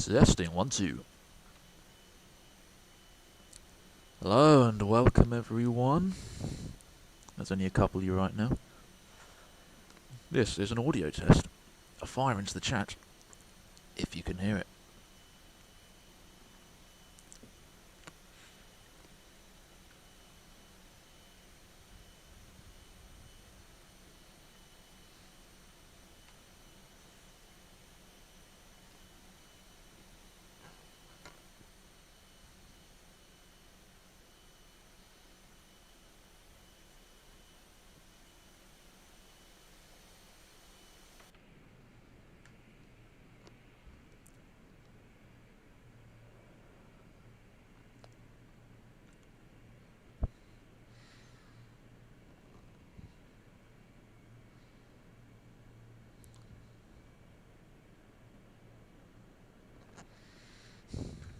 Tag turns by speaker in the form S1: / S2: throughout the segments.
S1: Testing 1, 2. Hello and welcome everyone. There's only a couple of you right now. This is an audio test. A fire into the chat, if you can hear it.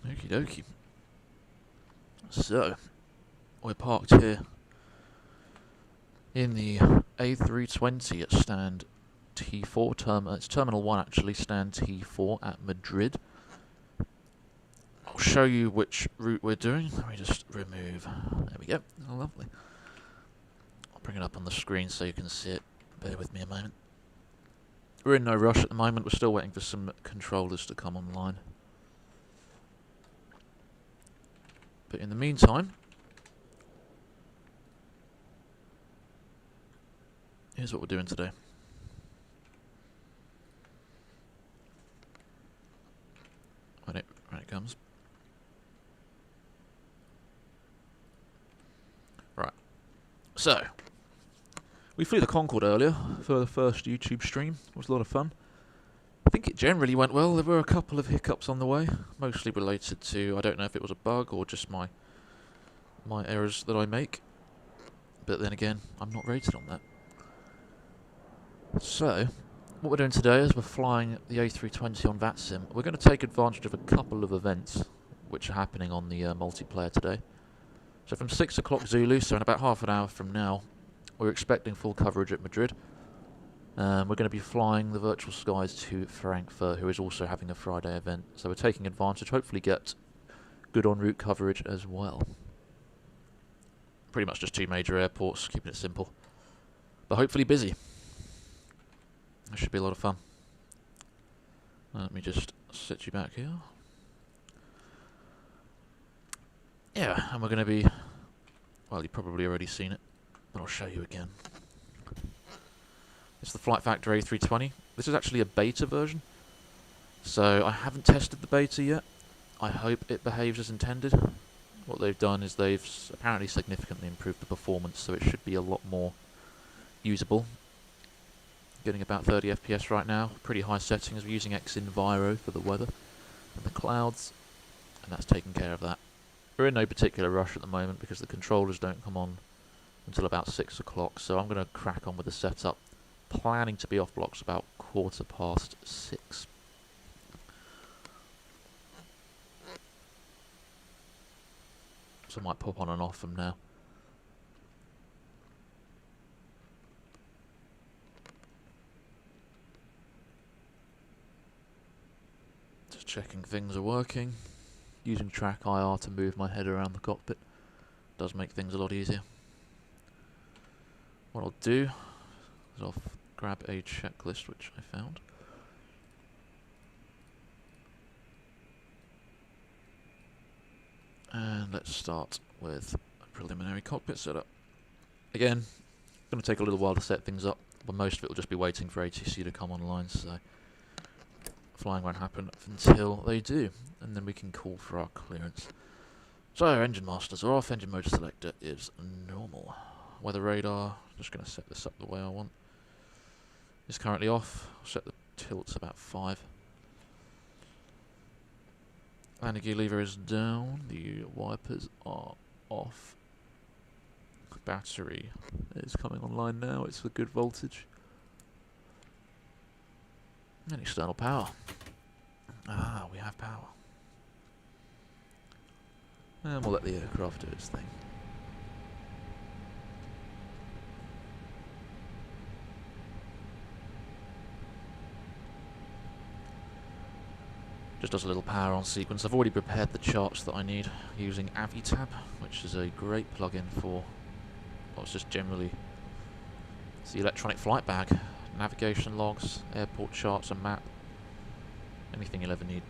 S1: Okie dokie. So, we're parked here in the A320 at stand T4, it's Terminal 1 actually, stand T4 at Madrid. I'll show you which route we're doing. Let me just remove, there we go, oh, lovely. I'll bring it up on the screen so you can see it, bear with me a moment. We're in no rush at the moment, we're still waiting for some controllers to come online. But in the meantime, here's what we're doing today. When it comes. Right. So, we flew the Concorde earlier for the first YouTube stream. It was a lot of fun. I think it generally went well. There were a couple of hiccups on the way, mostly related to, I don't know if it was a bug or just my errors that I make. But then again, I'm not rated on that. So, what we're doing today is we're flying the A320 on VATSIM. We're going to take advantage of a couple of events which are happening on the multiplayer today. So from 6 o'clock Zulu, so in about half an hour from now, we're expecting full coverage at Madrid. We're going to be flying the Virtual Skies to Frankfurt, who is also having a Friday event. So we're taking advantage, hopefully get good en route coverage as well. Pretty much just two major airports, keeping it simple. But hopefully busy. That should be a lot of fun. Let me just sit you back here. Yeah, and we're going to be, well, you've probably already seen it, but I'll show you again. It's the Flight Factor A320. This is actually a beta version, so I haven't tested the beta yet. I hope it behaves as intended. What they've done is they've apparently significantly improved the performance, so it should be a lot more usable. Getting about 30 FPS right now, pretty high settings. We're using Xenviro for the weather and the clouds, and that's taking care of that. We're in no particular rush at the moment because the controllers don't come on until about 6 o'clock, so I'm going to crack on with the setup. Planning to be off blocks about 6:15. So I might pop on and off from now. Just checking things are working. Using track IR to move my head around the cockpit does make things a lot easier. What I'll do is I'll grab a checklist which I found. And let's start with a preliminary cockpit setup. Again, going to take a little while to set things up, but most of it will just be waiting for ATC to come online, so flying won't happen until they do, and then we can call for our clearance. So our engine masters are off, engine motor selector is normal. Weather radar, just going to set this up the way I want. It's currently off. I'll set the tilts about 5. Landing gear lever is down. The wipers are off. Battery is coming online now. It's for good voltage. And external power. Ah, we have power. And we'll let the aircraft do its thing. Just does a little power on sequence. I've already prepared the charts that I need using VATSIM, which is a great plugin for, well, it's just generally, it's the electronic flight bag. Navigation logs, airport charts, a map, anything you'll ever need.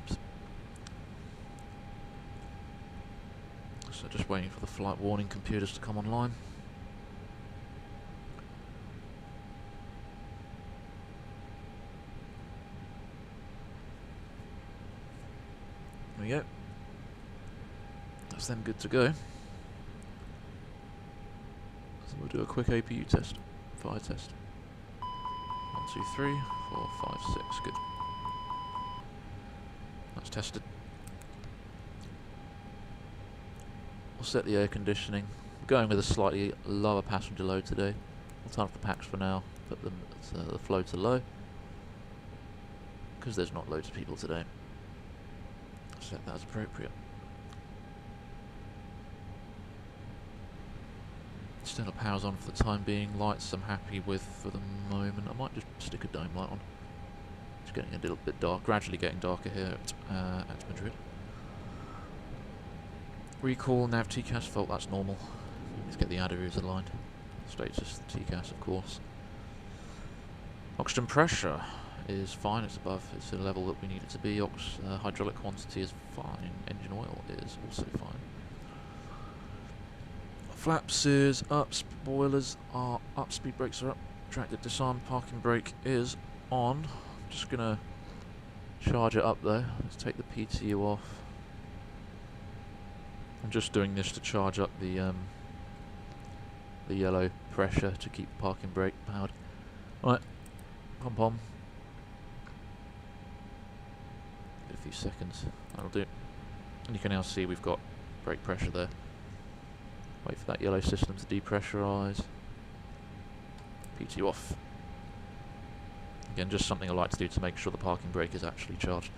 S1: Oops. So just waiting for the flight warning computers to come online. There we go. That's them good to go. So we'll do a quick APU test, fire test. 1, 2, 3, 4, 5, 6. Good. That's tested. We'll set the air conditioning. We're going with a slightly lower passenger load today. We'll turn off the packs for now. Put the flow to low, because there's not loads of people today. Set that as appropriate. External power's on for the time being. Lights I'm happy with for the moment. I might just stick a dome light on. It's getting a little bit dark, gradually getting darker here at Madrid. Recall nav TCAS fault, that's normal. Let's get the adder aligned. Status TCAS, of course. Oxygen pressure is fine, it's above, it's a level that we need it to be. Hydraulic quantity is fine, engine oil is also fine. Flaps is up, spoilers are up, speed brakes are up, tractor disarm, parking brake is on. Just gonna charge it up though. Let's take the PTU off. I'm just doing this to charge up the yellow pressure to keep parking brake powered. Right, pom pom. A few seconds, that'll do. And you can now see we've got brake pressure there. Wait for that yellow system to depressurise. PTU off. Again, just something I like to do to make sure the parking brake is actually charged.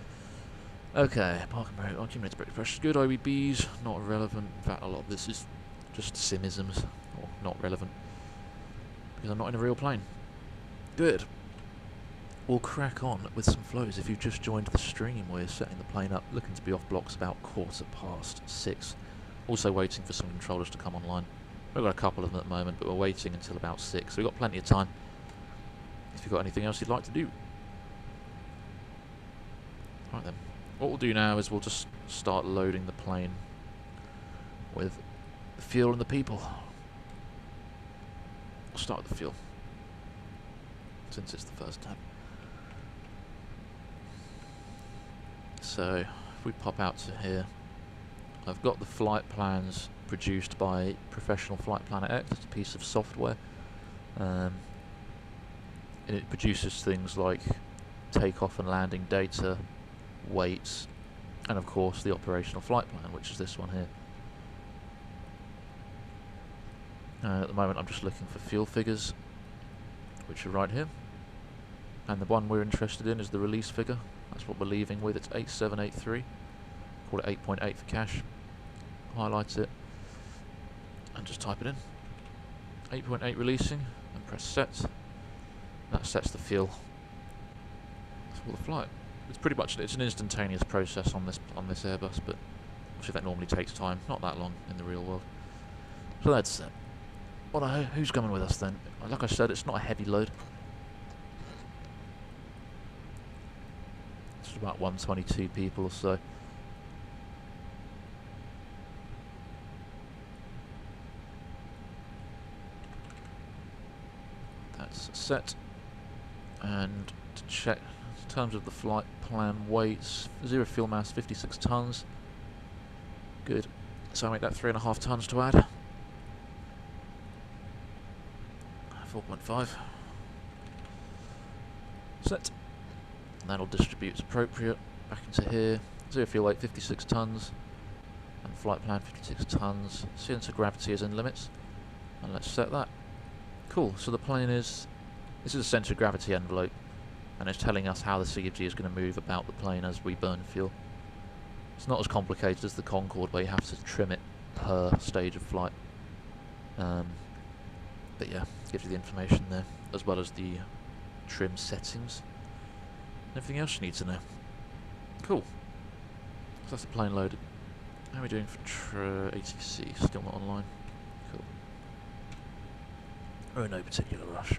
S1: Okay, parking brake, accumulated brake pressure is good. OEBs, not relevant. In fact, a lot of this is just simisms, or not relevant, because I'm not in a real plane. Good. We'll crack on with some flows. If you've just joined the stream, we're setting the plane up, looking to be off blocks about 6:15. Also waiting for some controllers to come online. We've got a couple of them at the moment, but we're waiting until about 6, so we've got plenty of time if you've got anything else you'd like to do. Right then, what we'll do now is we'll just start loading the plane with the fuel and the people. We'll start with the fuel, since it's the first time. So, if we pop out to here, I've got the flight plans produced by Professional Flight Planner X. It's a piece of software. And it produces things like takeoff and landing data, weights, and of course the operational flight plan, which is this one here. At the moment I'm just looking for fuel figures, which are right here. And the one we're interested in is the release figure. That's what we're leaving with. It's 8783. Call it 8.8 for cash. Highlight it and just type it in. 8.8 releasing, and press set. That sets the fuel for the flight. It's pretty much, it's an instantaneous process on this Airbus, but obviously that normally takes time, not that long in the real world. So that's set. Who's coming with us then? Like I said, it's not a heavy load. It's about 122 people or so. That's set. And to check in terms of the flight plan weights, zero fuel mass, 56 tons. Good. So I make that 3.5 tons to add. 4.5. Set. And that'll distribute as appropriate. Back into here. Zero fuel weight, 56 tons. And flight plan, 56 tons. Center of gravity is in limits. And let's set that. Cool. So the plane is... This is a center of gravity envelope. And it's telling us how the CFG is going to move about the plane as we burn fuel. It's not as complicated as the Concorde, where you have to trim it per stage of flight. But yeah, gives you the information there, as well as the trim settings. Everything else you need to know. Cool. So that's the plane loaded. How are we doing for ATC? Still not online. Cool. Oh, no particular rush.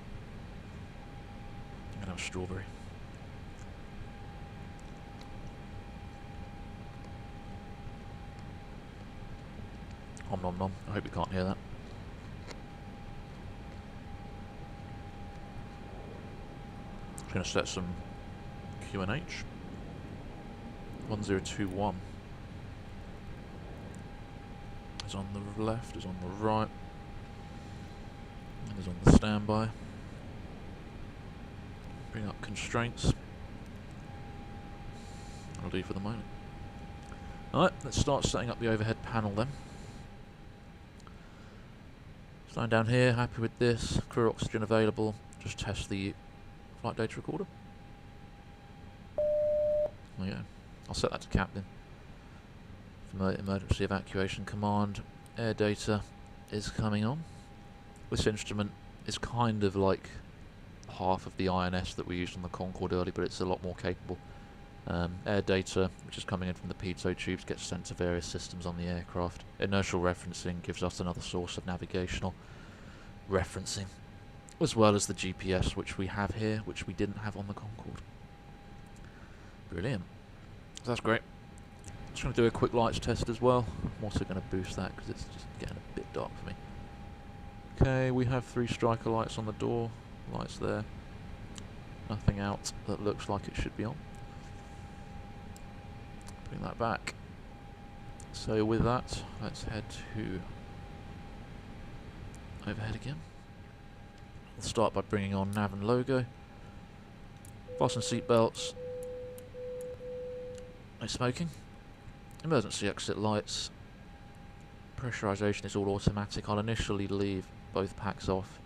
S1: I'm gonna have a strawberry. Om nom nom. I hope you can't hear that. Just gonna set some QNH. 1021 is on the left, is on the right, and is on the standby. Bring up constraints. I'll do for the moment. Alright, let's start setting up the overhead panel then. Flying down here, happy with this. Crew oxygen available. Just test the flight data recorder. There you go. I'll set that to captain. Emergency evacuation command. Air data is coming on. This instrument is kind of like half of the INS that we used on the Concorde earlier, but it's a lot more capable. Air data, which is coming in from the pitot tubes, gets sent to various systems on the aircraft. Inertial referencing gives us another source of navigational referencing, as well as the GPS, which we have here, which we didn't have on the Concorde. Brilliant. So that's great. Just going to do a quick lights test as well. I'm also going to boost that because it's just getting a bit dark for me. Okay, we have 3 striker lights on the door. Lights there. Nothing out that looks like it should be on. Bring that back. So with that, let's head to overhead again. We'll start by bringing on nav and logo. Fasten seatbelts. No smoking. Emergency exit lights. Pressurization is all automatic. I'll initially leave both packs off,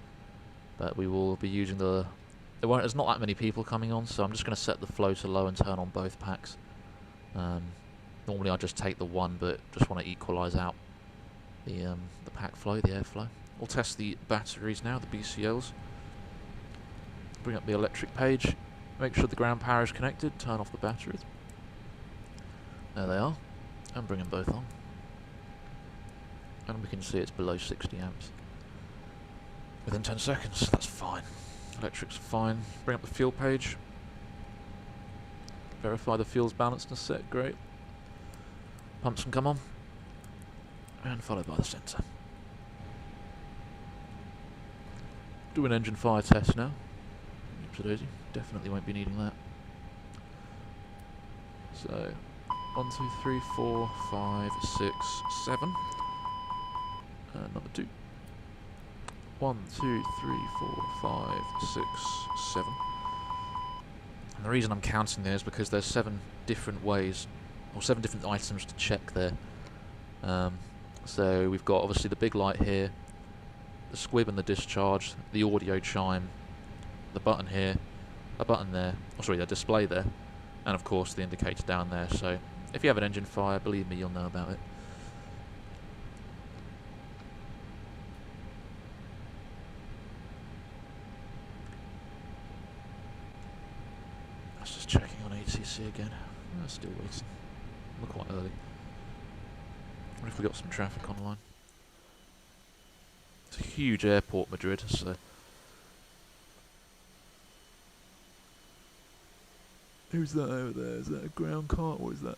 S1: but we will be using there's not that many people coming on, so I'm just going to set the flow to low and turn on both packs. Normally I just take the one, but just want to equalise out the pack flow, the airflow. We'll test the batteries now, the BCLs. Bring up the electric page. Make sure the ground power is connected. Turn off the batteries. There they are. And bring them both on. And we can see it's below 60 amps. Within 10 seconds, that's fine. Electrics are fine. Bring up the fuel page. Verify the fuel's balanced and set, great. Pumps can come on. And followed by the sensor. Do an engine fire test now. Oopsie-daisy, definitely won't be needing that. So, 1, 2, 3, 4, 5, 6, 7. And number 2. 1, 2, 3, 4, 5, 6, 7. And the reason I'm counting there is because there's 7 different ways, or 7 different items to check there. So we've got obviously the big light here, the squib and the discharge, the audio chime, the button here, a button there, the display there, and of course the indicator down there. So if you have an engine fire, believe me, you'll know about it. Let's just checking on ATC again. Still waiting. We're quite early. What if we got some traffic online? It's a huge airport, Madrid, so... Who's that over there? Is that a ground car? What is that?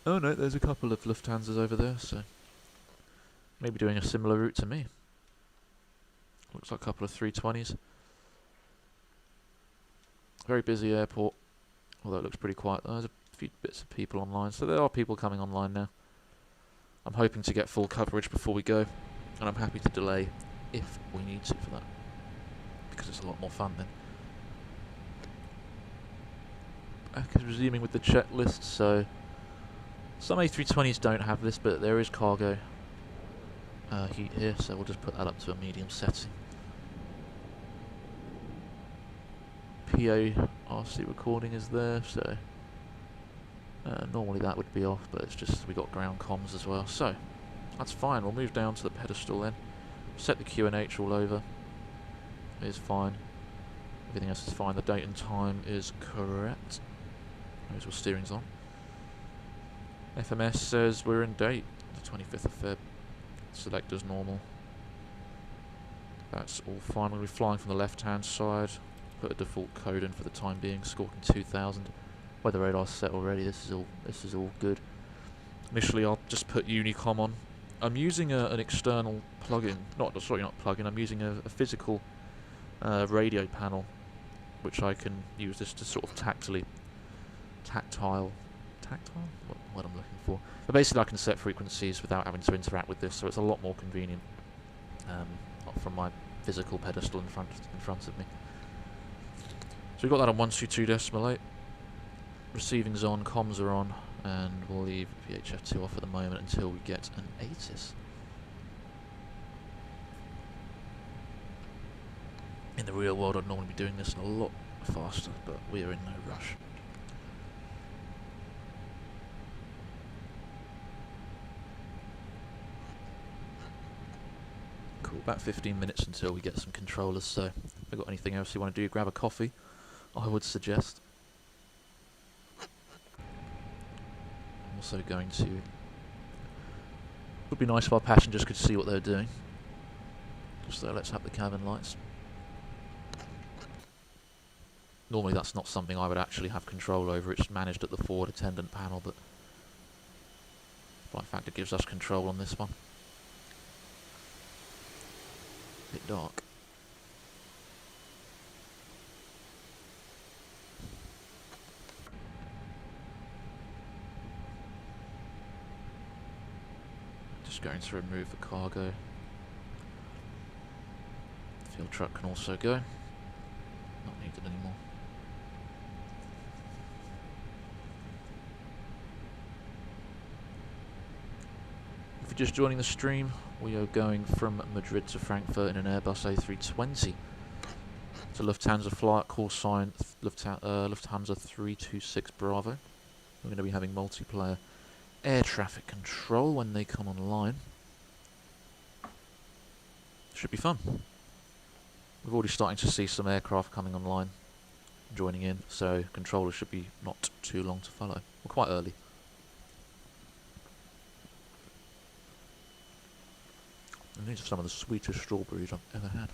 S1: Oh no, there's a couple of Lufthansas over there, so... maybe doing a similar route to me. Looks like a couple of 320s. Very busy airport. Although it looks pretty quiet. There's a few bits of people online, so there are people coming online now. I'm hoping to get full coverage before we go, and I'm happy to delay if we need to for that, because it's a lot more fun then. Resuming with the checklist, so some A320s don't have this, but there is cargo heat here, so we'll just put that up to a medium setting. PA RC recording is there, so normally that would be off, but it's just we got ground comms as well, so that's fine. We'll move down to the pedestal then, set the QNH all over, it is fine. Everything else is fine. The date and time is correct. Notice steering's on. FMS says we're in date, the 25th of Feb. Select as normal. That's all fine. We'll be flying from the left-hand side. Put a default code in for the time being. Squawking 2000. Weather radar's set already. This is all good. Initially, I'll just put Unicom on. I'm using an external plugin. Not plugin. I'm using a physical radio panel, which I can use this to sort of tactile. What I'm looking for. But basically, I can set frequencies without having to interact with this, so it's a lot more convenient from my physical pedestal in front of me. So we've got that on 122.8. Receiving's on, comms are on, and we'll leave VHF2 off at the moment until we get an ATIS. In the real world, I'd normally be doing this a lot faster, but we are in no rush. Cool, about 15 minutes until we get some controllers, so if you've got anything else you want to do, grab a coffee, I would suggest. I'm also going to... It would be nice if our passengers could see what they're doing. So let's have the cabin lights. Normally that's not something I would actually have control over, it's managed at the forward attendant panel, but Flight Factor gives us control on this one. A bit dark. Just going to remove the cargo. Fuel truck can also go. Not needed anymore. If you're just joining the stream, we are going from Madrid to Frankfurt in an Airbus A320. It's a Lufthansa flight, call sign Lufthansa 326 Bravo. We're going to be having multiplayer air traffic control when they come online. Should be fun. We're already starting to see some aircraft coming online, joining in, so controllers should be not too long to follow. We're quite early. And these are some of the sweetest strawberries I've ever had.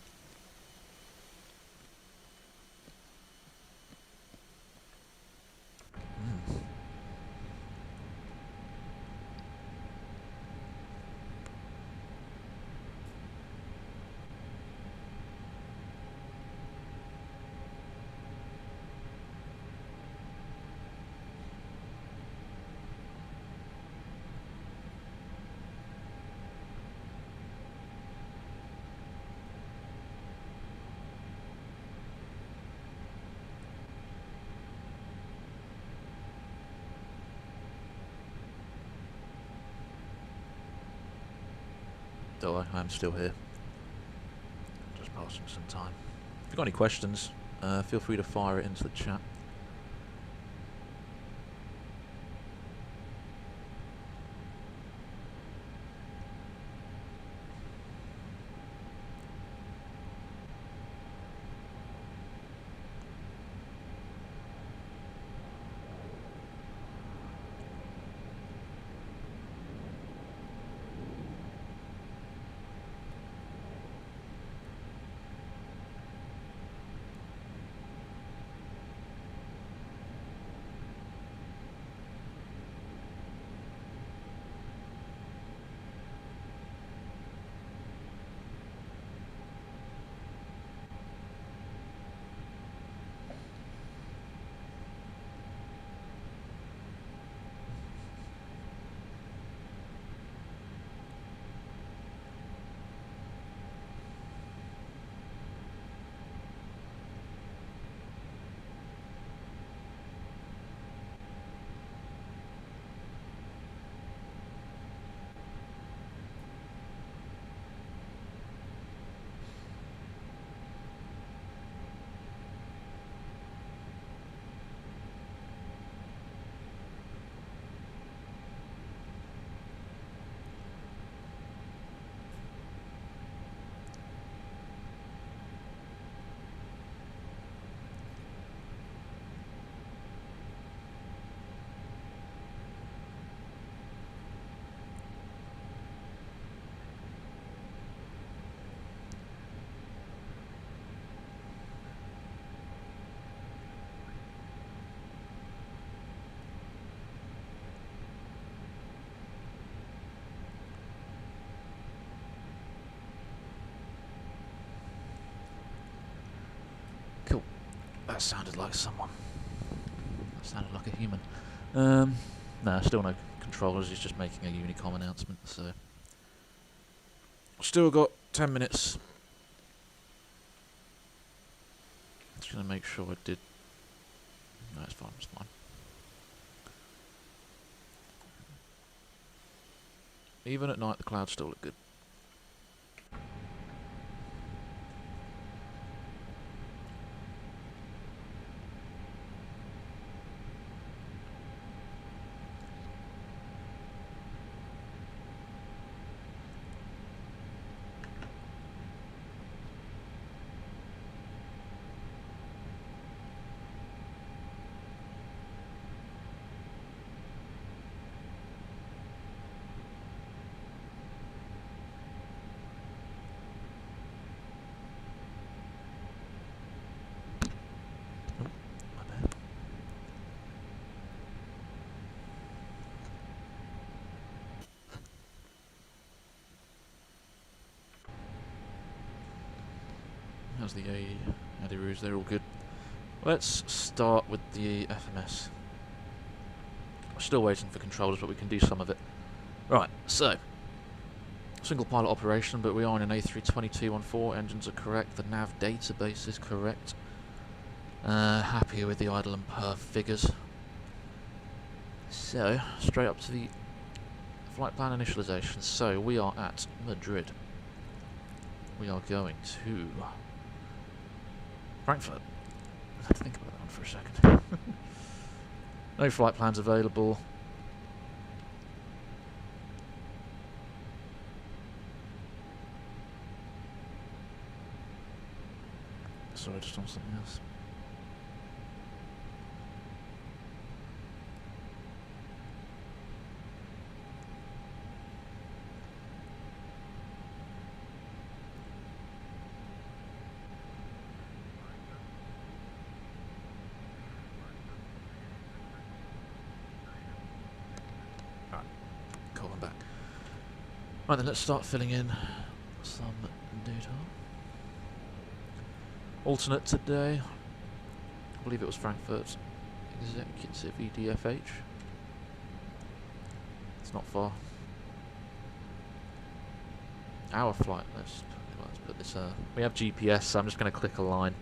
S1: Though I'm still here. Just passing some time. If you've got any questions, feel free to fire it into the chat. That sounded like someone. That sounded like a human. No, still no controllers, he's just making a Unicom announcement, so... Still got 10 minutes. Just gonna make sure I did... No, it's fine, it's fine. Even at night, the clouds still look good. How's the Adiroos? They're all good. Let's start with the FMS. We're still waiting for controllers, but we can do some of it. Right, so single pilot operation, but we are in an A320-214. Engines are correct. The nav database is correct. Happy with the idle and perf figures. So straight up to the flight plan initialization. So we are at Madrid. We are going to Frankfurt. I have to think about that one for a second. No flight plans available. Sorry, just on something else. Right then, let's start filling in some data. Alternate today. I believe it was Frankfurt Executive EDFH. It's not far. Our flight. Let's put this. We have GPS, so I'm just going to click a line.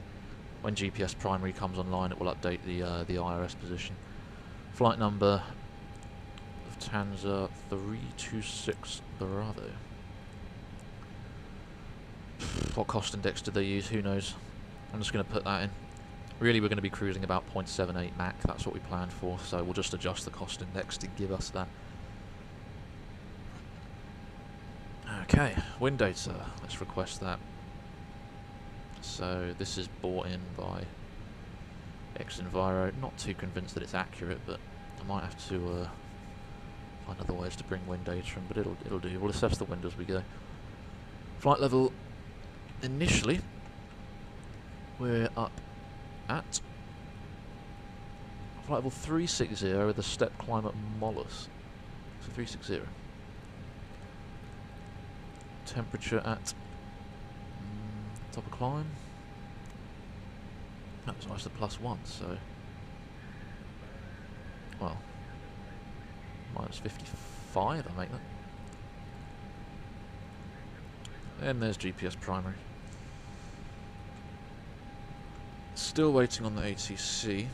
S1: When GPS primary comes online, it will update the IRS position. Flight number. Lufthansa 326 Bravo. What cost index did they use? Who knows? I'm just going to put that in. Really, we're going to be cruising about 0.78 Mach. That's what we planned for, so we'll just adjust the cost index to give us that. Okay, wind data. Let's request that. So this is brought in by X-Enviro. Not too convinced that it's accurate, but I might have to find other ways to bring wind data in, but it'll do. We'll assess the wind as we go. Flight level, initially, we're up at flight level 360 with a step climb at Molus. So 360. Temperature at top of climb. That was nice, the +1, so well. -55, I make that. And there's GPS primary. Still waiting on the ATC.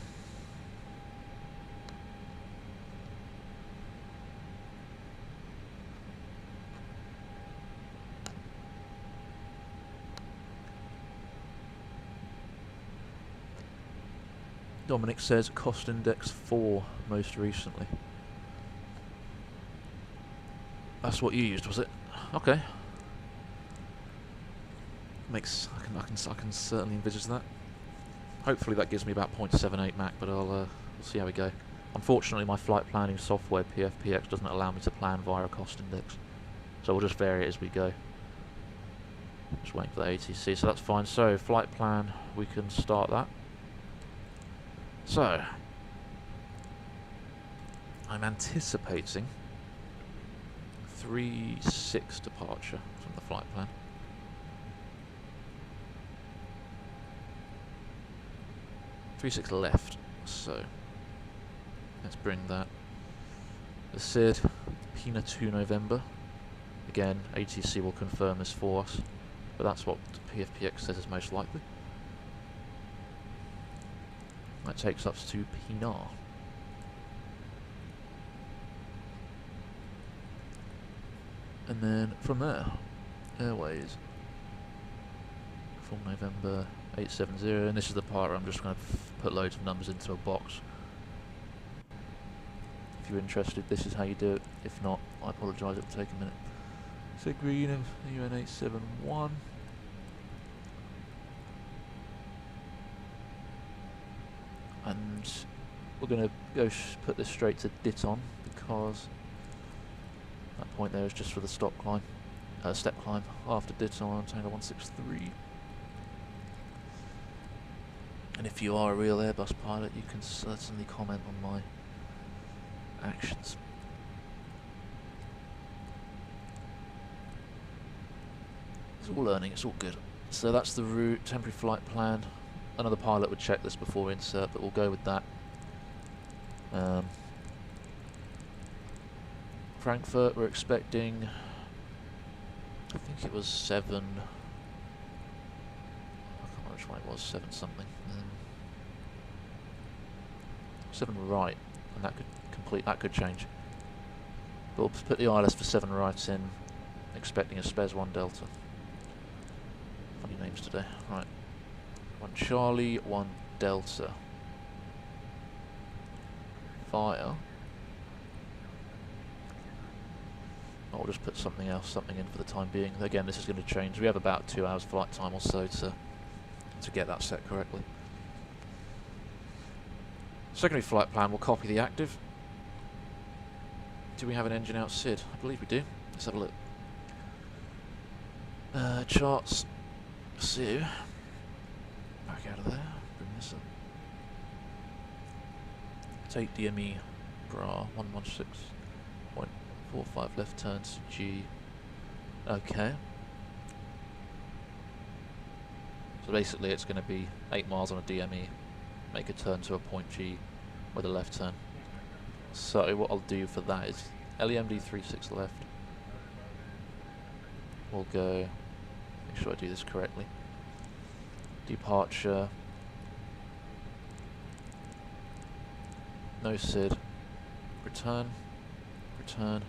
S1: Dominic says cost index 4 most recently. That's what you used, was it? Okay. I can certainly envisage that. Hopefully that gives me about 0.78 Mach, but we'll see how we go. Unfortunately, my flight planning software PFPX doesn't allow me to plan via a cost index, so we'll just vary it as we go. Just waiting for the ATC, so that's fine. So flight plan, we can start that. So I'm anticipating 3-6 departure from the flight plan. 36 left. So let's bring that. The SID, Pina 2 November. Again, ATC will confirm this for us, but that's what PFPX says is most likely. That takes us to Pinar. And then from there, Airways, from November 870, and this is the part where I'm just going to put loads of numbers into a box. If you're interested, this is how you do it. If not, I apologise, it will take a minute. So green of UN 871. And we're going to go put this straight to Ditton, because that point there is just for the step climb after Ditton on Tango 163. And if you are a real Airbus pilot, you can certainly comment on my actions. It's all learning, it's all good. So that's the route, temporary flight plan. Another pilot would check this before insert, but we'll go with that. Frankfurt, we're expecting, I think it was 7, I can't remember which one it was, 7 something. 7 right, and that could change. But we'll put the ILS for 7 right in, expecting a Spez 1 Delta. Funny names today. Right. 1 Charlie, 1 Delta. Fire. I'll just put something in for the time being. Again, this is going to change. We have about 2 hours flight time or so to get that set correctly. Secondary flight plan, we'll copy the active. Do we have an engine out SID? I believe we do. Let's have a look. Charts. So, back out of there. Bring this up. Take DME bra 116.45 left turn to G. Okay. So basically it's going to be 8 miles on a DME. Make a turn to a point G with a left turn. So what I'll do for that is LEMD 36 left. We'll go, make sure I do this correctly. Departure. No SID. Return. Return.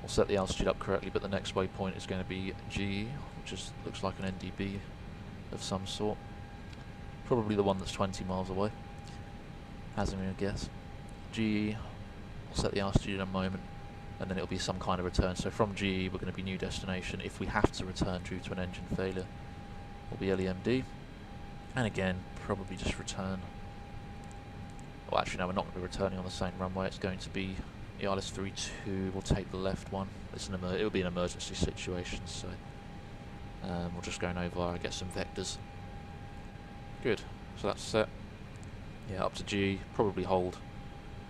S1: We'll set the altitude up correctly, but the next waypoint is going to be G, which looks like an NDB of some sort. Probably the one that's 20 miles away. Hazard me a guess. GE, we'll set the altitude in a moment, and then it'll be some kind of return. So from GE, we're going to be new destination. If we have to return due to an engine failure, will be LEMD. And again, probably just return. Well, actually, no, we're not going to be returning on the same runway. It's going to be ILS 32. We'll take the left one. It will be an emergency situation, so we'll just go Nova and get some vectors. Good. So that's set. Yeah, up to G. Probably hold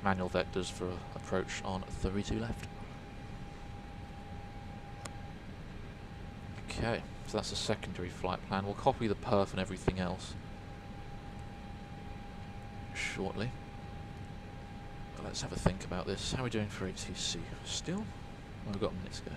S1: manual vectors for approach on 32 left. Okay, so that's the secondary flight plan. We'll copy the perf and everything else shortly. But let's have a think about this. How are we doing for ATC? Still? Oh, we've got a minute to go.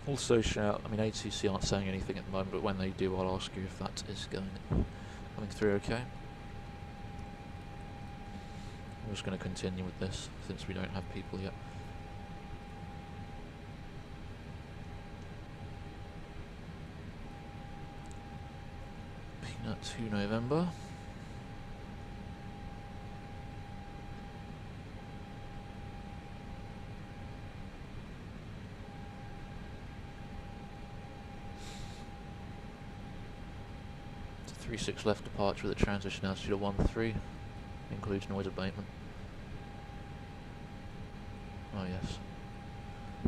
S1: Also shout, I mean ATC aren't saying anything at the moment, but when they do I'll ask you if that is coming through okay. I'm just going to continue with this since we don't have people yet. Peanut 2 November. It's a 36 left departure with a transition altitude of 13. Includes noise abatement. Oh yes,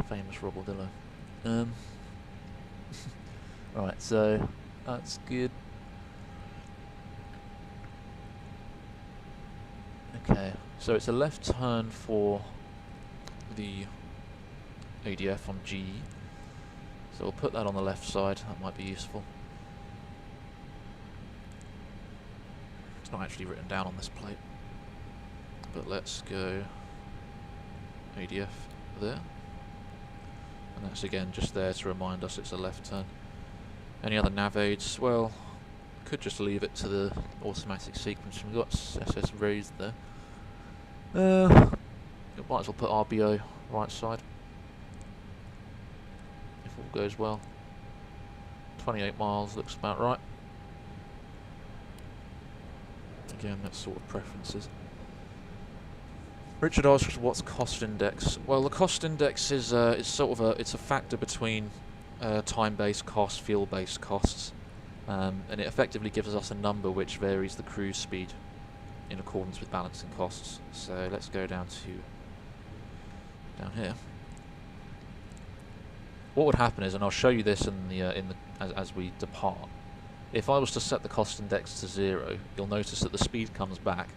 S1: famous Robaldillo. Right, so that's good. So it's a left turn for the ADF on GE. So we'll put that on the left side, that might be useful. It's not actually written down on this plate. But let's go ADF there. And that's again just there to remind us it's a left turn. Any other nav aids? Well, could just leave it to the automatic sequence. We've got SS raised there. Might as well put RBO right side. If all goes well. 28 miles looks about right. Again, that's sort of preferences. Richard asks, what's cost index? Well, the cost index is sort of it's a factor between time-based costs, fuel-based costs, and it effectively gives us a number which varies the cruise speed in accordance with balancing costs. So let's go down here. What would happen is, and I'll show you this as we depart. If I was to set the cost index to 0, you'll notice that the speed comes back.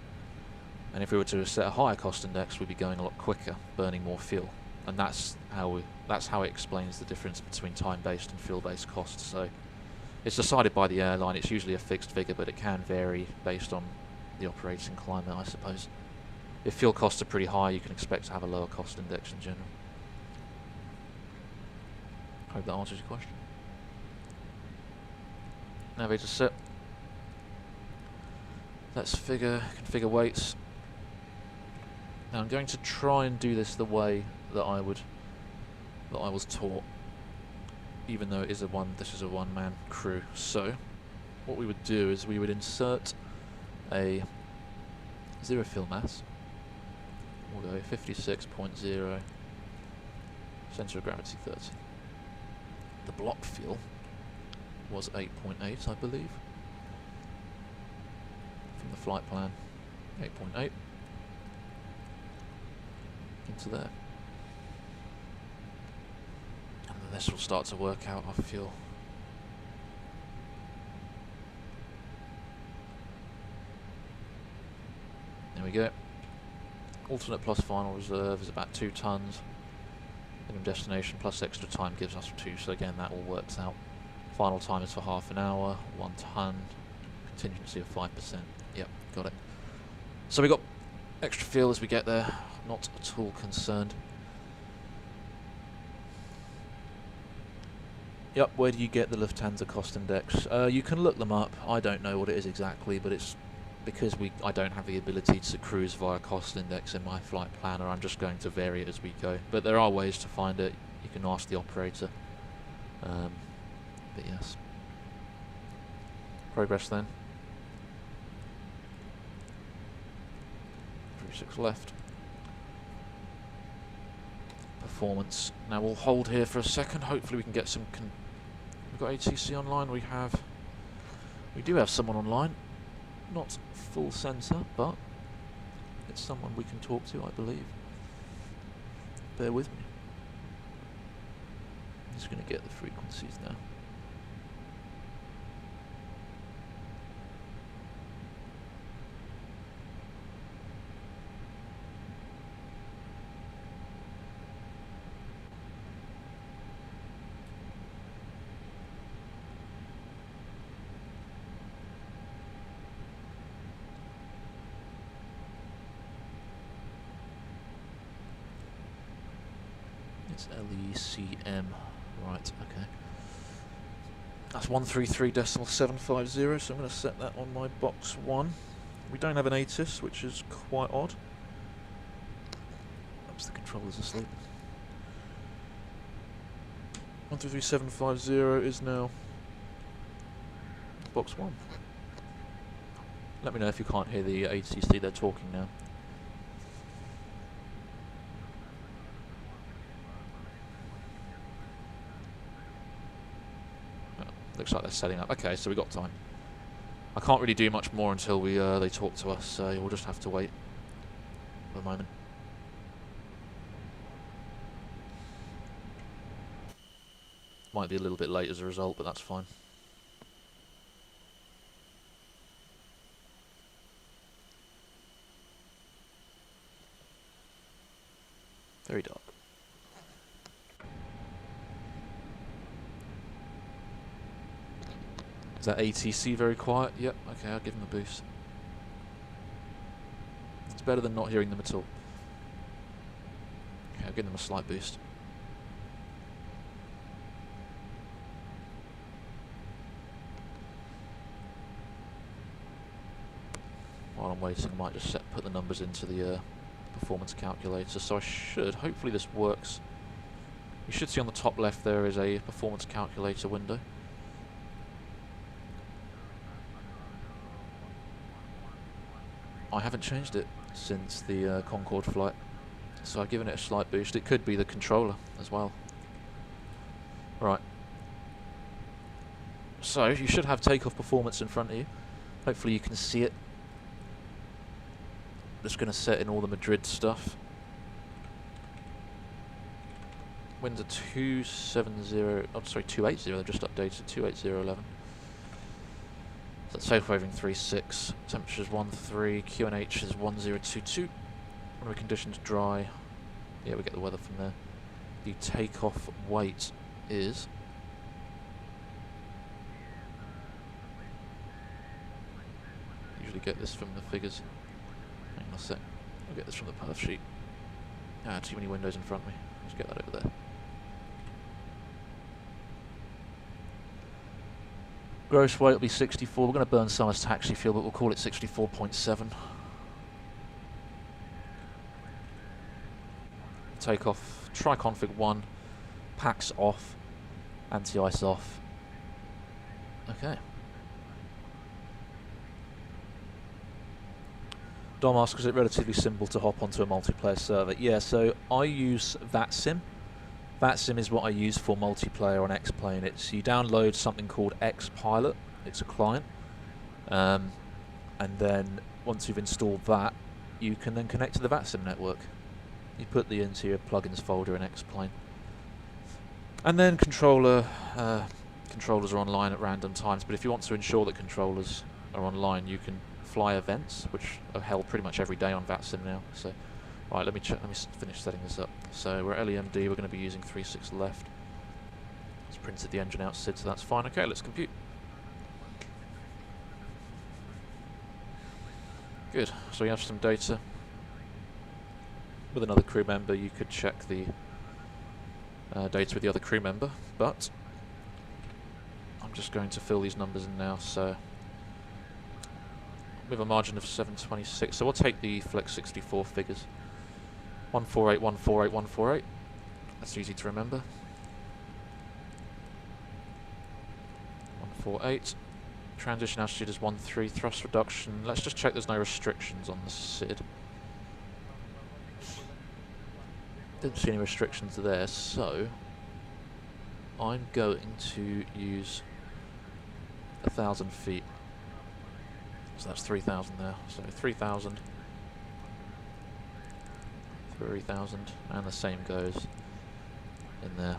S1: And if we were to set a higher cost index, we'd be going a lot quicker, burning more fuel. And that's how it explains the difference between time-based and fuel-based costs. So it's decided by the airline. It's usually a fixed figure, but it can vary based on the operating climate, I suppose. If fuel costs are pretty high, you can expect to have a lower cost index in general. Hope that answers your question. Navigator set. Let's configure weights. Now I'm going to try and do this the way that I was taught, even though this is a one-man crew. So what we would do is we would insert a 0 fuel mass. We'll go 56.0, centre of gravity 30. The block fuel was 8.8, I believe, from the flight plan. 8.8 into there, and then this will start to work out our fuel. There we go. Alternate plus final reserve is about 2 tons. Minimum destination plus extra time gives us 2, so again that all works out. Final time is for half an hour, 1 ton, contingency of 5%. Yep, got it. So we got extra fuel as we get there, not at all concerned. Yep, where do you get the Lufthansa cost index? You can look them up. I don't know what it is exactly, but it's because I don't have the ability to cruise via cost index in my flight planner. I'm just going to vary it as we go. But there are ways to find it. You can ask the operator. But yes. Progress then. 36 left. Performance. Now we'll hold here for a second. Hopefully we can get some. We've got ATC online. We do have someone online. Not full sensor, but it's someone we can talk to, I believe. Bear with me. I'm just going to get the frequencies now. LECM, right, okay. That's 133.750, so I'm going to set that on my box 1. We don't have an ATIS, which is quite odd. Perhaps the controller's asleep. 133.750 is now box 1. Let me know if you can't hear the ATC, they're talking now. Looks like they're setting up. Okay, so we got time. I can't really do much more until they talk to us, so we'll just have to wait for a moment. Might be a little bit late as a result, but that's fine. Very dark. Is that ATC very quiet? Yep, okay, I'll give them a boost. It's better than not hearing them at all. Okay, I'll give them a slight boost. While I'm waiting, I might just put the numbers into the performance calculator. So I should, hopefully this works. You should see on the top left there is a performance calculator window. I haven't changed it since the Concorde flight, so I've given it a slight boost. It could be the controller as well. Right. So you should have takeoff performance in front of you. Hopefully you can see it. Just going to set in all the Madrid stuff. Winds are 270, oh sorry, 280, they've just updated, 280.11. So that's safe waving 36, temperature's 13, QNH is 1022. Runway conditions dry. Yeah, we get the weather from there. The takeoff weight is usually get this from the figures. Hang on a sec. I'll get this from the perf sheet. Ah, too many windows in front of me. Let's get that over there. Gross weight will be 64. We're going to burn some as taxi fuel, but we'll call it 64.7. Takeoff, tri-config 1, packs off, anti-ice off. Okay. Dom asks, is it relatively simple to hop onto a multiplayer server? Yeah, so I use VATSIM. VATSIM is what I use for multiplayer on X-Plane. It's you download something called X-Pilot. It's a client, and then once you've installed that, you can then connect to the VATSIM network. You put the into your plugins folder in X-Plane, and then controllers are online at random times. But if you want to ensure that controllers are online, you can fly events, which are held pretty much every day on VATSIM now. So. Right, let me finish setting this up. So we're at LEMD, we're going to be using 36 left. It's printed the engine out, Sid, so that's fine. Okay, let's compute. Good, so we have some data. With another crew member, you could check the data with the other crew member, but I'm just going to fill these numbers in now, so with a margin of 726, so we'll take the Flex 64 figures. 148, 148, 148. That's easy to remember. 148. Transition altitude is 13. Thrust reduction. Let's just check there's no restrictions on the SID. Didn't see any restrictions there, so I'm going to use 1,000 feet. So that's 3,000 there. So 3,000. 3,000, and the same goes in there.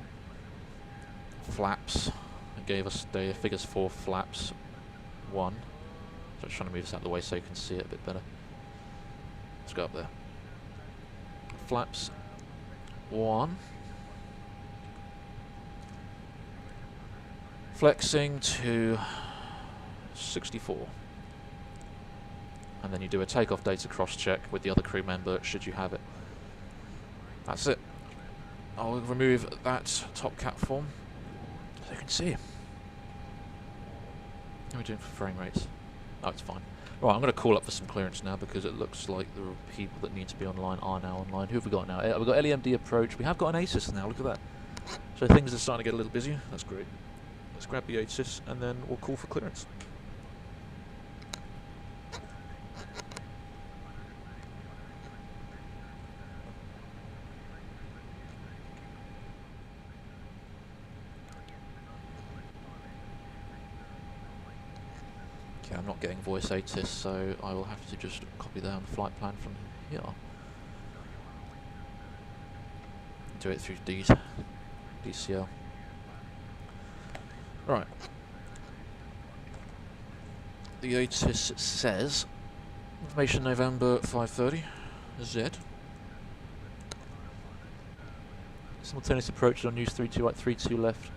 S1: Flaps, it gave us the figures for flaps 1. So I'm trying to move this out of the way so you can see it a bit better. Let's go up there. Flaps 1. Flexing to 64. And then you do a takeoff data cross-check with the other crew member, should you have it. That's it. I'll remove that top cap form so you can see. How are we doing for frame rates? Oh, it's fine. Right, I'm going to call up for some clearance now because it looks like the people that need to be online are now online. Who have we got now? We've got LEMD approach. We have got an ATIS now, look at that. So things are starting to get a little busier. That's great. Let's grab the ATIS and then we'll call for clearance. I'm not getting voice ATIS, so I will have to just copy down the flight plan from here. Do it through DCL. Right. The ATIS says information November 5:30 Z. Simultaneous approach on use 32 right, 32 left.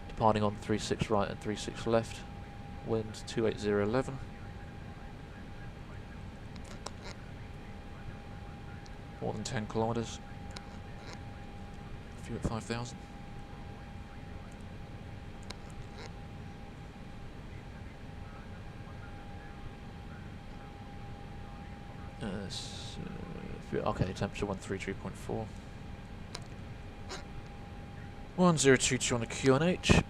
S1: Departing on 36 right and 36 left. Wind 28011. More than 10 kilometers. Few at 5,000. Okay, temperature 133.4. 1022 on the QNH.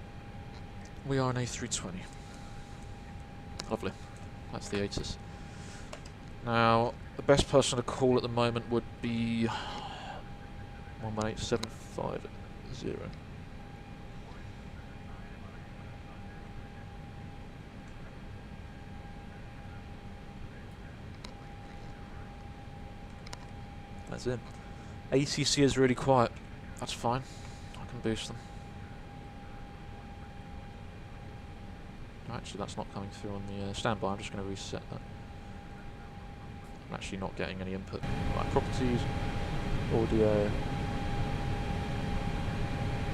S1: We are an A320. Lovely. That's the ATIS. Now, the best person to call at the moment would be 118750. That's it. ATC is really quiet. That's fine. I can boost them. Actually, that's not coming through on the standby. I'm just going to reset that. I'm actually not getting any input. Right, properties, audio.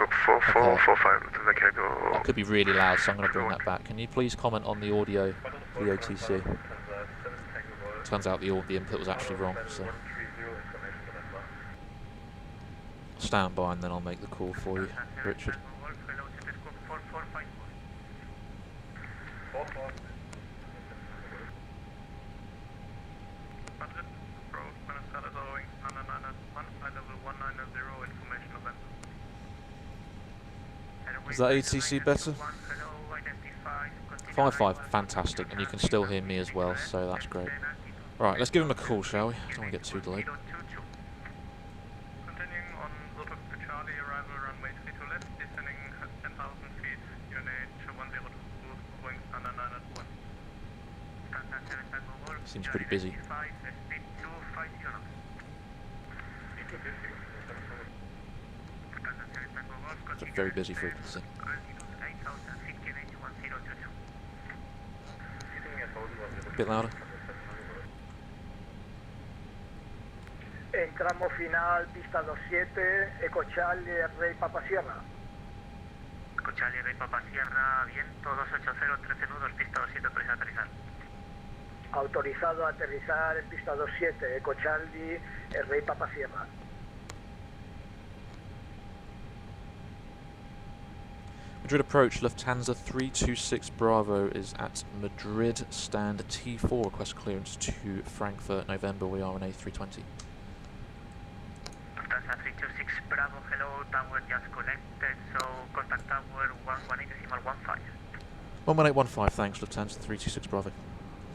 S1: Okay. That could be really loud, so I'm going to bring that back. Can you please comment on the audio, VATC? Turns out the input was actually wrong, so. Stand by and then I'll make the call for you, Richard. Is that ATC better? 5-5, fantastic, and you can still hear me as well, so that's great. Right, let's give him a call, shall we? Don't want to get too delayed. Seems pretty busy. It's a very busy frequency. A bit louder.
S2: Tramo final, pista 27, Eco Charlie, Rey Papa Sierra. Eco Charlie, Rey Papa Sierra, viento 280, 13 nudos, pista 27, autorizado a aterrizar. Autorizado a aterrizar en pista 27, Eco Charlie, Rey Papa Sierra.
S1: Madrid approach, Lufthansa 326 Bravo is at Madrid, stand T4, request clearance to Frankfurt, November, we are an A320.
S2: Lufthansa 326 Bravo, hello, tower just connected, so contact tower 118.15.
S1: 11815, thanks, Lufthansa 326 Bravo.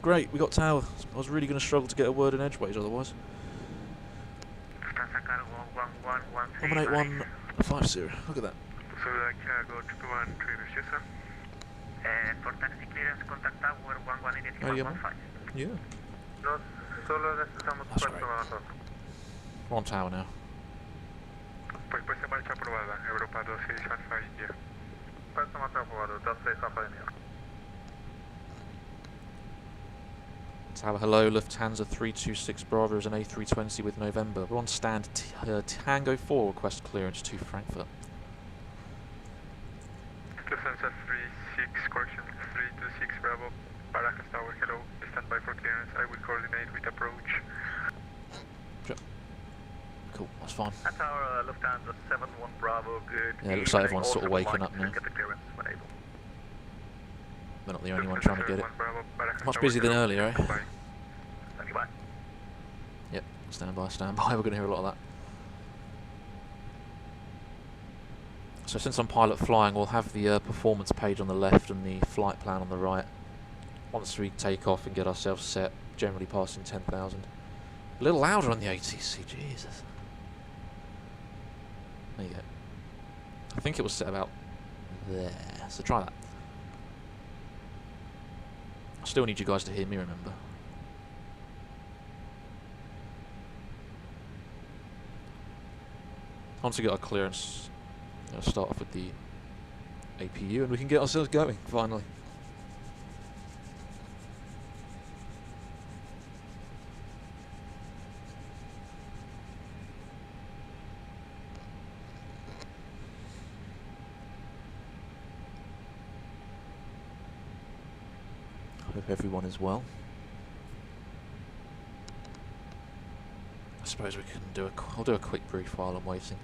S1: Great, we got tower. I was really going to struggle to get a word in edgeways otherwise.
S2: Lufthansa cargo 1113.
S1: 18150, look at that.
S2: So like go to 213, yes sir? For taxi clearance, contact tower 118.15.
S1: Yeah.
S2: No, solo necesitamos puesto nosotros.
S1: We're on tower now.
S2: Pues puesta en marcha aprobada, Europa 26 Alfa India. Puesta en marcha aprobado, 26 Alfa India.
S1: Tower, hello, Lufthansa 326 Bravo is an A320 with November. We're on stand Tango 4, request clearance to Frankfurt.
S2: Lufthansa 36, correction, 326 Bravo, Barajas Tower, hello, stand by for clearance, I will coordinate with approach.
S1: Sure. Cool, that's fine.
S2: That's our Lufthansa 71 Bravo, good.
S1: Yeah, it looks like everyone's sort of waking up now.
S2: Get the clearance when able.
S1: We're not the only one trying to get it. Much busier than earlier, eh?
S2: Standing by.
S1: Yep, stand by, stand by. We're going to hear a lot of that. So since I'm pilot flying, we'll have the performance page on the left and the flight plan on the right. Once we take off and get ourselves set, generally passing 10,000. A little louder on the ATC, Jesus. There you go. I think it was set about there, so try that. I still need you guys to hear me, remember. Once we get our clearance, I'll start off with the APU and we can get ourselves going, finally. Hope everyone is well. I suppose we can do I'll do a quick brief while I'm waiting.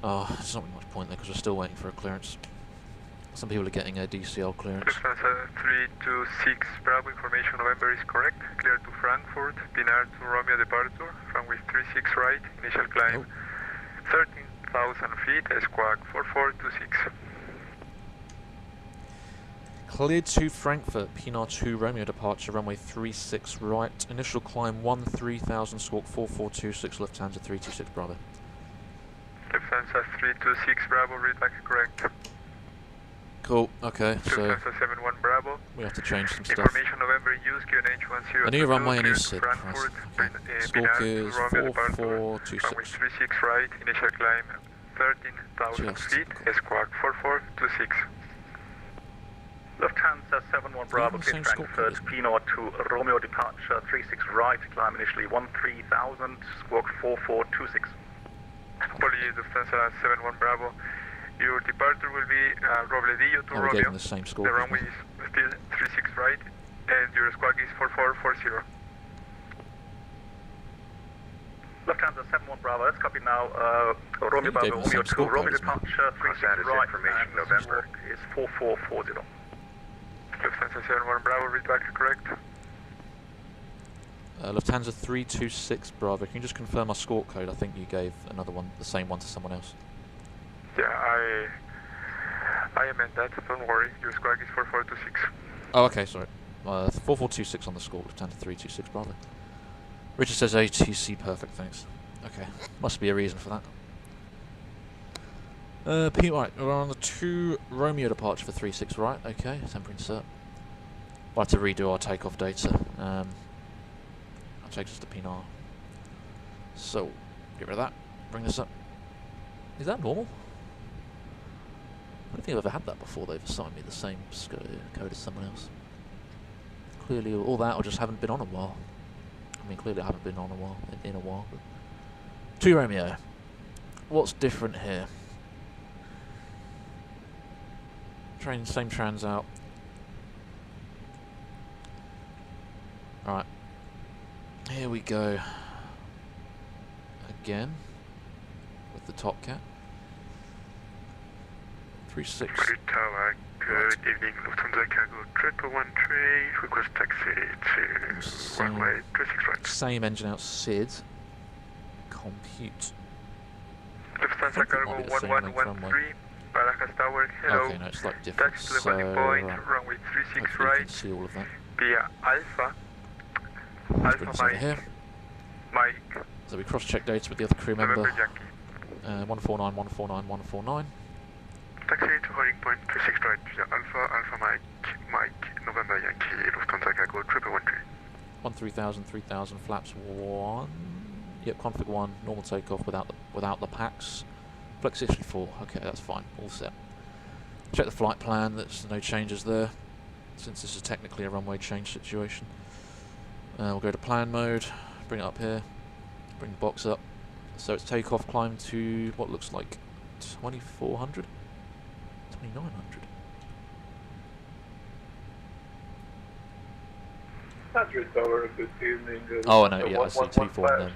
S1: Oh, there's not much point there because we're still waiting for a clearance. Some people are getting a DCL clearance.
S3: Lufthansa 326 Bravo, information November is correct. Clear to Frankfurt, Pinar to Romeo departure, runway 36 right, initial climb 13,000 feet, squawk 4426.
S1: Cleared to Frankfurt, Pinar 2 Romeo departure, runway 36 right, initial climb 13,000, squawk 4426, Lufthansa 326 Bravo.
S3: Lufthansa 326 Bravo, read back correct.
S1: Cool, okay, so
S3: Lufthansa 71 Bravo.
S1: we have to change some stuff.
S3: Information November use QNH10.
S1: A new runway, a new SID.
S3: Frankfurt,
S1: Squawk is 4426.
S3: Runway 36 right, initial climb 13,000 feet, squawk 4426.
S2: Lufthansa 71 Bravo, clear Frankfurt, Pinar to Romeo departure, 36 right, climb initially 13,000, squawk 4426.
S3: Apologies, Lufthansa 71 Bravo. Your departure will be Robledillo to Romeo.
S1: Gave them the same score.
S3: The runway is still 36 right, and your squawk is 4440.
S2: Lufthansa 71 Bravo, let's copy now. Romeo Bravo, Romeo to Romeo departure, 36 right,
S3: information
S2: and
S3: November
S2: is 4440.
S3: Lufthansa 71 Bravo, read back correct.
S1: Lufthansa 326 Bravo, can you just confirm our score code? I think you gave another one, the same one to someone else.
S3: Yeah, I amend that, don't worry, your squawk is 4426.
S1: Oh, okay, sorry. 4426 on the score, Lufthansa 326 Bravo. Richard says ATC, perfect, thanks. Okay, must be a reason for that. Right, we're on the 2 Romeo departure for 36 right, okay, temporary insert. We'll have to redo our takeoff data. That takes us to Pinar. So, get rid of that, bring this up. Is that normal? I don't think I've ever had that before. They've assigned me the same code as someone else. Clearly, all that, I just haven't been on a while. I mean, clearly I haven't been on a while, in a while. But 2 Romeo. What's different here? Same trans out. Alright. Here we go. Again. With the top cat. 36.
S3: Madrid Tower, good evening, Lufthansa Cargo 313, request taxi to runway 36 right.
S1: Same engine out, SID. Compute.
S3: Lufthansa Cargo 1113, Barajas Tower, hello.
S1: Okay, no, it's like different.
S3: Taxi to the landing point, runway 36 right.
S1: You can see all of that.
S3: Via Alpha. Alpha Mike.
S1: So we cross-check data with the other crew member.
S3: November Yankee.
S1: 149, 149, 149.
S3: Taxi to holding point 36 right via Alpha Mike, November Yankee, Lufthansa Cargo 1113.
S1: 3000, 3000, flaps 1. Yep, config 1, normal takeoff without the packs. Flex 64, okay, that's fine, all set. Check the flight plan, there's no changes there, since this is technically a runway change situation. We'll go to plan mode, bring it up here, bring the box up. So it's takeoff, climb to what looks like 2400? 2900.
S2: Madrid Tower, good evening.
S1: Oh, no, yeah, I see 249.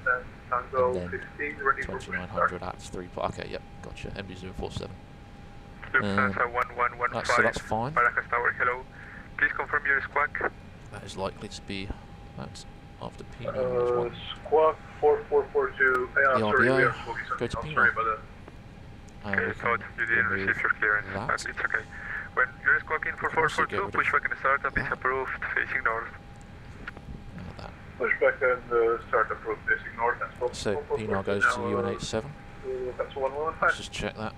S2: Tango
S1: And then
S2: 15, ready for
S1: 2900 at 3. Okay, yep, gotcha. MD047.
S3: Lufthansa 1115.
S1: So that's fine.
S3: Barajas Tower, hello. Please confirm your squawk.
S1: That is likely to be that after P.
S2: Squawk 4442.
S1: The
S2: Sorry,
S1: RBO,
S2: we are focused
S1: go
S2: on
S1: to P.
S2: sorry about that.
S3: Okay, thought you didn't receive your clearance,
S1: that.
S3: but it's okay. When you're squawking for 442, pushback and startup is
S1: that.
S3: approved, facing north.
S1: That.
S2: Pushback and start approach facing north and stop.
S1: So Pinar goes to UN87.
S2: That's 115.
S1: Let's just check that.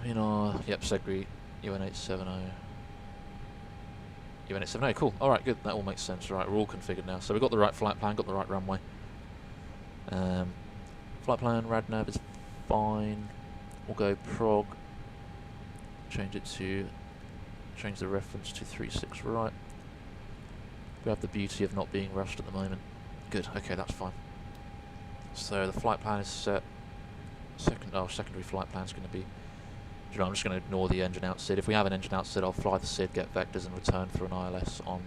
S1: Pinar, yep, Segri, UN870. UN870, cool. Alright, good, that all makes sense. Right, we're all configured now. So we've got the right flight plan, got the right runway. Flight plan, RadNav is fine. We'll go prog. Change the reference to 36 right. We have the beauty of not being rushed at the moment. Good, okay, that's fine. So the flight plan is set. Secondary flight plan is going to be You know, I'm just going to ignore the engine out SID. If we have an engine out SID, I'll fly the SID, get vectors, and return for an ILS on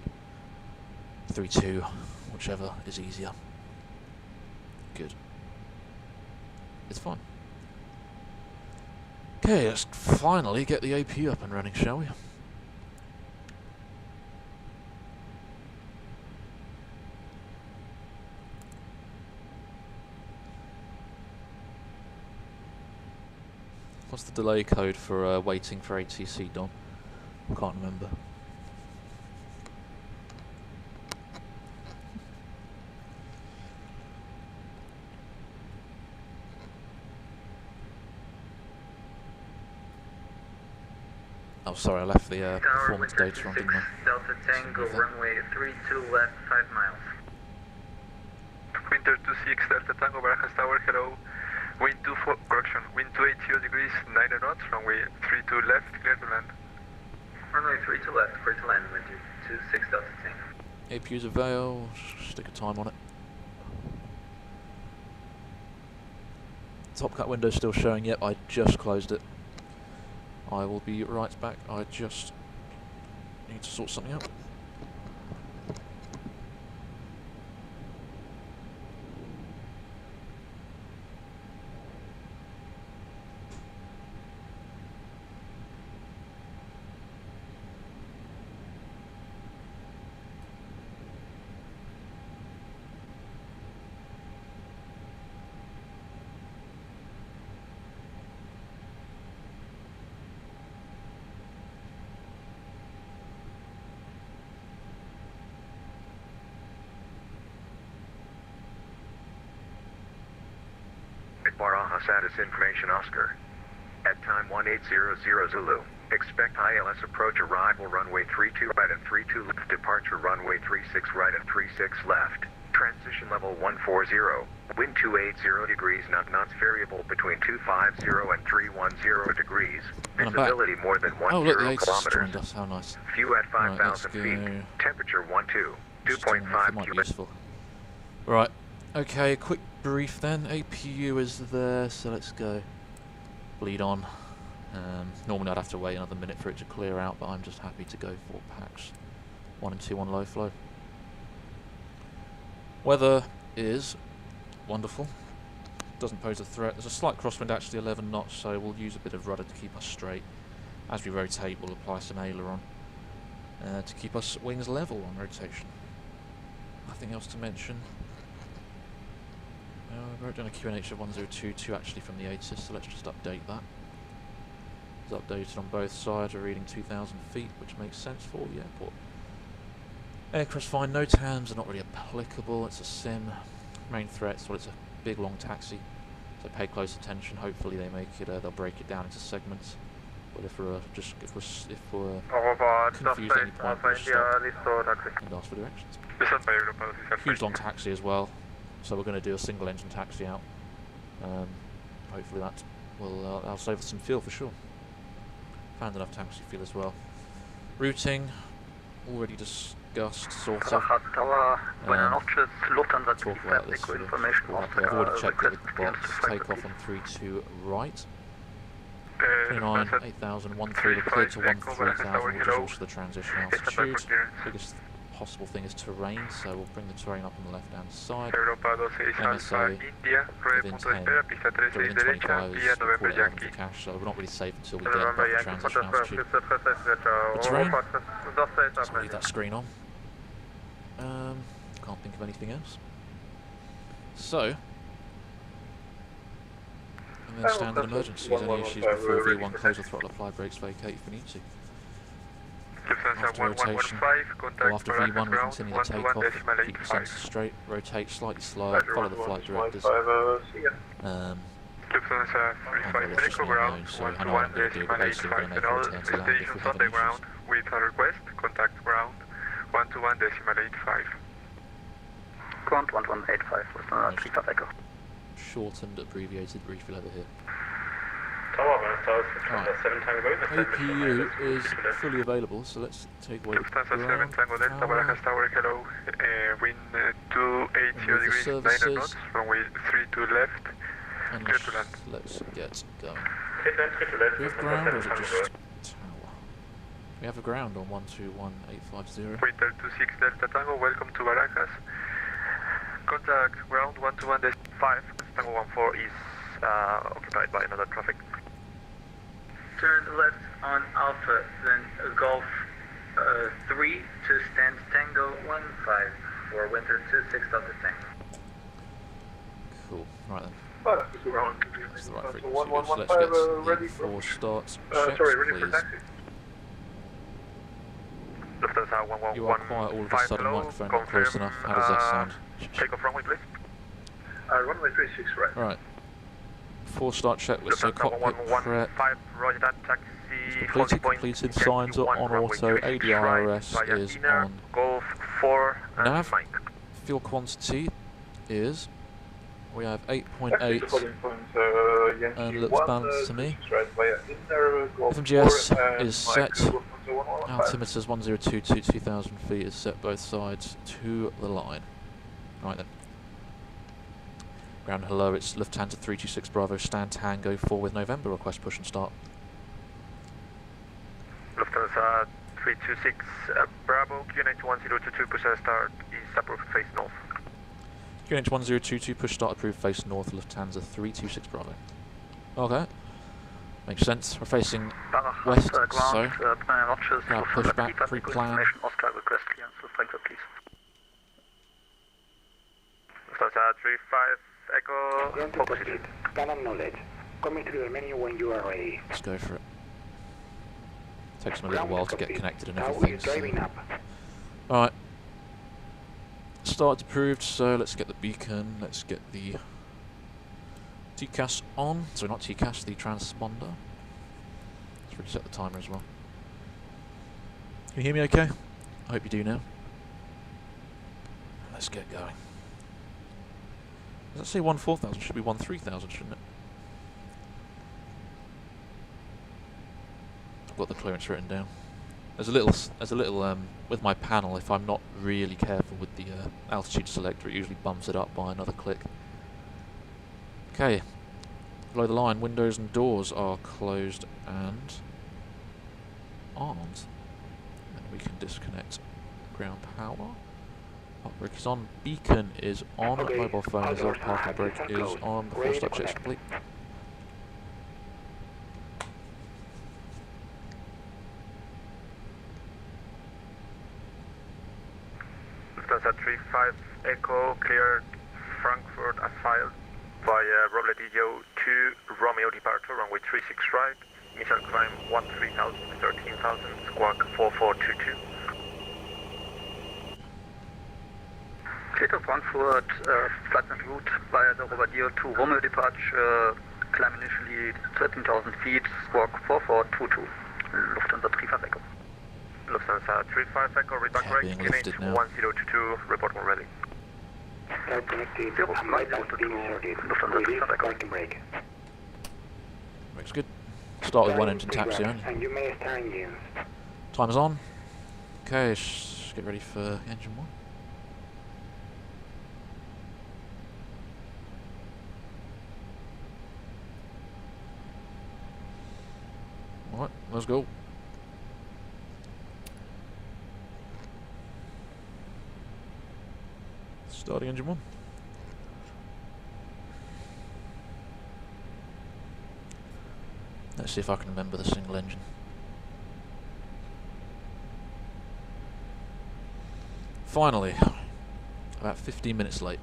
S1: 3-2, whichever is easier. Good. It's fine. Okay, let's finally get the AP up and running, shall we? What's the delay code for waiting for ATC, Dom? I can't remember. Oh, sorry, I left the performance data on, didn't I?
S2: Delta Tango, runway 32 left, 5 miles.
S3: Winter 26 Delta Tango, Barajas Tower, hello. Wind 280 degrees, 9 knots, runway 32 left, clear to land.
S2: Runway 32 left, clear to land, wind 26 Delta Tango.
S1: APU's avail, stick a time on it. Top cut window still showing, yep, I just closed it. I will be right back, I just need to sort something out.
S4: Barajas status information Oscar. At time 1800 Zulu. Expect ILS approach arrival runway 32 right and 32 left. Departure runway 36 right and 36 left. Transition level 140. Wind 280 degrees knots variable between 250 and 310 degrees. Visibility more than 10
S1: oh, look, the
S4: kilometers.
S1: joined us. How nice.
S4: Fuel at 5,000
S1: right,
S4: feet. Temperature 12.
S1: Just doing that, it might be
S4: 2.5
S1: useful. Right. Okay, a quick brief then. APU is there, so let's go. Bleed on. Normally I'd have to wait another minute for it to clear out, but I'm just happy to go for packs 1 and 2 on low flow. Weather is wonderful. Doesn't pose a threat. There's a slight crosswind, actually 11 knots, so we'll use a bit of rudder to keep us straight. As we rotate, we'll apply some aileron to keep us wings level on rotation. Nothing else to mention. I wrote down a QNH of 1022 actually from the ATIS, so let's just update that. It's updated on both sides, we're reading 2,000 feet, which makes sense for the airport. Aircraft's fine, no TAMs are not really applicable, it's a sim. Main threats, well, it's a big long taxi, so pay close attention. Hopefully they make it, they'll break it down into segments. But if we're confused at any point, we'll stop and ask for directions. Huge long taxi as well. So we're going to do a single engine taxi out. Hopefully that will that'll save us some fuel for sure. Found enough taxi fuel as well. Routing already discussed, sort of. Talk about this sort of I've already checked it with the box. Take off on 32 right. 29, 8,000, 13, we're cleared to 13,000, which is also the transition altitude. Biggest possible thing is terrain, so we'll bring the terrain up on the left hand side. MSA within 10, within 25 is quarter 11 for cash, so we're not really safe until we get above the transition altitude. The terrain, so we'll leave that screen on. Can't think of anything else. So, and then standard emergencies, any issues before V1, close the throttle, apply brakes, vacate if we need to. After rotation, or after V1 we continue to take off, keep the sensor straight, rotate slightly slower, follow the flight directives. And let's just be unknown, so I know what I'm going to do, but basically we're going to make a return to land if we have any issues.
S3: With a request, contact ground 121.85.
S2: Ground 1185, was not Alpha Echo.
S1: Shortened, abbreviated briefing over here.
S3: Right.
S1: APU is fully available, so let's take away the ground power.
S3: Wind 280 degrees, 9 knots, runway 32 left,
S1: And let's get going. Do we have ground or is it just tower? We have a ground on 121850.
S3: Winter 26 Delta Tango, welcome to Barajas. Contact ground 121.5, Tango 14 is occupied by another traffic.
S2: Turn left on Alpha, then Golf 3 to stand Tango 15 for Winter 26 Delta Tango.
S1: Cool, right then.
S5: That's the ground.
S1: That's the right
S5: So
S1: frequency.
S5: 1115
S1: So let's get
S5: ready
S1: the four starts
S5: sorry,
S1: checks,
S5: ready for
S1: please.
S5: taxi.
S3: Lufthansa 1115,
S1: You are quiet all of a sudden,
S3: hello,
S1: microphone not close
S3: confirm,
S1: enough. How does that sound?
S3: Take off runway, please.
S5: Runway 36 right.
S1: Right. Four start checklist, so
S3: Lufthansa
S1: cockpit prep
S3: 1115, roger that, taxi,
S1: completed, signs are on auto, ADRS is on.
S3: Golf 4 and
S1: Nav,
S3: Mike.
S1: fuel quantity is, we have
S5: Taxi
S1: 8.8
S5: departing from Yankee
S1: and looks
S5: 1,
S1: balanced to me.
S5: 36 right via Inner, Golf
S1: FMGS
S5: 4 and
S1: is
S5: Mike,
S1: set.
S5: Lufthansa 1115.
S1: Altimeters 1022, 2000 feet is set both sides to the line. Right then. Ground hello, it's Lufthansa 326 Bravo, stand Tango 4 with November, request push and start.
S3: Lufthansa 326 Bravo, QNH 1022, push and start is approved, face north.
S1: QNH 1022, push start approved, face north, Lufthansa 326 Bravo. Okay. Makes sense, we're facing west, so now push back, pre-plan.
S2: Oscar request clearance for Frankfurt, please.
S3: Lufthansa 35 Echo,
S6: Ground to proceed. Canon knowledge. Coming through the menu when you are ready.
S1: Let's go for it. Takes them a little
S6: Ground
S1: while to get
S6: copy.
S1: connected and
S6: Tower
S1: everything.
S6: is driving up.
S1: Alright. Start approved, so let's get the beacon, let's get the TCAS on. Sorry, not TCAS, the transponder. Let's reset the timer as well. Can you hear me okay? I hope you do now. Let's get going. Does that say 14000? Should be 13000, shouldn't it? I've got the clearance written down. There's a little with my panel, if I'm not really careful with the altitude selector, it usually bumps it up by another click. Okay, below the line, windows and doors are closed and armed. And we can disconnect ground power. Park brake is on, beacon is on,
S6: Okay,
S1: mobile phone is on,
S6: outdoors
S1: parking brake
S6: are
S1: is
S6: closed.
S1: on, the
S6: Ready
S1: full
S6: to
S1: stop check's
S6: connect.
S1: complete.
S3: Lufthansa 35 Echo, cleared Frankfurt as filed via Robledillo 2 Romeo departure, runway 36 right, initial climb 13,000, 13,000, squawk 4422.
S2: Clear to Frankfurt, flight en route via the Robledillo 2 Romeo departure, climb initially 13,000 feet, squawk 4422, Lufthansa 35 Echo.
S3: Lufthansa 35 Echo, read back
S1: Yeah,
S3: right,
S1: being
S3: QNH
S1: lifted now.
S3: 1022, report when ready.
S6: Start connected.
S2: Zero,
S6: And
S2: right,
S6: bypass being
S2: to
S6: inserted.
S2: Lufthansa
S6: Release
S2: 35 Echo.
S6: parking brake.
S1: Looks good. Start with one
S6: Flying
S1: engine taxi
S6: pre-grab,
S1: only.
S6: And you may start engines.
S1: Timer's on. Okay, let's get ready for engine 1. Alright, let's go. Starting engine 1. Let's see if I can remember the single engine. Finally, about 15 minutes late.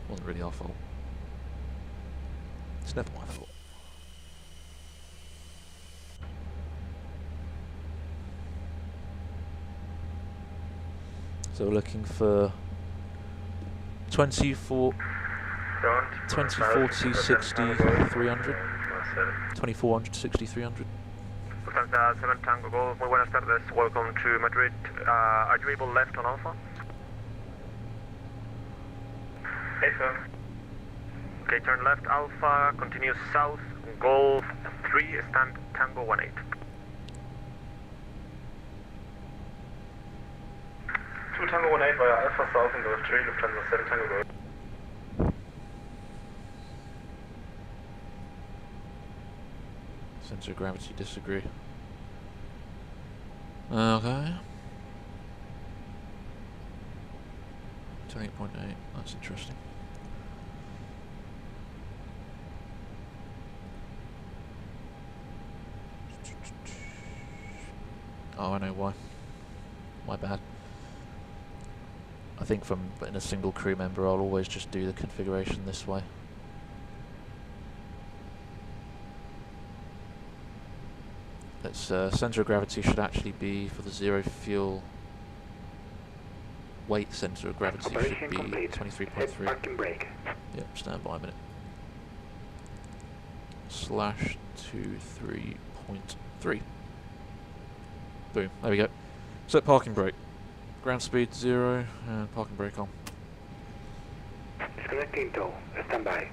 S1: Wasn't really our fault. It's never my fault. So we're looking for 24, 2040, 60, 300. 2400, 60, 300.
S3: Lufthansa 7 Tango Golf, muy buenas tardes, welcome to Madrid. Are you able left on Alpha? Yes, sir. Okay, turn left Alpha, continue south, Golf 3, stand Tango 18. 2 Tango 18 via Alpha South and Golf 3, Lufthansa 7 Tango Golf.
S1: Centre of gravity disagree. Okay. 28.8, that's interesting. Oh, I know why. My bad. I think from in a single crew member, I'll always just do the configuration this way. Its centre of gravity should actually be, for the zero fuel weight centre of gravity, should be 23.3. Yep, stand by a minute. /23.3. Boom, there we go. Set parking brake. Ground speed 0 and parking brake on.
S6: Disconnecting tow, stand by.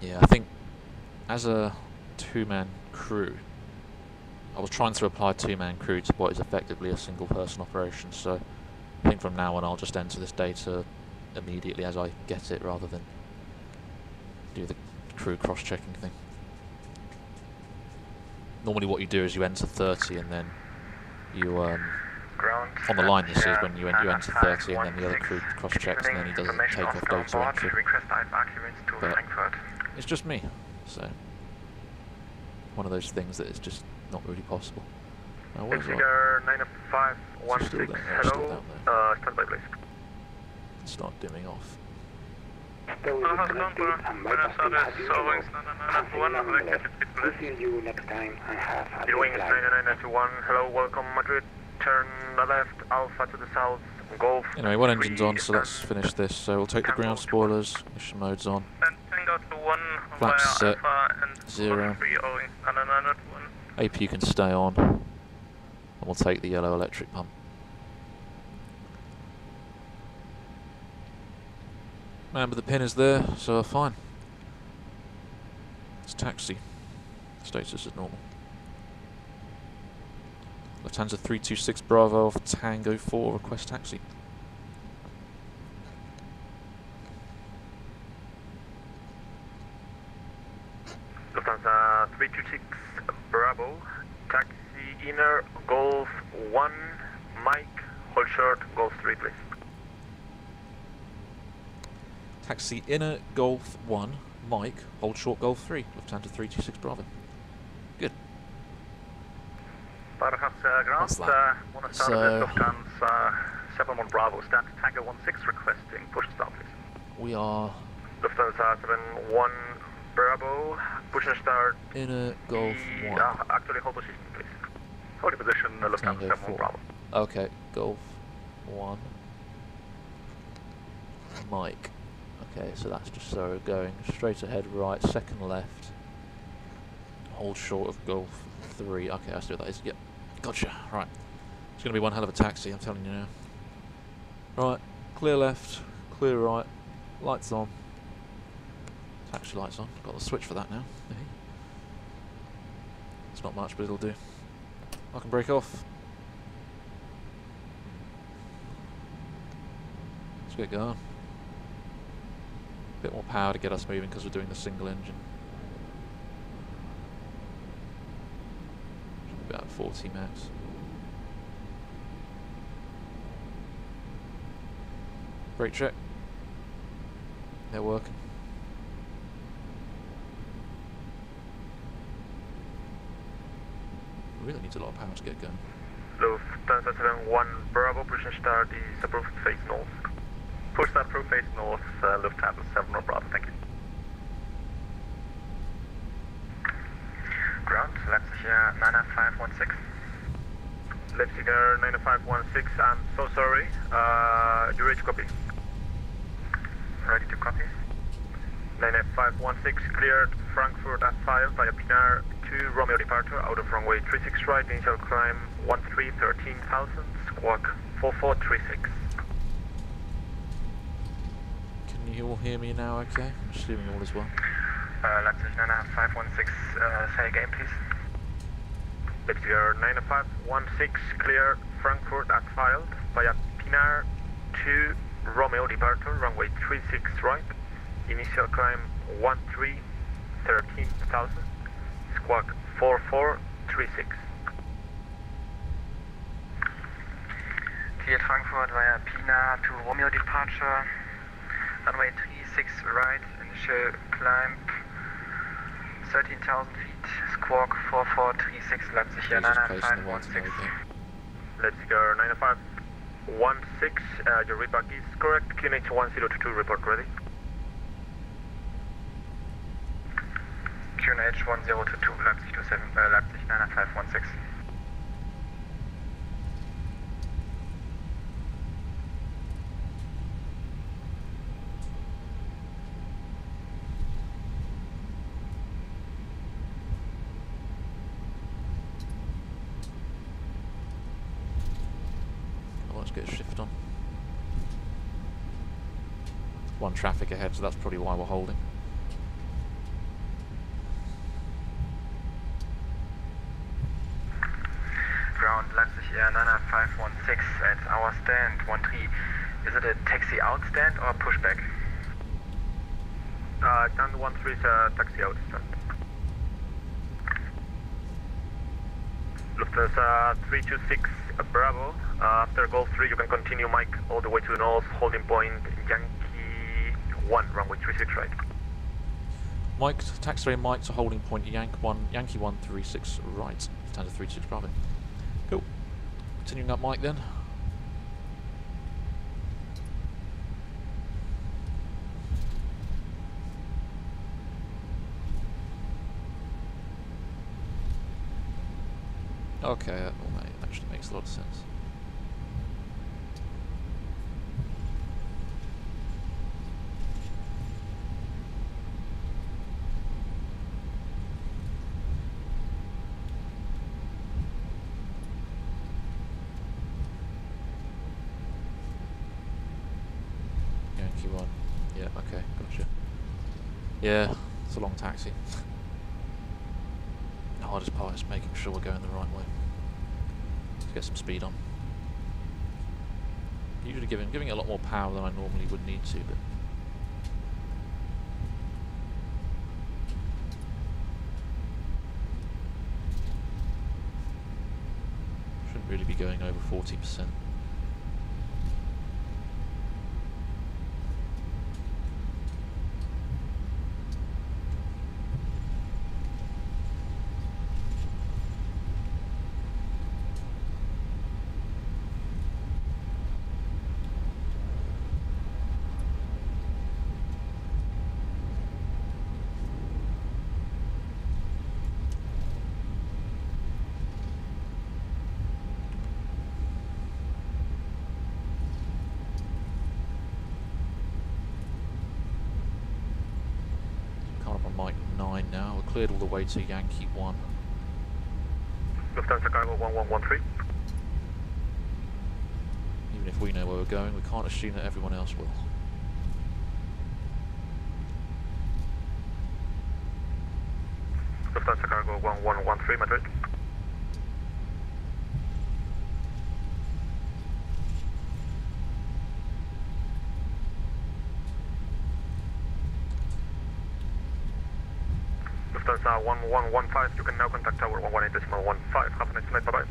S1: Yeah, I think as a two-man crew, I was trying to apply two-man crew to what is effectively a single-person operation, so I think from now on I'll just enter this data immediately as I get it rather than do the crew cross-checking thing. Normally what you do is you enter 30 and then you, on the line this is when you enter 30 and then the other crew cross-checks and then he does a take-off data entry. But it's just me, so one of those things that is just not really possible. Now what is
S3: Figure 9516, hello, stand by please.
S1: Start dimming off.
S6: We'll see you next time and have a
S3: Your
S6: good
S3: wings
S6: flight.
S3: 9991, hello, welcome Madrid, turn left, Alpha to the south, Golf.
S1: Anyway, one engine's on, so let's finish this. So we'll take the ground spoilers, mission mode's on. Flaps set, 0. AP can stay on. And we'll take the yellow electric pump. Remember the pin is there, so fine. It's taxi. Status is normal. Lufthansa 326 Bravo off Tango 4, request taxi.
S3: Lufthansa 326 Bravo, taxi inner, Golf 1, Mike, hold short, Golf 3 please.
S1: Taxi inner Golf 1, Mike, hold short Golf 3, Lufthansa 326 Bravo. Good.
S2: Ground, want to start with Lufthansa 71 Bravo, stand to Tango 16 requesting push and start please.
S1: We are
S3: Lufthansa 71 Bravo, push and start.
S1: inner Golf 1.
S3: Actually hold position please.
S2: Holding position, Lufthansa
S1: Tango
S2: 71
S1: 4.
S2: Bravo.
S1: Okay, Golf 1, Mike. Okay, so that's just so going straight ahead, right, second left, hold short of Golf 3. Okay, I see what that is. Yep, gotcha. Right, it's going to be one hell of a taxi, I'm telling you now. Right, clear left, clear right, lights on. Taxi lights on. Got the switch for that now. It's not much, but it'll do. I can break off. Let's get going. Bit more power to get us moving because we're doing the single engine. Should be about 40 max. Brake check. They're working. Really needs a lot of power to get going.
S3: Lufthansa 71 Bravo, push and start is approved face north.
S2: Push that through face north, Lufthansa 71 Bravo, thank you.
S3: Ground, Leipziger 9516. Leipziger 9516, I'm so sorry. You ready to copy? Ready to copy. 9516, cleared Frankfurt at 5 via Pinar 2, Romeo departure, out of runway 36 right, initial climb 13,000, squawk 4436.
S1: Can you all hear me now okay? I'm assuming all is well.
S3: Leipzig 9516, say again please. Leipziger 9516, clear Frankfurt at 5 via Pinar 2, Romeo departure, runway 36 right, initial climb 13,000, squawk 4436.
S7: Cleared Frankfurt via Pina to Romeo departure, runway 36 right, initial climb 13,000 feet, squawk 4436, Leipzig Air 99516.
S3: Leipzig Air 99516, your readback is correct, QNH 1022, report ready.
S7: QNH 1022, Leipzig 27, Leipzig 99516.
S1: Let's get a shift on. One traffic ahead, so that's probably why we're holding.
S7: Ground Leipzig Air 99516 at our stand 13. Is it a taxi out stand or pushback?
S3: Stand 13 is a taxi out stand. Lufthansa 326 Bravo. After Golf 3 you can continue Mike all the way to the north, holding point Yankee 1, runway 36 right.
S1: Mike, taxiway Mike to holding point Yankee 136 right, Lufthansa 326 Bravo. Cool. Continuing up Mike then. Okay, that actually makes a lot of sense. Yankee 1. Yeah, okay, gotcha. Yeah, it's a long taxi. The hardest part is making sure we're going the right way. Let's get some speed on. Usually giving it a lot more power than I normally would need to, but shouldn't really be going over 40%. Mike 9 now, we're cleared all the way to Yankee 1.
S3: Lufthansa Cargo 1113.
S1: Even if we know where we're going, we can't assume that everyone else will.
S3: Lufthansa Cargo 1113, Madrid. Lufthansa 1115, you can now contact tower 118.15. Have a nice flight, bye-bye.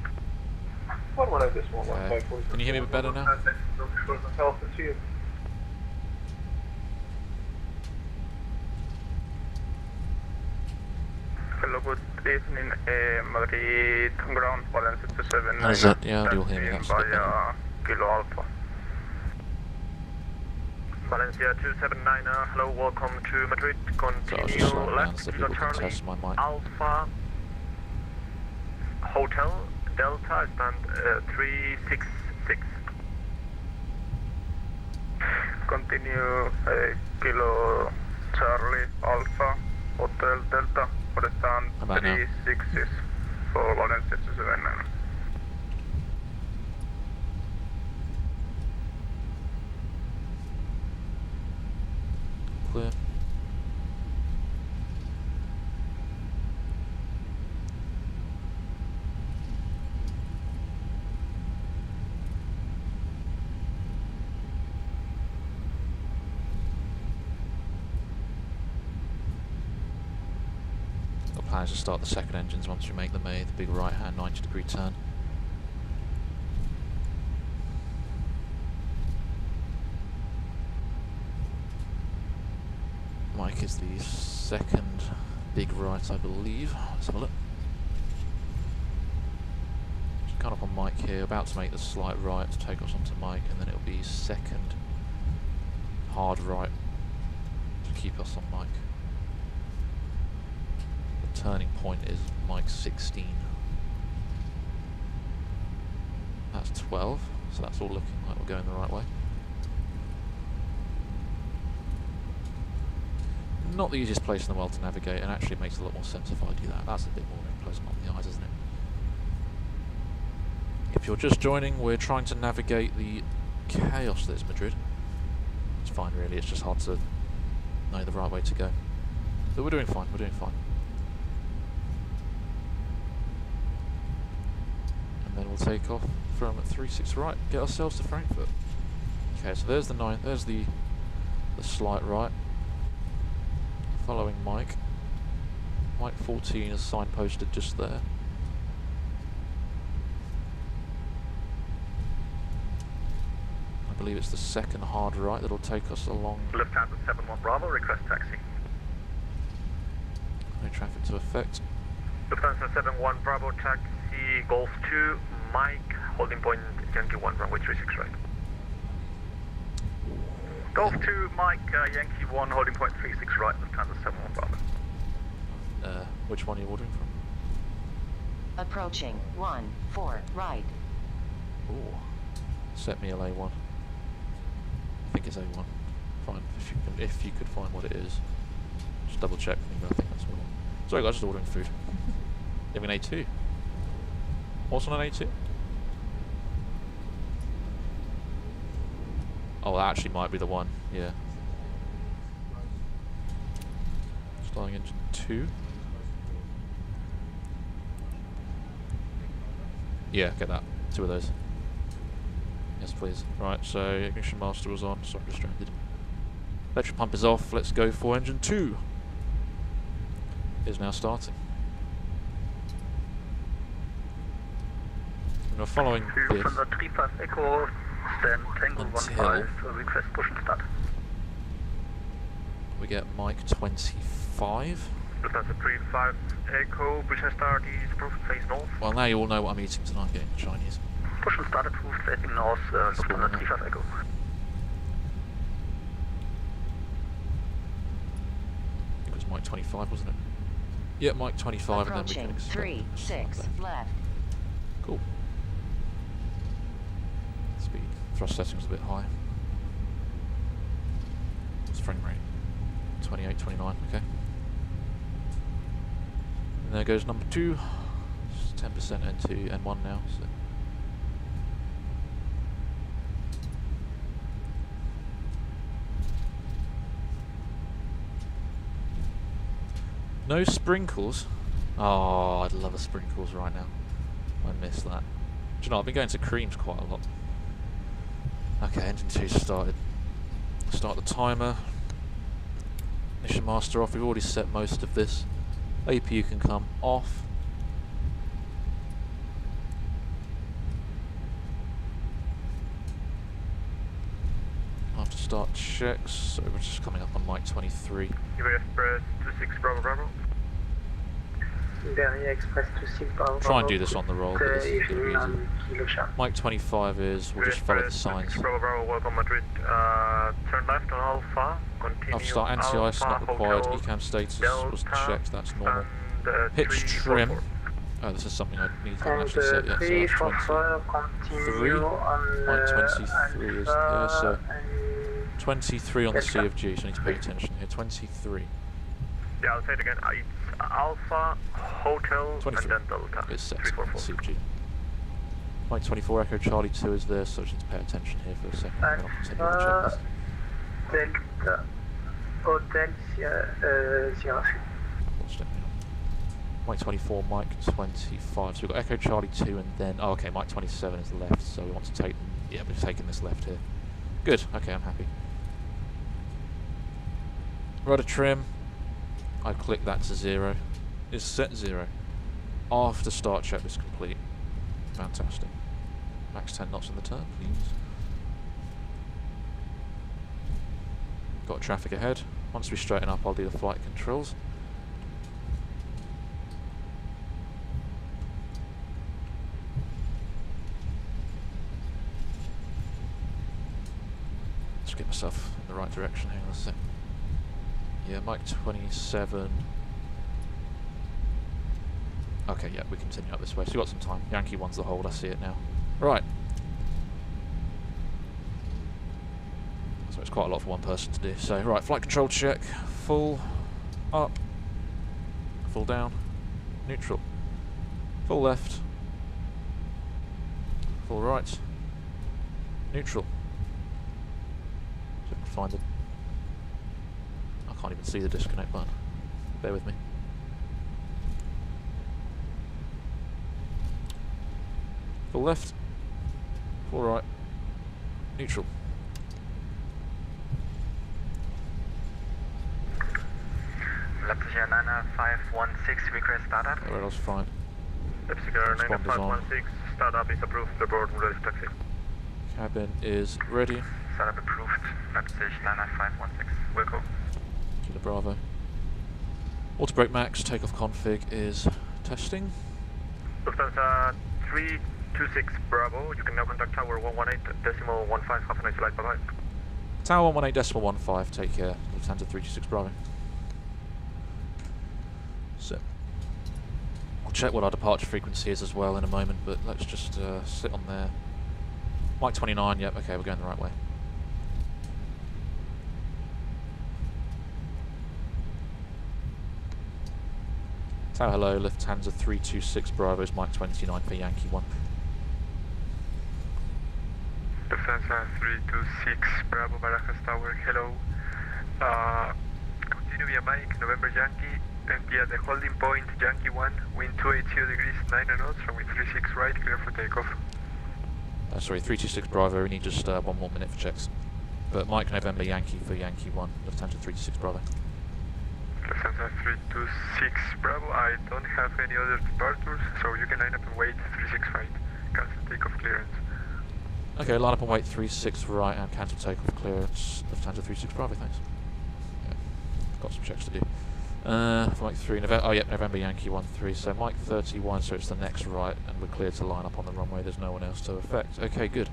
S5: 118.15.
S1: Can you hear me a bit better now?
S7: Hello, good evening, Madrid ground, Valencia 27.
S1: How's that? Yeah, you'll hear me, that's a bit better.
S7: Via Kilo Alpha.
S3: Valencia 279, hello, welcome to Madrid.
S1: So I was
S3: Continue
S1: just slowing down
S3: left,
S1: so
S3: Kilo
S1: people can
S3: Charlie,
S1: test my mic.
S3: Alpha, Hotel, Delta, stand 366.
S7: Continue Kilo Charlie Alpha, Hotel Delta, for stand
S1: How about now?
S7: 366 for Valencia 279.
S1: Clear. plan is to start the second engines once we make the big right hand 90-degree turn. Mike is the second big right, I believe. Let's have a look. Just kind of on Mike here, about to make the slight right to take us onto Mike, and then it'll be second hard right to keep us on Mike. The turning point is Mike 16. That's 12, so that's all looking like we're going the right way. Not the easiest place in the world to navigate, and actually it makes a lot more sense if I do that. That's a bit more unpleasant on the eyes, isn't it? If you're just joining, we're trying to navigate the chaos that is Madrid. It's fine really, it's just hard to know the right way to go. But we're doing fine, we're doing fine. And then we'll take off from 36 right, get ourselves to Frankfurt. Okay, so there's the slight right. Following Mike. Mike 14 is signposted just there. I believe it's the second hard right that'll take us along.
S2: Lufthansa 71 Bravo, request taxi.
S1: No traffic to affect.
S2: Lufthansa 71 Bravo, taxi Golf 2, Mike, holding point Yankee 1, runway 36 right. Golf 2, Mike, Yankee 1, holding point 36 right, Lufthansa 71 Bravo.
S1: Which one are you ordering from?
S8: Approaching 1-4 right.
S1: Ooh. Set me LA1. I think it's A1. Fine, if you could find what it is. Just double check for me, but I think that's what. Sorry guys, just ordering food. You have an A2? What's on an A2? Oh, that actually might be the one, yeah. Starting engine 2. Yeah, get that. 2 of those. Yes, please. Right, so ignition master was on, sorry, distracted. Electric pump is off, let's go for engine 2. Is now starting. And we're following this.
S2: From the 35 Echo, stand Tango 15, request push and start.
S1: We get Mike 25.
S2: Lufthansa 35 Echo, push and start is approved, face north.
S1: Well, now you all know what I'm eating tonight, getting Chinese.
S2: Push and start approved, facing north, Lufthansa 35 Echo.
S1: It was Mike 25, wasn't it? Yeah, Mike 25,
S8: Approaching
S1: and then we can
S8: 3-6 left.
S1: Cool. Speed. Thrust settings a bit high. What's frame rate? 28, 29, okay. And there goes number 2. 10% N2, N1 now. So. No sprinkles. Oh, I'd love a sprinkles right now. I miss that. Do you know, I've been going to creams quite a lot. Okay, engine 2 started. Start the timer. Ignition master off. We've already set most of this. APU can come off. After start checks, so we're just coming up on Mike 23.
S2: UV Express 26 Bravo Bravo. Iberia Express 26 Bravo.
S1: Try and do this on the roll, but this is going to be easy. Mike 25 is, we'll just follow the signs.
S2: Bravo Bravo, welcome Madrid. Turn left on Alpha, continue.
S1: After start, anti-ice not required, ECAM status was checked, that's normal. Pitch trim. Oh, this is something I need to actually set yet, so that's 23. Mike 23 is there, so 23 on the C of G, so I need to pay attention here. 23.
S2: Yeah, I'll say it again. It's Alpha, Hotel,
S1: 23.
S2: and then Delta.
S1: It's set on the C of G. Mike 24 Echo Charlie 2 is there, so I just need to pay attention here for a second. Then I'll continue with the checklist.
S2: Delta, Hotel, Sierra.
S1: Mike 24, Mike 25. So we've got Echo Charlie 2 and then, oh okay, Mike 27 is left, so we want to take, yeah, we're taking this left here. Good, okay, I'm happy. Rudder trim, I click that to 0. is set 0. After start check is complete. Fantastic. Max 10 knots in the turn, please. Got traffic ahead. Once we straighten up, I'll do the flight controls. Just get myself in the right direction. Hang on a sec. Yeah, Mike 27. Okay, yeah, we continue up this way. So we've got some time. Yankee 1's the hold, I see it now. Right. So it's quite a lot for one person to do. So, right, flight control check. Full up. Full down. Neutral. Full left. Full right. Neutral. So I can find it. I can't even see the disconnect button. Bear with me. Full left, full right, neutral.
S7: Leipzig Air 9516, request startup.
S1: That was fine.
S2: Leipzig Air
S1: Responders on.
S2: 9516, startup is approved, report ready taxi.
S1: Cabin is ready.
S7: Startup approved, Leipzig 99516, will go.
S1: Kilo Bravo. Auto brake max, takeoff config is testing.
S2: Lufthansa 326 Bravo, you can now contact Tower 118.15, have a nice flight, bye-bye.
S1: Tower 118.15, take care. Lufthansa 326 Bravo. So, I'll check what our departure frequency is as well in a moment, but let's just sit on there. Mike 29, yep, okay, we're going the right way. Tower hello, Lufthansa 326 Bravo is Mike 29 for Yankee 1.
S3: Lufthansa 326 Bravo Barajas Tower, hello. Continue via Mike, November Yankee, and via the holding point Yankee 1, wind 280 degrees, 9 knots, runway 36 right, clear for takeoff.
S1: Sorry, 326 Bravo, we need just 1 more minute for checks. But Mike November Yankee for Yankee 1, Lufthansa 326 Bravo.
S3: Lufthansa 326 Bravo, I don't have any other departures, so you can line up and wait 36 right, cancel takeoff clearance.
S1: Okay, line up and wait 36 right and cancel takeoff clearance. Lufthansa 36 Bravo, thanks. Yeah, got some checks to do. For Mike 3, November Yankee 13, so Mike 31, so it's the next right, and we're clear to line up on the runway, there's no one else to affect. Okay, good.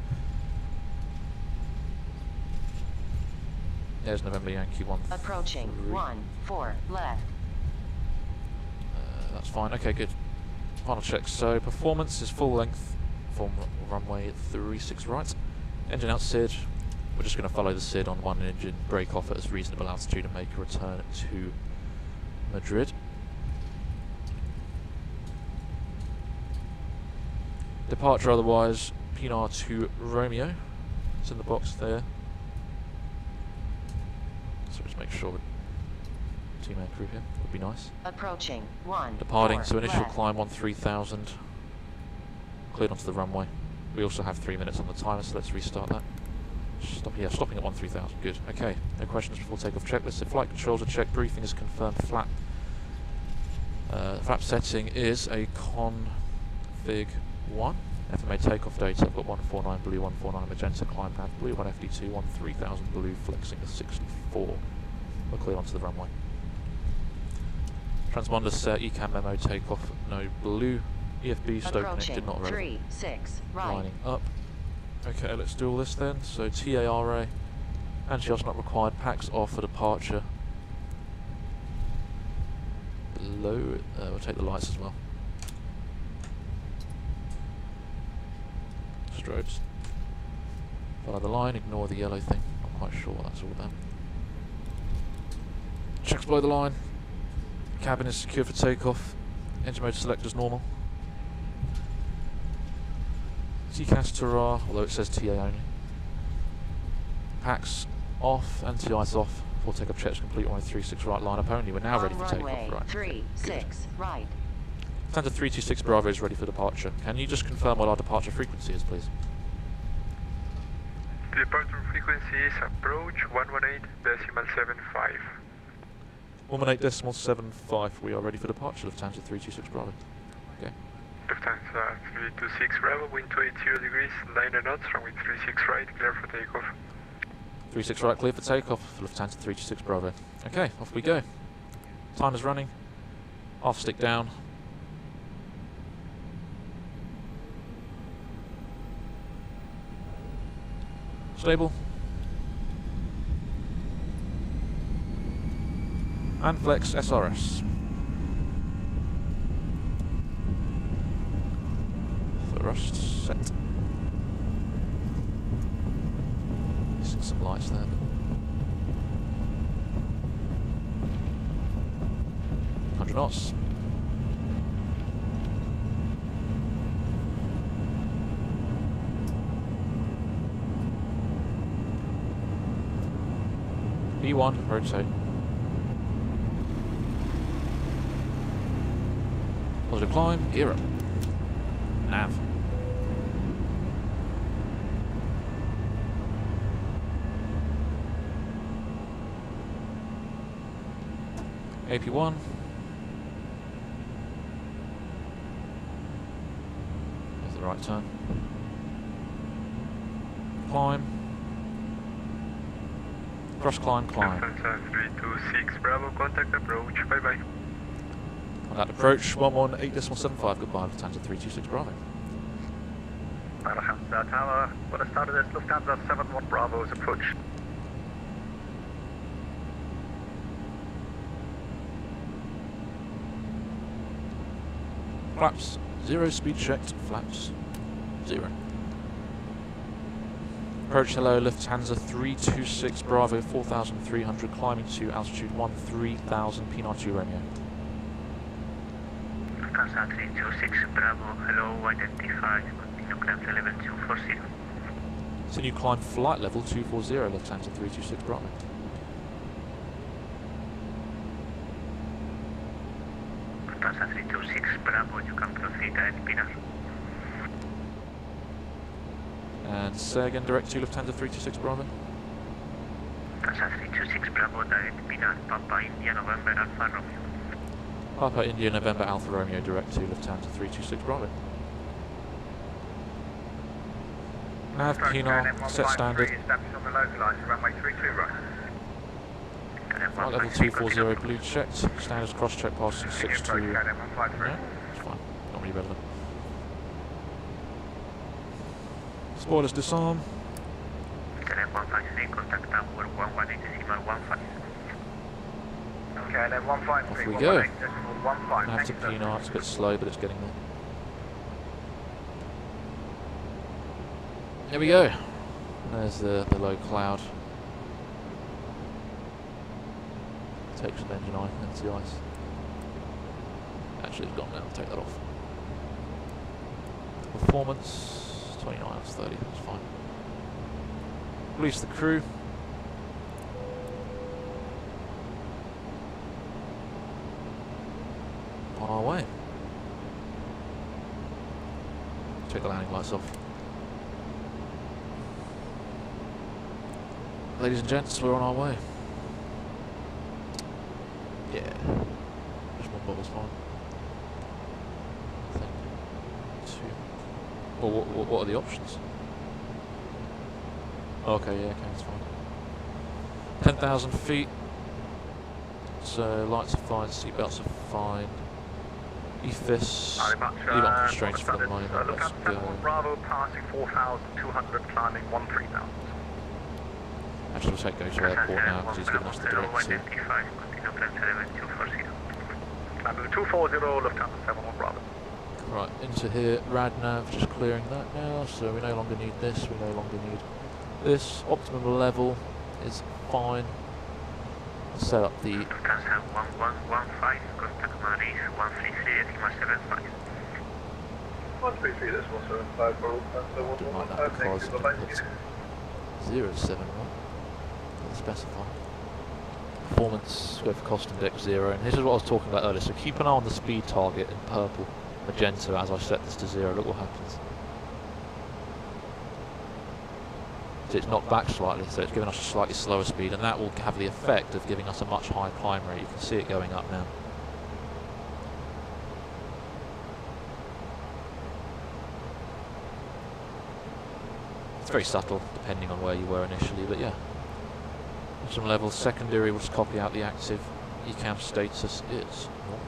S1: There's November Yankee 13.
S8: Approaching 14 left.
S1: That's fine, okay, good. Final check, so performance is full length from runway 36 right. Engine out SID, we're just going to follow the SID on one engine, brake off at a reasonable altitude and make a return to Madrid. Departure otherwise, Pinar to Romeo. It's in the box there. So just make sure team air crew here would be nice.
S8: Approaching
S1: Departing, so initial
S8: left.
S1: climb on 3000. Cleared onto the runway. We also have 3 minutes on the timer, so let's restart that. Stopping at 3000. Good. Okay. No questions before takeoff checklist. So flight controls are checked. Briefing is confirmed. Flap setting is a config 1. FMA takeoff data. I've got 149 blue, 149 magenta. Climb nav blue, 1 FD2, 3000 blue, flexing to 64. We're clear onto the runway. Transponder set. ECAM memo takeoff. No blue. EFB stoke connect did not relevant.
S8: 36 right.
S1: Lining up. Okay, let's do all this then. So TARA, anti-ice not required, packs off for departure. Below, we'll take the lights as well. Strobes. Follow the line, ignore the yellow thing. Not quite sure what that's all about. Checks below the line. Cabin is secure for takeoff. Engine mode select as normal. TCAS to RA, although it says TA only. Packs off, anti-ice off. Full takeoff checks complete, runway 36 right, line up only. We're now ready for takeoff. Right.
S8: 36 right.
S1: Standard 326 Bravo is ready for departure. Can you just confirm what our departure frequency is, please?
S3: The departure frequency is approach 118.75.
S1: 18.75, we are ready for departure, Lufthansa 326 Bravo. Okay.
S3: Lufthansa 326 Bravo, wind 280 degrees, 9 knots, runway 36 right, clear for takeoff.
S1: 36 right, clear for takeoff for Lufthansa 326 Bravo. Okay, off we go. Time is running. Half stick down. Stable. And flex SRS. Thrust set. Missing some lights there. 100 knots. B1, rotate. Positive climb, gear up. Nav. AP1. There's the right turn. Climb. Cross climb, climb.
S3: Lufthansa 326 Bravo, contact approach, bye bye.
S1: Contact approach, 118.75, goodbye, Lufthansa 326 Bravo.
S2: Lufthansa Tower, what has started as Lufthansa 71 Bravo's approach.
S1: Flaps 0, speed checked, flaps 0. Approach hello, Lufthansa 326 Bravo, 4,300, climbing to altitude 13,000, P92 Romeo.
S2: Lufthansa 326 Bravo, hello, identified, continue climb to level 240.
S1: Continue climb flight level 240, Lufthansa 326 Bravo.
S2: Lufthansa 326 Bravo, you can proceed at Pinar.
S1: And say again, direct to Lufthansa 326 Bravo.
S2: Lufthansa 326 Bravo, direct Pinar, Papa India November Alfa Romeo.
S1: Papa India November Alpha Romeo, direct to Lufthansa 326 Bravo. Nav Pinar, set standard.
S2: Established on the localizer, runway 32 right.
S1: Flight level 240, blue checked. Standards cross check passing 62. No, it's fine. Not really relevant. Spoilers disarm.
S2: Okay, then 153.
S1: Off we go. Nav to Pinar, it's a bit slow, but it's getting there. There we go. There's the low cloud. Take some engine eye into the ice. Actually, it's gone now. Take that off. Performance 29 out of 30. That's fine. Release the crew. On our way. Take the landing lights off. Ladies and gents, we're on our way. Yeah, just one bottle's fine. I think. Two. Well, what are the options? Okay, yeah, okay, that's fine. 10,000 feet. So lights are fine, seatbelts are fine. EFIS. Leave on constraints for the moment. Let's go.
S2: Bravo passing 4,200, climbing 13,000.
S1: Actually, we'll take go to airport now because he's given us the direct to.
S2: Level 240, Lufthansa 71 Bravo.
S1: Right, into here, RadNav, just clearing that now, so we no longer need this, we no longer need this. Optimum level is fine. Set up the...
S2: Lufthansa 1115, contact Madrid 133.75. 133, this 175 for Lufthansa
S1: Didn't like that
S2: 115,
S1: because it put 071. Let's specify. Performance, go for cost index 0, and this is what I was talking about earlier, so keep an eye on the speed target in purple, magenta, as I set this to 0, look what happens. So it's knocked back slightly, so it's giving us a slightly slower speed, and that will have the effect of giving us a much higher climb rate. You can see it going up now. It's very subtle, depending on where you were initially, but yeah. Some levels, secondary will just copy out the active. ECAM status is normal.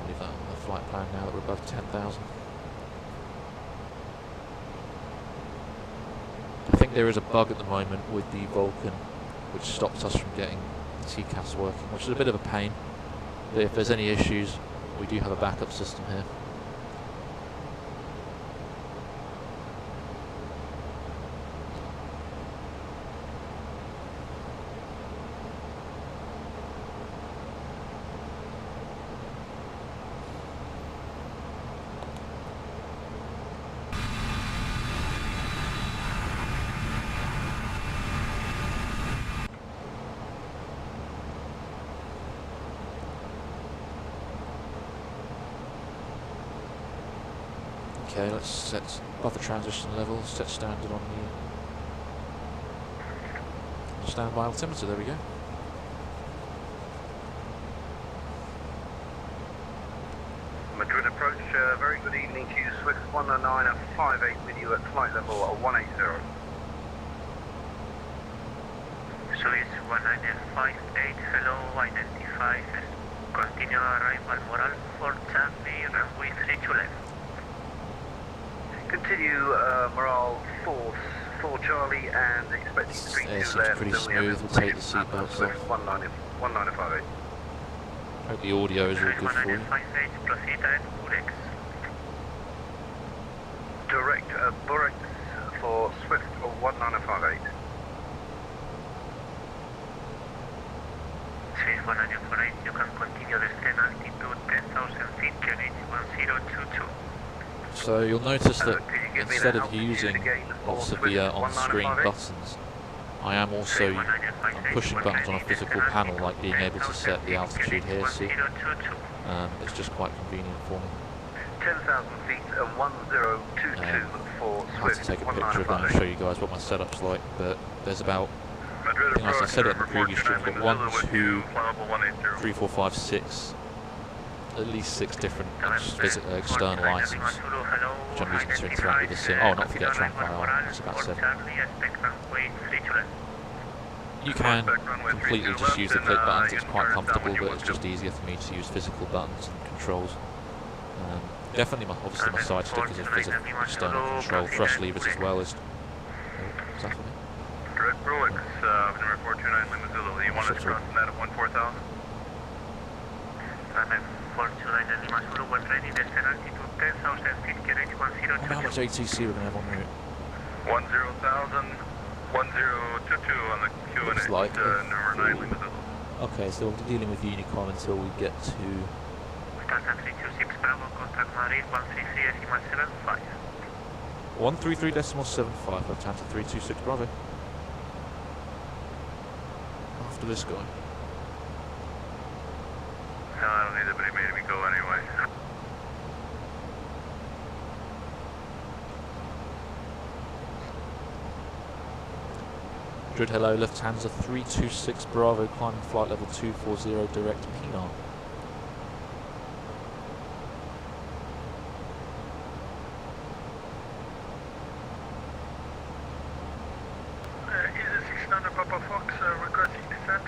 S1: Leave that on the flight plan now that we're above 10,000. I think there is a bug at the moment with the Vulcan which stops us from getting the TCAS working, which is a bit of a pain. But if there's any issues, we do have a backup system here. Okay, let's set above the transition level, set standard on the standby altimeter, there we go.
S9: Madrid approach, very good evening to you, Swift 10958 with you at flight level 180.
S2: Swift 10958, hello, identify, continue arrival moral for Charlie, runway 32 left.
S9: Continue morale for Charlie and expecting 32 left.
S1: Pretty smooth, we'll take the seatbelts off.
S9: 10958.
S1: Hope the audio is all good for you.
S2: Proceed at Burex.
S9: Direct Burex for Swift 10958.
S2: Swift 10948, you can continue descent altitude 10,000 feet, QNH 1022.
S1: So you'll notice that instead of using lots of the on-screen buttons, I am also pushing buttons on a physical panel, like being able to set the altitude here, see? It's just quite convenient for me.
S9: 10,000 feet and 1022 for
S1: I'll have to take a picture of that and show you guys what my setup's like, but there's about, I think as I said it in the previous stream, I've got 1, 2, 3, 4, 5, 6, at least 6 different external items, which I'm using to interact with the sim. Oh, not forget track IR, it's about 7. You can completely just use the click buttons, it's quite comfortable, but it's just easier for me to use physical buttons and controls. Definitely, obviously my side stick is a physical external control, thrust levers as well as... Oh, is that for me?
S3: Direct Rolex, number 429 Lima Zulu, you want us crossing that at 14,000?
S2: 429 Lima Zulu, when ready, descent altitude 10,000 feet, QNH 1022.
S1: How much ATC we're going to have on route?
S3: 10,000, 1022 on the QNH,
S1: like
S3: number 9 Lima Zulu.
S1: Okay, so we'll be dealing with Unicom until we get to...
S2: Delta 326 Bravo, contact Madrid 133.75.
S1: 133.75, Lufthansa 326 Bravo. After this guy.
S3: No, I don't need it, but he made me go anyway.
S1: Madrid, hello, Lufthansa 326 Bravo, climbing flight level 240, direct Pinar.
S3: Easy 600 Papa Fox, requesting descent.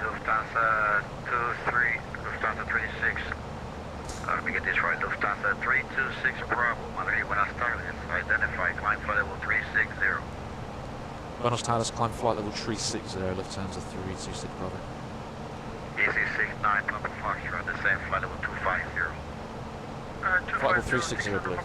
S9: Lufthansa 23, Lufthansa 36. Let me get this right. Lufthansa 326 Bravo, Madrid, buenas tardes. Identify climb flight level 360.
S1: Buenos Aires, climb flight level 360, Lufthansa 326 Bravo.
S9: Easy 69 Papa Fox, you're on the same flight level 250.
S1: Flight level 360, I believe.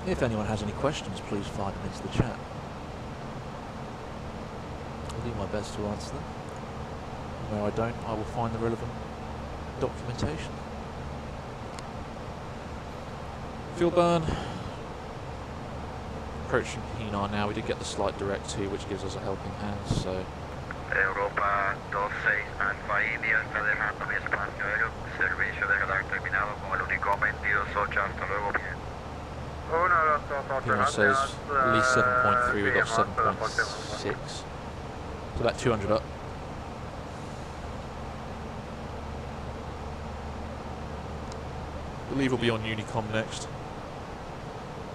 S1: If anyone has any questions, please fire them into the chat. I'll do my best to answer them. Where I don't, I will find the relevant documentation. Fuel burn. approaching Pinar now. We did get the slight direct to, which gives us a helping hand, so...
S9: Europa 26 Alfa India está dejando mi espacio aéreo. Servicio de radar terminado con el Unicom 228. Hasta luego, bien.
S1: Pinar says at least 7.3, we got 7.6. So about 200 up. I believe we'll be on Unicom next.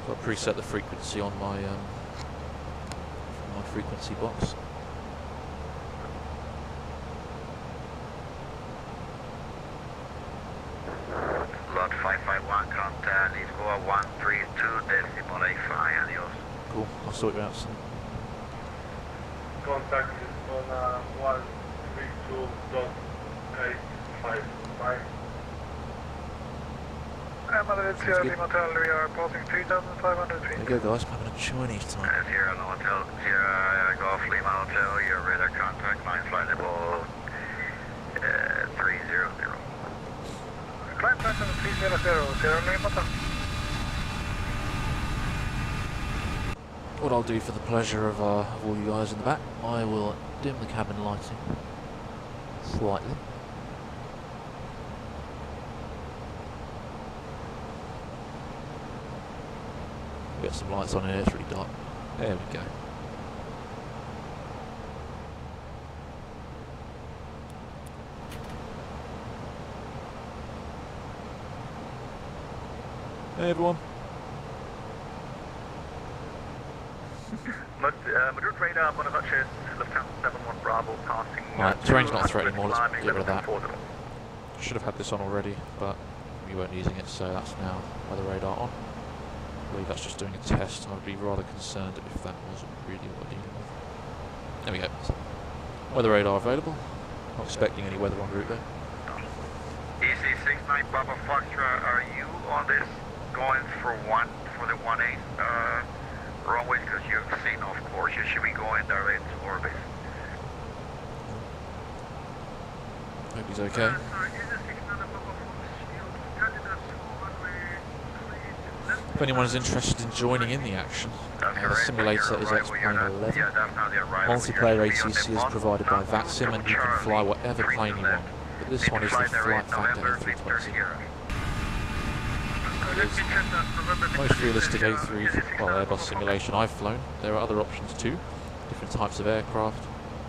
S1: So I'll preset the frequency on my frequency box.
S9: Lot 551 contact, Lisboa 132.85, adios.
S1: Cool, I'll sort you out soon.
S5: Contact is on 132.855.
S2: Madrid, Sierra Lima Hotel, we are passing 3,500 feet.
S1: There you go guys, I'm having a Chinese time.
S9: Sierra Lima Hotel, Sierra Golf Lima Hotel, your radar contact line flight level 300.
S2: Climb pattern 300, Sierra Lima Hotel.
S1: What I'll do for the pleasure of all you guys in the back, I will dim the cabin lighting slightly. Get some lights on here, it's really dark. There we go. Hey everyone.
S2: Madrid radar, Buenos Aires, Lufthansa 71 Bravo, passing.
S1: Right, terrain's not a threat anymore, let's get rid of that. Should have had this on already, but we weren't using it, so that's now weather radar on. I believe that's just doing a test. I would be rather concerned if that wasn't really what we're dealing with. There we go. Weather radar available. Not expecting any weather en route though.
S9: EC69 Papa Foxtrot, are you on this going for the 18 runway? Because you've seen, of course, you should be going direct to orbit.
S1: Hope he's okay. If anyone is interested in joining in the action, the simulator is X-Plane 11. Multiplayer ATC is provided by VATSIM and you can fly whatever plane you want. But this one is the Flight Factor A320. It is the most realistic A3, well, Airbus simulation I've flown. There are other options too, different types of aircraft.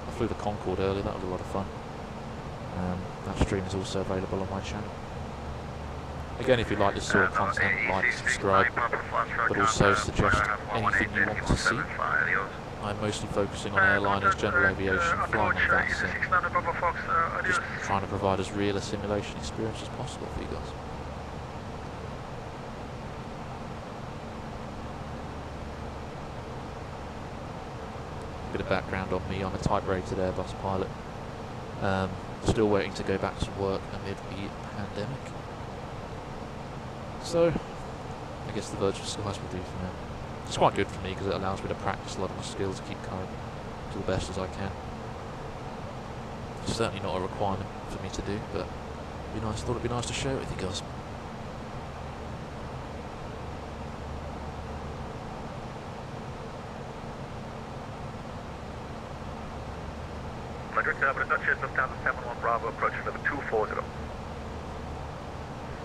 S1: I flew the Concorde earlier, that was a lot of fun. That stream is also available on my channel. Again, if you like this sort of content, like, subscribe, but also suggest anything you want to see. I'm mostly focusing on airliners, general aviation, flying on VATSIM. Just trying to provide as real a simulation experience as possible for you guys. A bit of background on me, I'm a type-rated Airbus pilot. Still waiting to go back to work amid the pandemic. So, I guess the virtual skies will do for now. It's quite good for me because it allows me to practice a lot of my skills to keep current to the best as I can. It's certainly not a requirement for me to do, but thought it'd be nice to share it with you guys.
S2: Madrid, Buenos Aires, Lufthansa 71 Bravo, approaching level 240.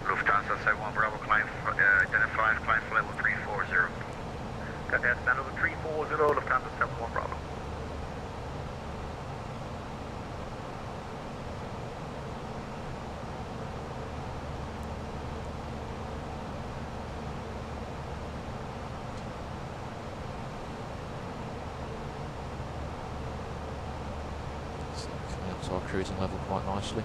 S9: Lufthansa 71 Bravo, climb, identified, climb for level 340.
S2: Got that, stand level 340, Lufthansa 71 Bravo.
S1: So coming up to our cruising level quite nicely.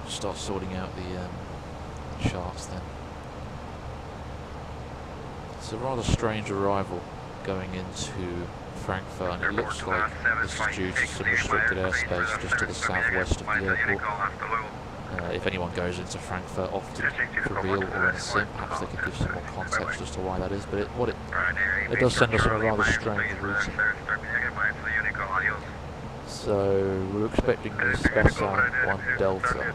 S1: Start sorting out the charts then. It's a rather strange arrival going into Frankfurt, and it looks like this is due to some restricted airspace just to the southwest of the airport. If anyone goes into Frankfurt often for real or in sim, perhaps they could give some more context as to why that is, but it does send us on a rather strange routing. So we're expecting the Special 1 Delta.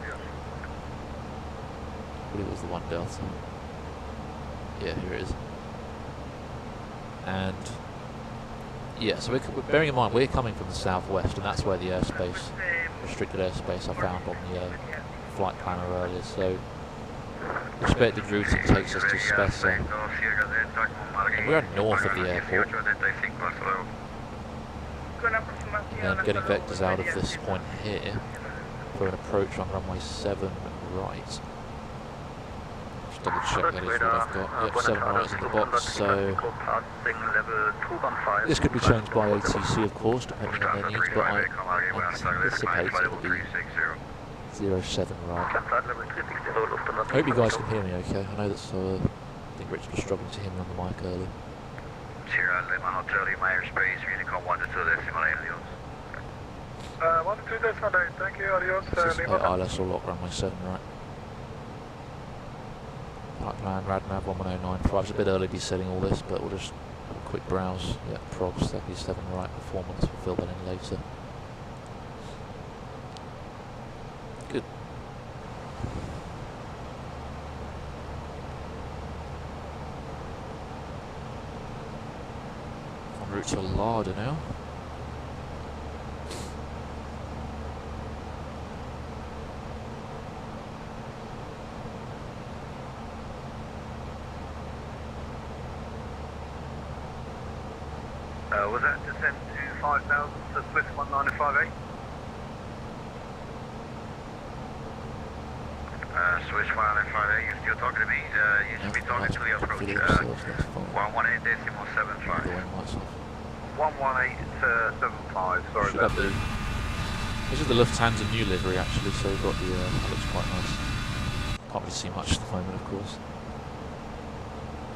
S1: believe it was the 1 Delta. Yeah, here it is. And yeah, so we're bearing in mind we're coming from the southwest, and that's where the airspace, restricted airspace, I found on the flight planner earlier. So expected routing takes us to Spessa, and we're north of the airport. And then getting vectors out of this point here for an approach on runway 7 right. Just double check that is what I've got. Yep, 7 right is in the box, so this could be changed by ATC, of course, depending on their needs, but I anticipate it will be 07 right. I hope you guys can hear me okay. I know that's, I think Richard was struggling to hear me on the mic earlier.
S9: Sierra Lima Hotel Lima airspace, Unicom 1 to 2 decimal 8, adios.
S3: 1 to 2 decimal 8, thank you, adios.
S1: Anticipate ILS or lock runway 7 right. Flight plan, Radnav 11095. It's a bit early to be setting all this, but we'll just have a quick browse. Yeah, progs 37 right, performance, we'll fill that in later. Good. En route to Larder now.
S2: Was that descent to 5,000 to Swiss 1958?
S9: Swiss 1958, you're still talking to me? You should be talking to the approach. 118.75.
S2: 118.75, sorry about that.
S1: This is the Lufthansa new livery actually, so we've got the, that looks quite nice. Can't really see much at the moment, of course.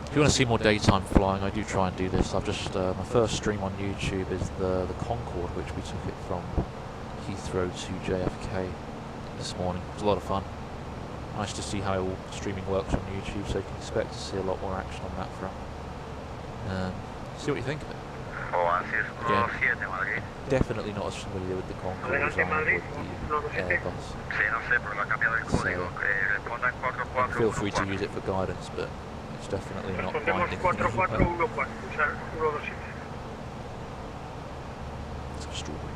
S1: If you want to see more daytime flying, I do try and do this. I've just, my first stream on YouTube is the Concorde, which we took it from Heathrow to JFK this morning. It was a lot of fun. Nice to see how all streaming works on YouTube, so you can expect to see a lot more action on that front. See what you think of it. Again, definitely not as familiar with the Concorde as I am with the Airbus. So, feel free to use it for guidance, but it's definitely not binding. It's extraordinary.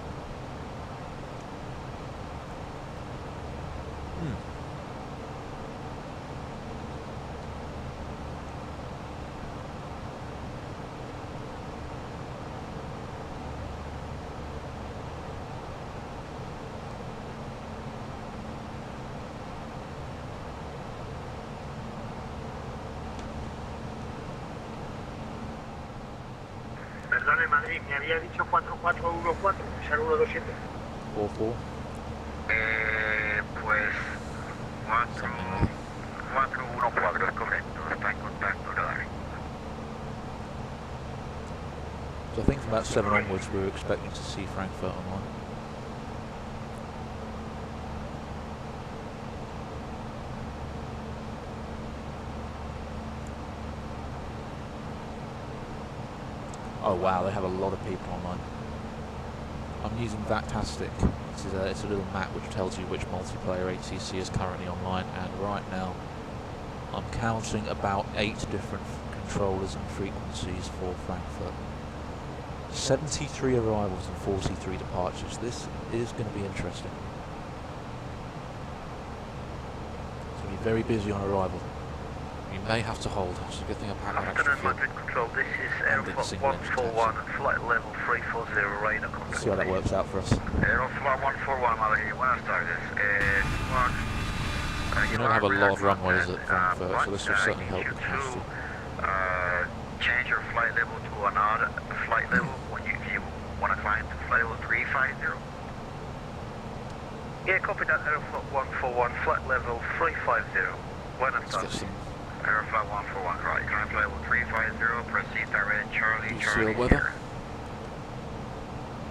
S2: Perdone, Madrid, me había dicho 4414, Pizarro 127.
S1: 4-4.
S9: Pues 414 es correcto, está en contacto, radar.
S1: So I think from about 7 onwards we were expecting to see Frankfurt online. Oh wow, they have a lot of people online. I'm using VATSIM. It's a little map which tells you which multiplayer ATC is currently online, and right now I'm counting about 8 different controllers and frequencies for Frankfurt. 73 arrivals and 43 departures. This is going to be interesting. It's going to be very busy on arrival. You may have to hold. It's a good thing I packed that extra fuel.
S2: Madrid Control, this is Aeroflot 141, flight level 340, radar contact.
S1: See how that works out for us.
S9: Aeroflot 141, Madrid, buenas tardes.
S1: You don't have a lot of runways at Frankfurt, so this will certainly help with capacity.
S9: Change your flight level to another flight level when you want to climb to flight level 350.
S2: Yeah, copy that, Aeroflot 141, flight level 350. Buenas tardes.
S9: Aeroflot 141, right. Climb flight level 350, proceed direct, Charlie,
S1: Charlie. Weather?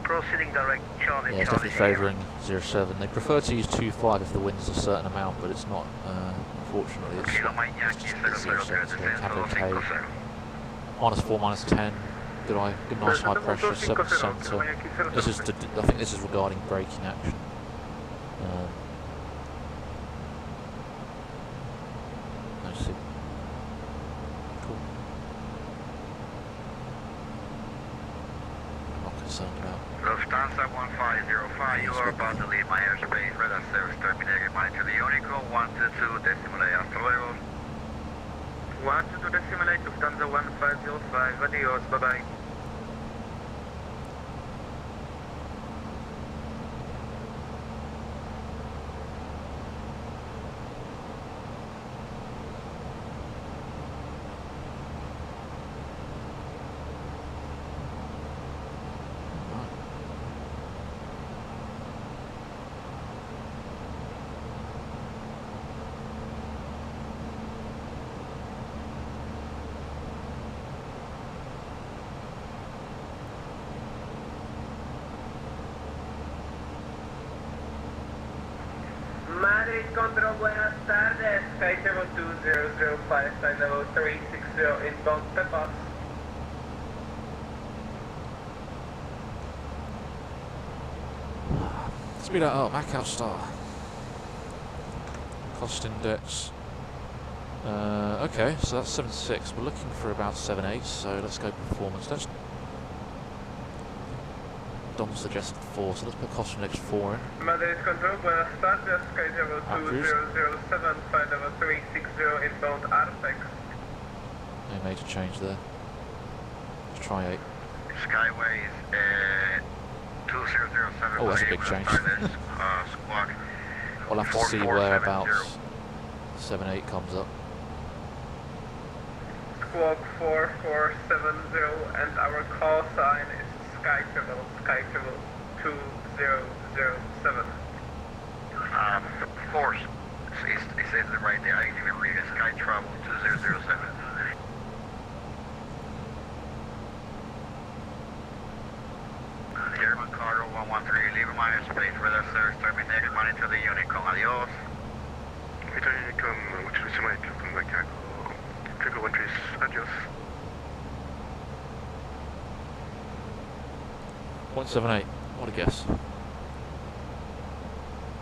S2: Proceeding direct, Charlie,
S1: yeah, it's definitely favouring 07. They prefer to use 25 if the wind's a certain amount, but it's not, unfortunately, it's just 07. So Capital K, -4, -10, good nice high pressure, 7 centre. This is, I think this is regarding braking action.
S9: Lufthansa 1505, you are about to leave my airspace. Radar service terminated. Monitor the Unico 122 decimal A. Hasta luego.
S7: 122 decimal A, Lufthansa 1505. Adios, bye-bye.
S2: Madrid Control, buenas tardes. Sky 2005, flight level 360, inbound Pepas.
S1: Speed that up, Macau Star. Cost index. Okay, so that's 7.6. We're looking for about 7.8, so let's go performance. Dom suggested 4, so let's put cost index 4 in.
S2: Madrid Control, buenas tardes. Sky 2007, flight level 360, inbound Artex.
S1: No major change there. Let's try 8.
S9: Skyways 2007.
S1: Oh, that's a big change.
S9: Squawk.
S1: We'll have to see whereabouts 7.8 comes up.
S2: Squawk 4470, and our call sign is Sky Travel 2007.
S9: Force. It says it right there. I can even read it. Sky Travel 2007. German Cargo 113, leaving my airspace, radar service terminated, monitor the Unicorn, adios.
S3: Monitor Unicorn, which is my Captain Macaco, Triple 13, adios.
S1: 178, what a guess.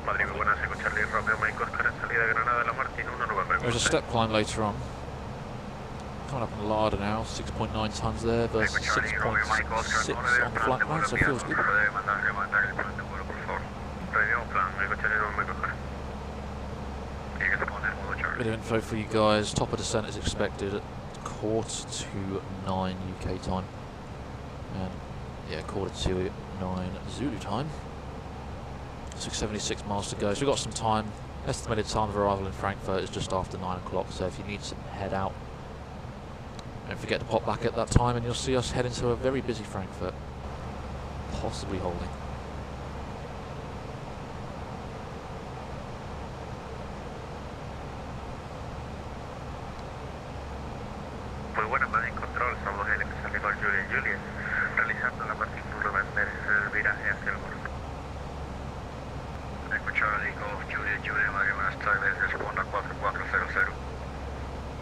S3: Madrid, muy buenas, Eco Charlie, Romeo, Mike Oscar, en salida de Granada, La Martín, 1 November.
S1: There's a step climb later on. Coming up in Larder now, 6.9 tons there versus 6.6 on the flight plan, so it feels good. Bit of info for you guys. Top of descent is expected at 8:45 UK time. And yeah, 8:45 Zulu time. 676 miles to go. So we've got some time. Estimated time of arrival in Frankfurt is just after 9 o'clock, so if you need to head out, don't forget to pop back at that time and you'll see us head into a very busy Frankfurt. Possibly holding.
S3: Muy buenas, Madrid Control, somos el emisor Juliet, realizando la Martín November el viraje hacia el golfo.
S9: Eco Charlie, Golf, Juliet, Madrid, buenas tardes, responda 4400.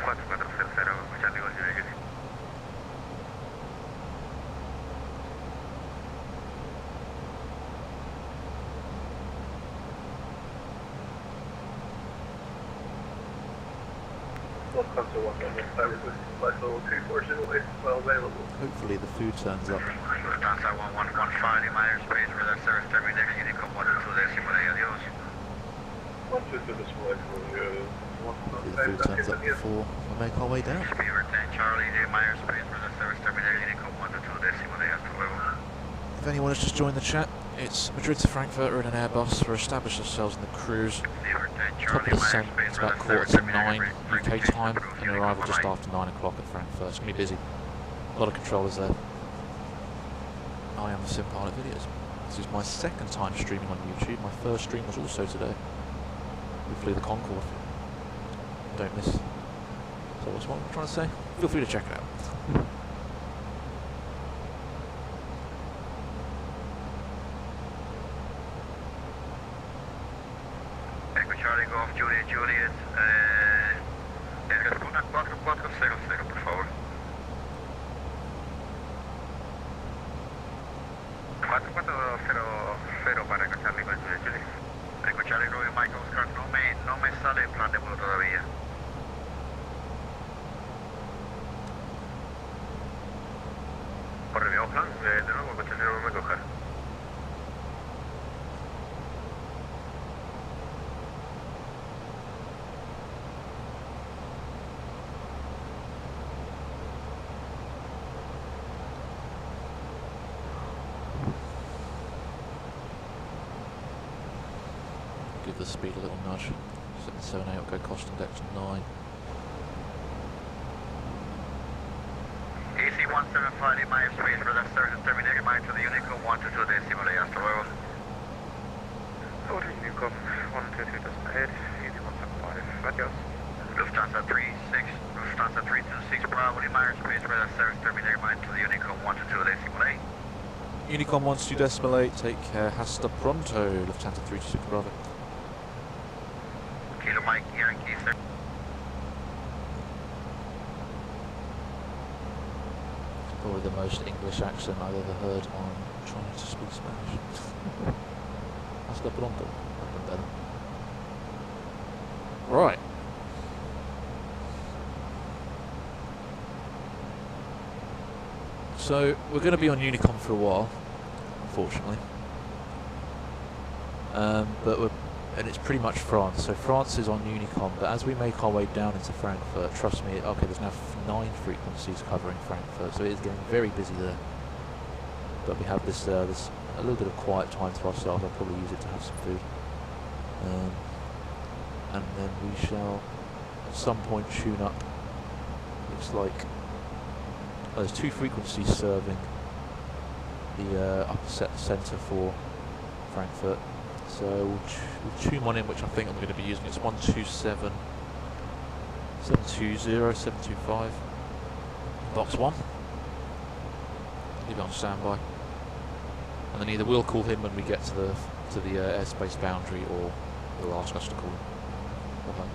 S3: 4400, Charlie, Golf, Juliet.
S1: Hopefully the food turns up.
S9: Lufthansa 1115 in my airspace, radar service terminated, Unicorn 122 decimal A, adios.
S1: Hopefully the food turns up before we make our way down.
S9: Spirit 10 Charlie, in my airspace, radar service terminated, Unicorn 122 decimal A, hasta luego.
S1: If anyone has just joined the chat, it's Madrid to Frankfurt. We're in an Airbus. We're established ourselves in the cruise. Top of descent, it's about 8:45 UK time, and arrival just after 9 o'clock at Frankfurt. It's going to be busy. A lot of controllers there. I am the Sim Pilot Videos. This is my second time streaming on YouTube. My first stream was also today. We flew the Concorde. Don't miss. So what's what I'm trying to say? Feel free to check it out.
S9: Eco Charlie, Golf, Juliet, responda 4400, por favor.
S3: 4400 para Eco Charlie, Golf, Juliet.
S9: Eco Charlie, Romeo, Mike Oscar, no me sale el plan de vuelo todavía.
S3: Por el mismo plan, de nuevo, Eco Charlie, no me coger.
S1: give the speed a little nudge. 778 will go cost index 9.
S9: AC 175 miles space for the terminator mile to the Unico 122 decimal hasta luego.
S3: Unico 122.8, AC 175, adios.
S9: Lufthansa 36, Lufthansa 326 Bravo, miles space for the terminator mile to the Unico 122 decimal 8.
S1: Unicom 122.8, take care, hasta pronto, Lufthansa 326 Bravo.
S9: Kilo Mike, Yankee, sir.
S1: Probably the most English accent I've ever heard on trying to speak Spanish. Hasta pronto. Right. So we're going to be on Unicom for a while, unfortunately. And it's pretty much France. So France is on Unicom, but as we make our way down into Frankfurt, trust me, okay, there's now 9 frequencies covering Frankfurt, so it is getting very busy there. But we have this a little bit of quiet time to ourselves. I'll probably use it to have some food, and then we shall at some point tune up. Looks like there's 2 frequencies serving the upper centre for Frankfurt. So we'll tune one in, which I think I'm going to be using. It's 127, 720, 725, box 1. Leave it on standby, and then either we'll call him when we get to the airspace boundary, or he'll ask us to call him. Okay.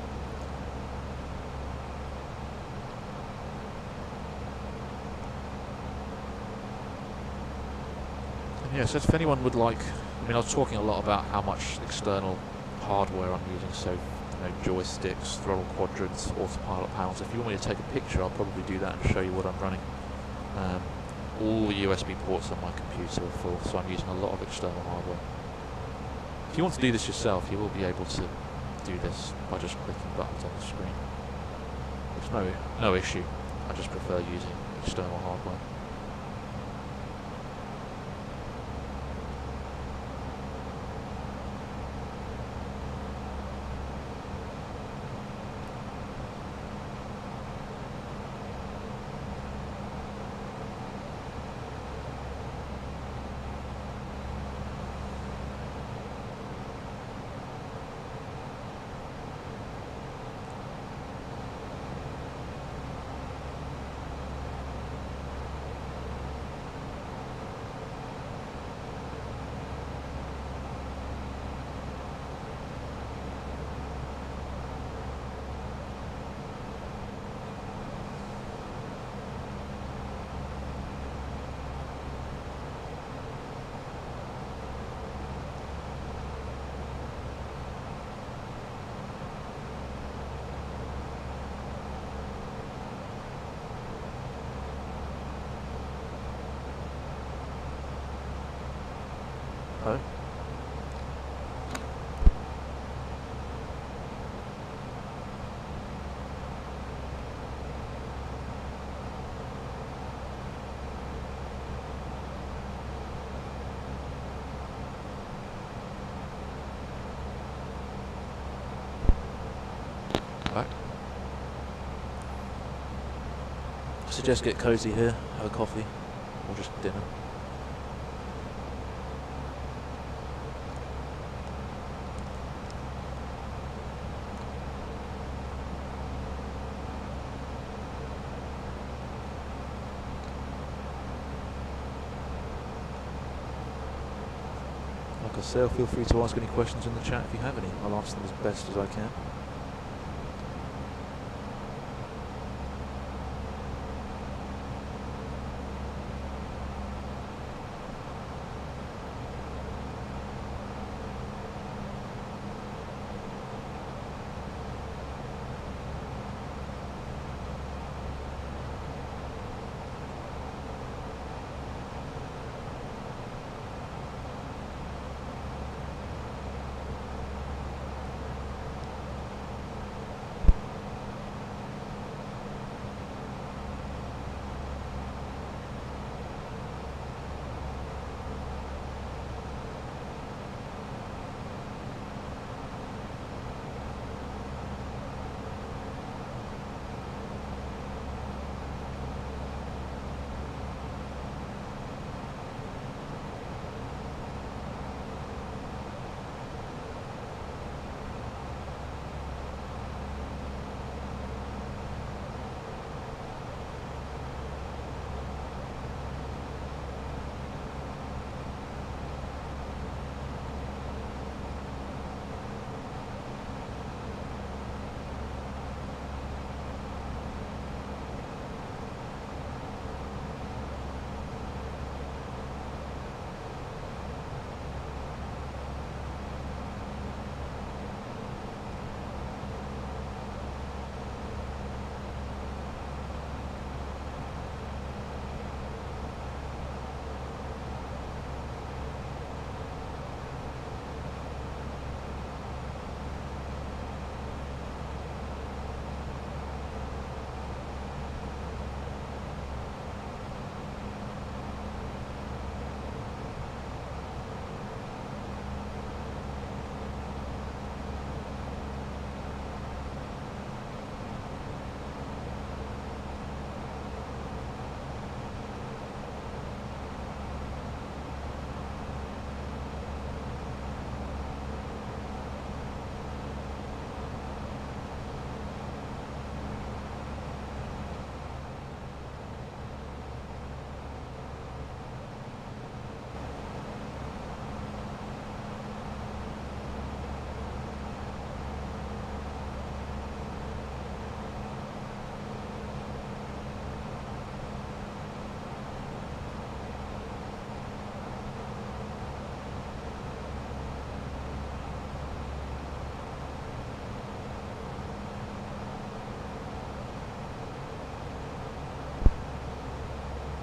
S1: And yeah, so if anyone would like, I mean, I was talking a lot about how much external hardware I'm using, so joysticks, throttle quadrants, autopilot panels. If you want me to take a picture, I'll probably do that and show you what I'm running. All the USB ports on my computer are full, so I'm using a lot of external hardware. If you want to do this yourself, you will be able to do this by just clicking buttons on the screen. There's no issue. I just prefer using external hardware. Oh. Back. I suggest get cozy here, have a coffee, or just dinner. Like I say, feel free to ask any questions in the chat if you have any. I'll answer them as best as I can.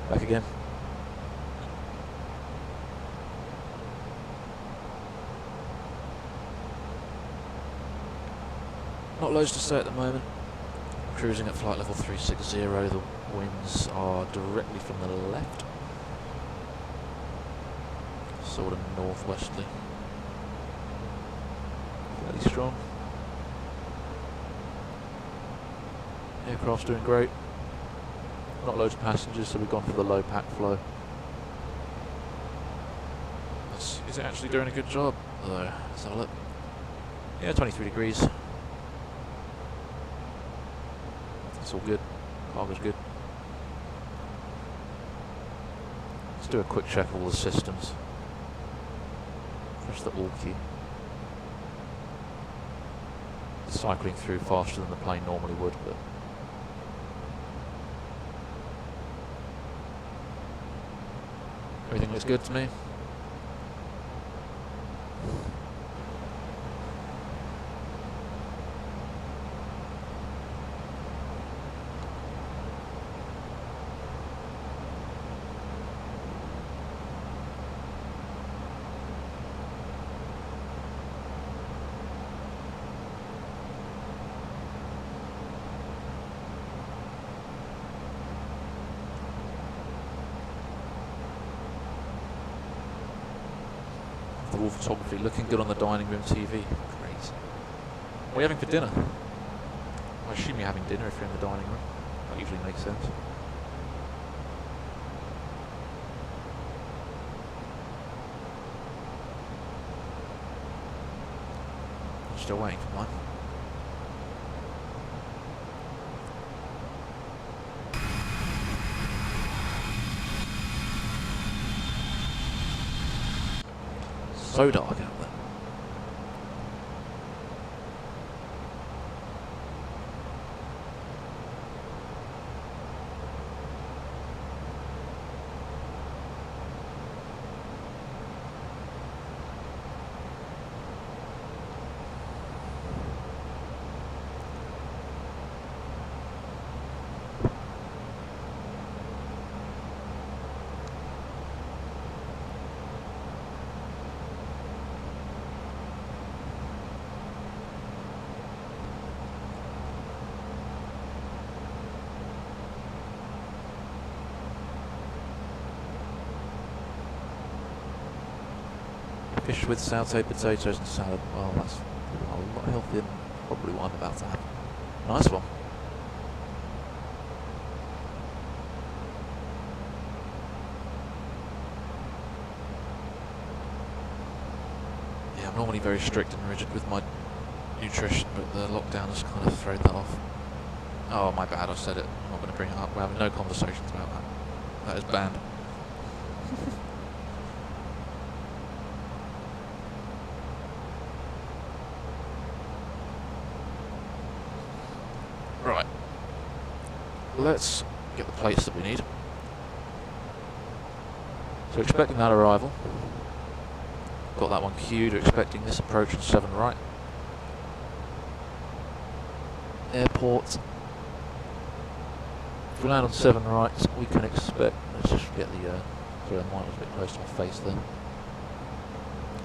S1: Back again. Not loads to say at the moment. Cruising at flight level 360, the winds are directly from the left. Sort of northwesterly. Fairly strong. Aircraft's doing great. Not loads of passengers, so we've gone for the low pack flow. Is it actually doing a good job? Though, let's have a look. Yeah, 23 degrees. It's all good. Cargo's good. Let's do a quick check of all the systems. Press the all key. It's cycling through faster than the plane normally would, but everything looks good to me. The wall photography looking good on the dining room TV. Great. What are you having for dinner? I assume you're having dinner if you're in the dining room. That usually makes sense. I'm still waiting for mine. So dark out there. Fish with sauteed potatoes and salad. Well, that's a lot healthier than probably what I'm about to have. Nice one. Yeah, I'm normally very strict and rigid with my nutrition, but the lockdown has kind of thrown that off. Oh, my bad, I said it. I'm not going to bring it up. We're having no conversations about that. That is banned. Right, let's get the plates that we need. So expecting that arrival. Got that one queued, expecting this approach on 7 right. Airport. If we land on 7 right, we can expect, let's just get the, sorry, the mine was a bit close to my face there.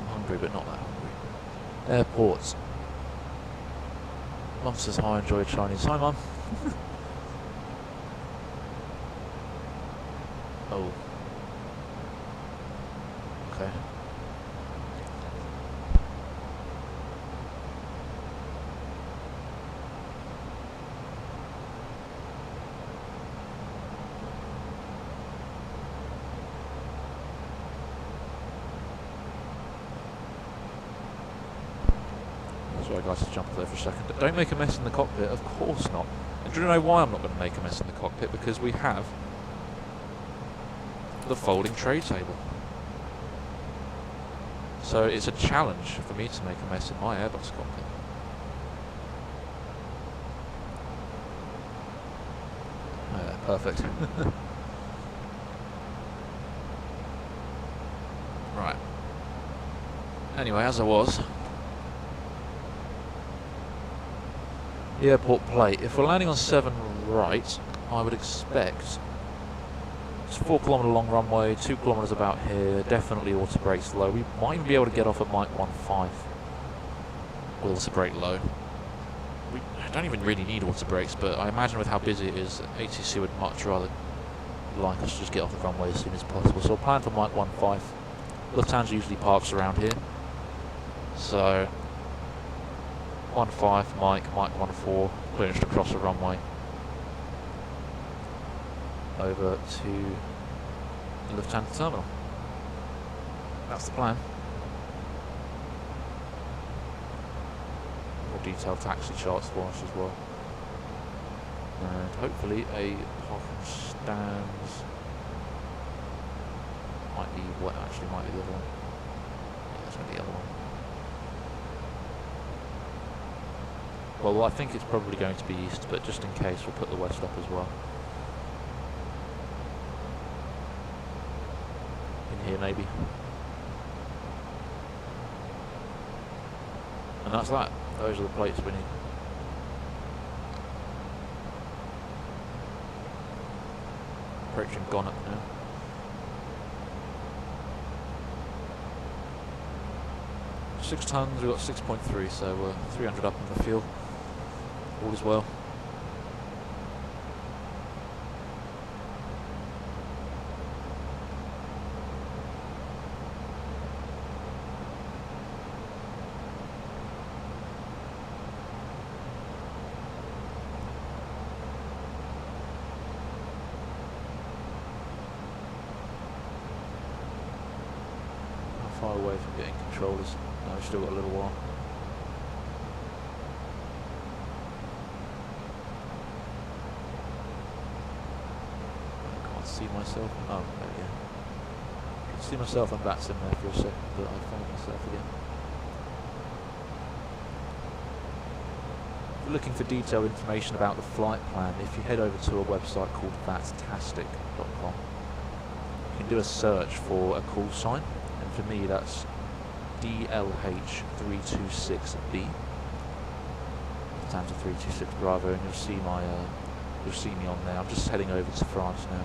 S1: I'm hungry, but not that hungry. Airports. Mum says hi, enjoy Chinese. Hi, Mum. Oh. Okay. Sorry guys, to jump there for a second. Don't make a mess in the cockpit, of course not. And do you know why I'm not going to make a mess in the cockpit? Because we have the folding tray table. So it's a challenge for me to make a mess in my Airbus cockpit. Yeah, perfect. Right. Anyway, as I was, the airport plate. If we're landing on 7 right, I would expect It's a 4 kilometre long runway, 2 kilometres about here, definitely auto brakes low. We might even be able to get off at Mike 15 with auto brake low. We don't even really need auto brakes, but I imagine with how busy it is, ATC would much rather like us to just get off the runway as soon as possible. So we'll plan for Mike 15. Lufthansa usually parks around here. So 15, Mike 14, clearance to cross the runway over to the Lufthansa terminal. That's the plan. More detailed taxi charts for us as well. And hopefully a parking stands. Might be what actually might be the other one. Yeah, that's going to be the other one. Well, I think it's probably going to be east, but just in case, we'll put the west up as well. In here, maybe. And that's that. Those are the plates we need. Approaching Gonnet now. Six tons, we've got 6.3, so we're 300 up in the fuel. All is well. How far away from getting controllers? No, we've still got a little while. See myself. Oh, there we go. I can see myself on VATSIM there for a second, but I found myself again. If you're looking for detailed information about the flight plan, if you head over to a website called vatstastic.com, you can do a search for a call sign, and for me that's DLH326B. Lufthansa 326 Bravo, and you'll see me on there. I'm just heading over to France now.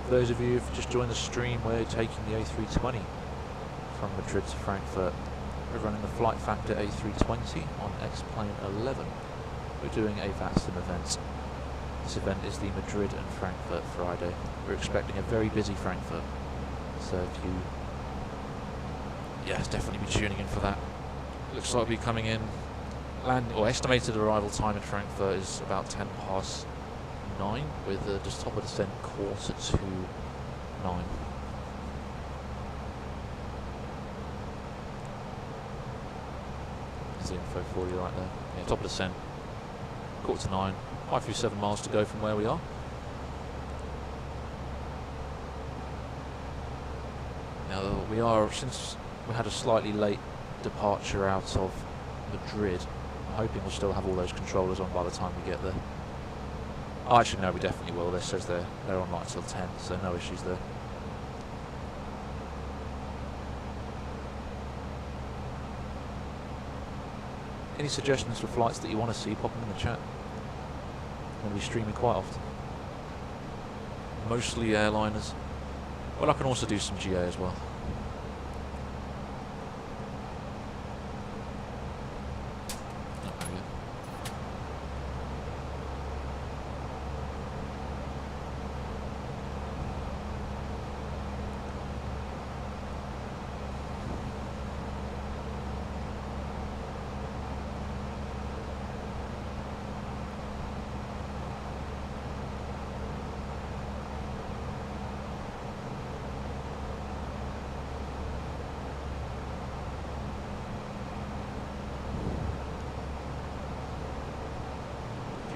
S1: For those of you who've just joined the stream, we're taking the A320 from Madrid to Frankfurt. We're running the Flight Factor A320 on X-Plane 11. We're doing a VATSIM event. This event is the Madrid and Frankfurt Friday. We're expecting a very busy Frankfurt. So if you... yes, definitely be tuning in for that. Looks like we'll be coming in... estimated arrival time in Frankfurt is about 10 past 9, with just top of descent 8:45. There's the info for you right there. Yeah, top of descent 8:45. 537 miles to go from where we are. Now we are, since we had a slightly late departure out of Madrid, I'm hoping we'll still have all those controllers on by the time we get there. Oh, actually, no, we definitely will. This says they're online until 10, so no issues there. Any suggestions for flights that you want to see, pop them in the chat. I'm going to be streaming quite often. Mostly airliners. Well, I can also do some GA as well.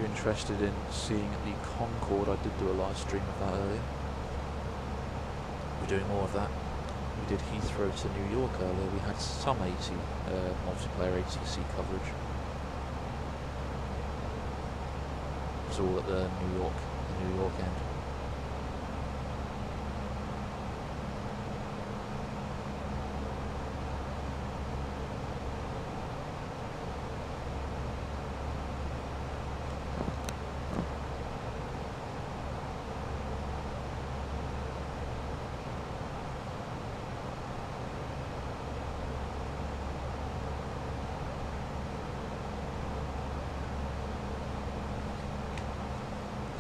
S1: Interested in seeing the Concorde, I did do a live stream of that earlier. We're doing more of that. We did Heathrow to New York earlier. We had some multiplayer ATC coverage. It was all at the New York end.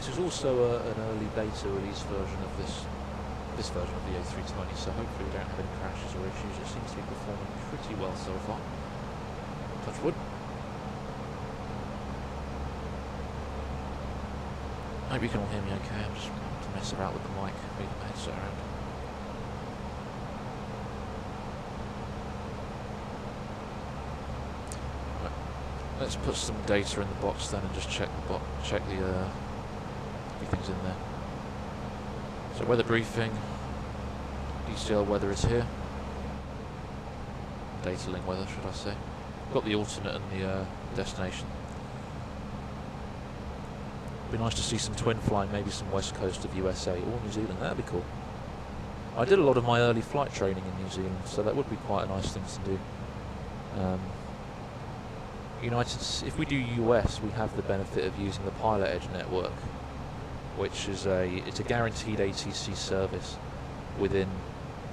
S1: This is also an early beta release version of this version of the A320, so hopefully we don't have any crashes or issues. It seems to be performing pretty well so far. Touch wood. Hope you can all hear me okay. I'm just to mess about with the mic, moving my headset around. Right. Let's put some data in the box then and just check the everything's in there. So weather briefing, DCL weather is here. Data link weather, should I say. Got the alternate and the destination. Be nice to see some twin flying, maybe some west coast of USA or New Zealand. That'd be cool. I did a lot of my early flight training in New Zealand, so that would be quite a nice thing to do. If we do US, we have the benefit of using the Pilot Edge network, which is it's a guaranteed ATC service within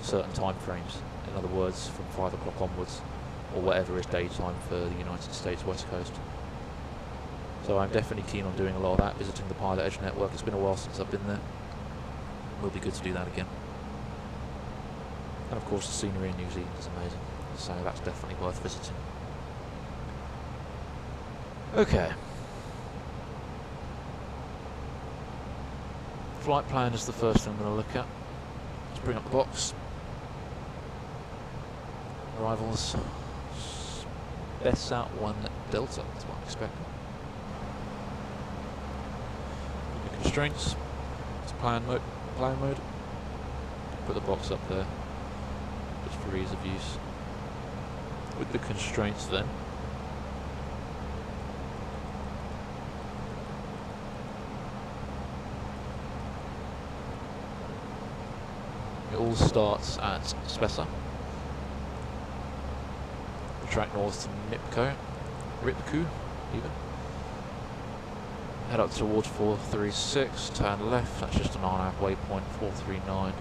S1: certain time frames. In other words, from 5 o'clock onwards, or whatever is daytime for the United States West Coast. So I'm definitely keen on doing a lot of that, visiting the Pilot Edge network. It's been a while since I've been there. It will be good to do that again. And of course the scenery in New Zealand is amazing, so that's definitely worth visiting. Okay. Flight plan is the first thing I'm going to look at. Let's bring up the box. Arrivals. Best out 1 Delta, that's what I'm expecting. The constraints. It's plan mode. Put the box up there, just for ease of use. With the constraints then. It all starts at Spessa. Track north to Ripku, even. Head up towards 436, turn left, that's just an R&A waypoint, 439.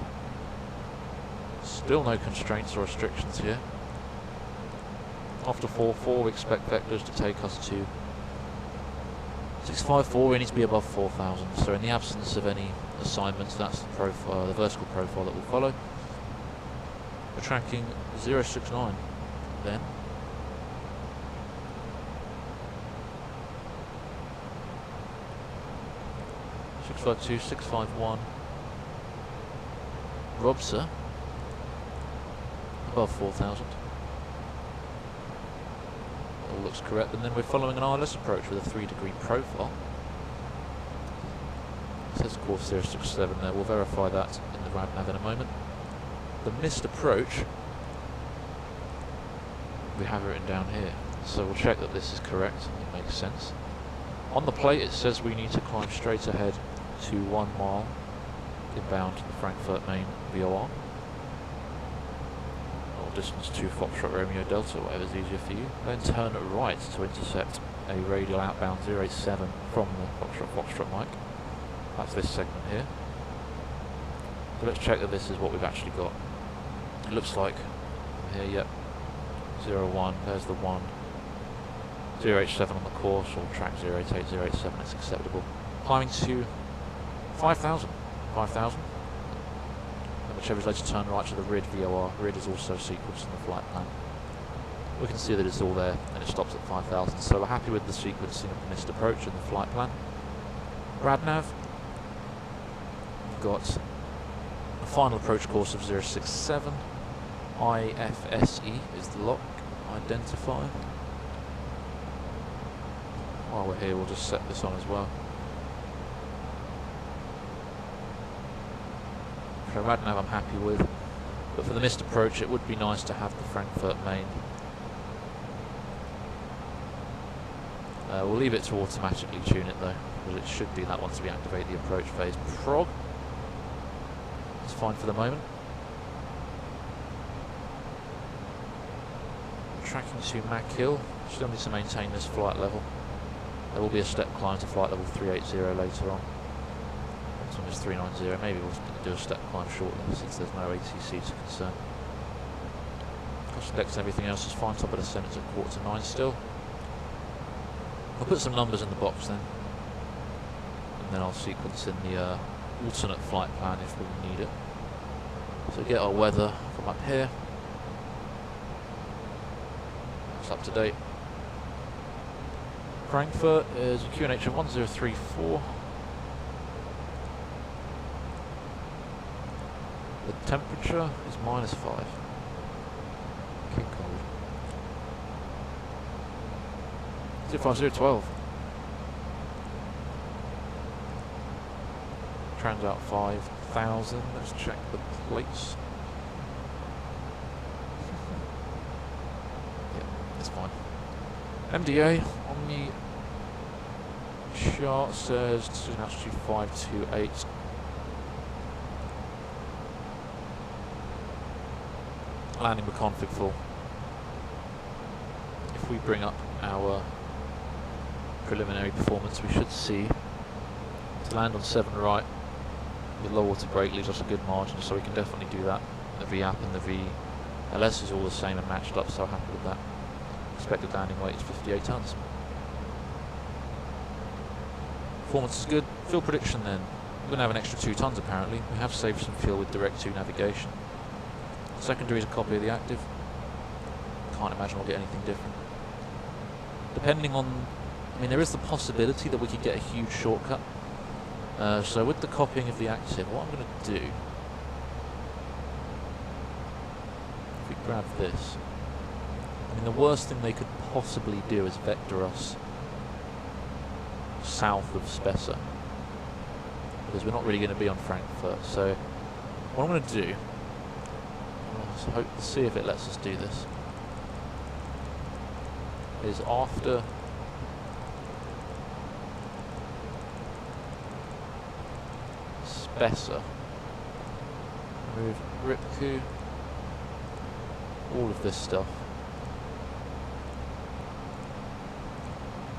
S1: Still no constraints or restrictions here. After 44, we expect vectors to take us to 654, we need to be above 4,000. So in the absence of any assignments, that's the profile, the vertical profile that we'll follow. We're tracking 069 then. Flight 2651 Robser above 4,000. All looks correct, and then we're following an ILS approach with a 3-degree profile. It says course 067 there, we'll verify that in the RadNav in a moment. The missed approach we have it written down here, so we'll check that this is correct, it makes sense. On the plate it says we need to climb straight ahead to 1 mile inbound to the Frankfurt main VOR. Or distance to Foxtrot Romeo Delta, whatever's easier for you. Then turn right to intercept a radial outbound 087 from the Foxtrot mic. That's this segment here. So let's check that this is what we've actually got. It looks like here, yep. 01, there's the 1. 087 on the course, or track 088, 087, it's acceptable. Climbing to 5,000. 5,000. And whichever is later turn right to the RID VOR. RID is also sequenced in the flight plan. We can see that it's all there and it stops at 5,000. So we're happy with the sequencing of the missed approach in the flight plan. RadNav. We've got a final approach course of 067. IFSE is the lock. Identify. While we're here, we'll just set this on as well. For RadNav I'm happy with, but for the missed approach it would be nice to have the Frankfurt main. We'll leave it to automatically tune it though, because it should do that once we activate the approach phase prog. It's fine for the moment. Tracking to Mac Hill, still need to maintain this flight level. There will be a step climb to flight level 380 later on. Next one is 390, maybe we'll do a step climb shortly since there's no ATC to concern. Cost index and everything else is fine, top of descent is at 8:45 still. I'll put some numbers in the box then. and then I'll sequence in the alternate flight plan if we need it. So get our weather from up here. That's up to date. Frankfurt is a QNH of 1034. The temperature is -5. Okay, cold. 25012. Trans out 5000. Let's check the plates. Yeah, it's fine. MDA on the chart says this is an altitude 528. Landing with config full. If we bring up our preliminary performance, we should see to land on 7 right with low water brake leaves us a good margin, so we can definitely do that. The VAP and the VLS is all the same and matched up, so happy with that. Expected landing weight is 58 tons. Performance is good. Fuel prediction then. We're going to have an extra 2 tons apparently. We have saved some fuel with direct to navigation. Secondary is a copy of the active. Can't imagine we'll get anything different. Depending on, I mean, there is the possibility that we could get a huge shortcut. So with the copying of the active, what I'm going to do, if we grab this, I mean, the worst thing they could possibly do is vector us south of Spessa, because we're not really going to be on Frankfurt. So what I'm going to do, I'll hope to see if it lets us do this, is after Spessa, move Ripku, all of this stuff,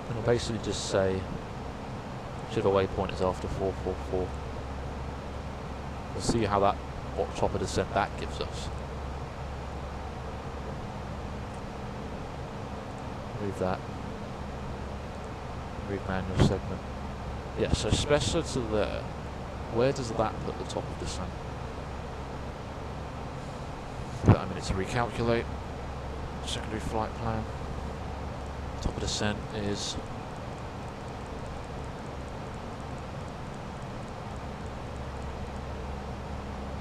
S1: and I'll basically just say whichever waypoint is after 444. We'll see how that, what top of descent that gives us. Move that. Move manual segment. Yeah, so Spessa to there. Where does that put the top of descent? 30 minutes to recalculate. Secondary flight plan. Top of descent is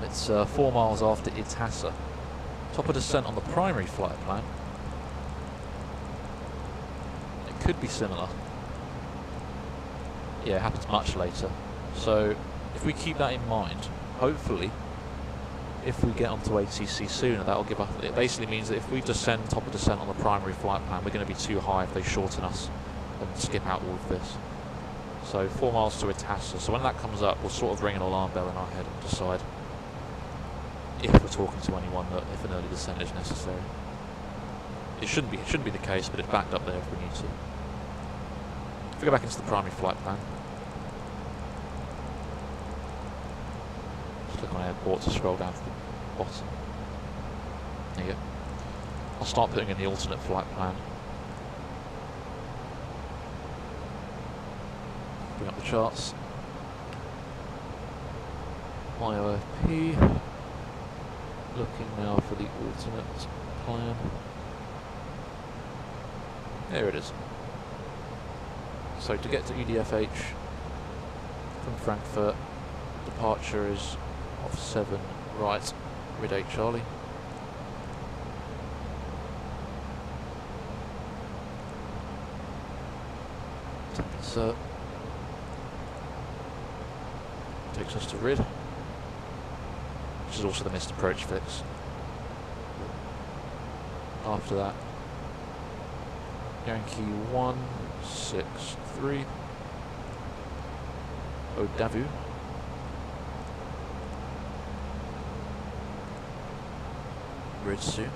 S1: it's 4 miles after Itasa. Top of descent on the primary flight plan. It could be similar. Yeah, it happens much later. So if we keep that in mind, hopefully, if we get onto ATC sooner, that'll give us. It basically means that if we descend top of descent on the primary flight plan, we're going to be too high if they shorten us and skip out all of this. So 4 miles to Itasa. So when that comes up, we'll sort of ring an alarm bell in our head and decide if we're talking to anyone that if an early descent is necessary. It shouldn't be the case, but it's backed up there if we need to. If we go back into the primary flight plan, just click on airport to scroll down to the bottom. There you go. I'll start putting in the alternate flight plan. Bring up the charts. IOFP. Looking now for the alternate plan. There it is. So to get to EDFH from Frankfurt, departure is off 7 right, Rid 8 Charlie. Tap insert. Takes us to Rid, which is also the missed approach fix. After that, Yankee 163, Odavu. Ritsu.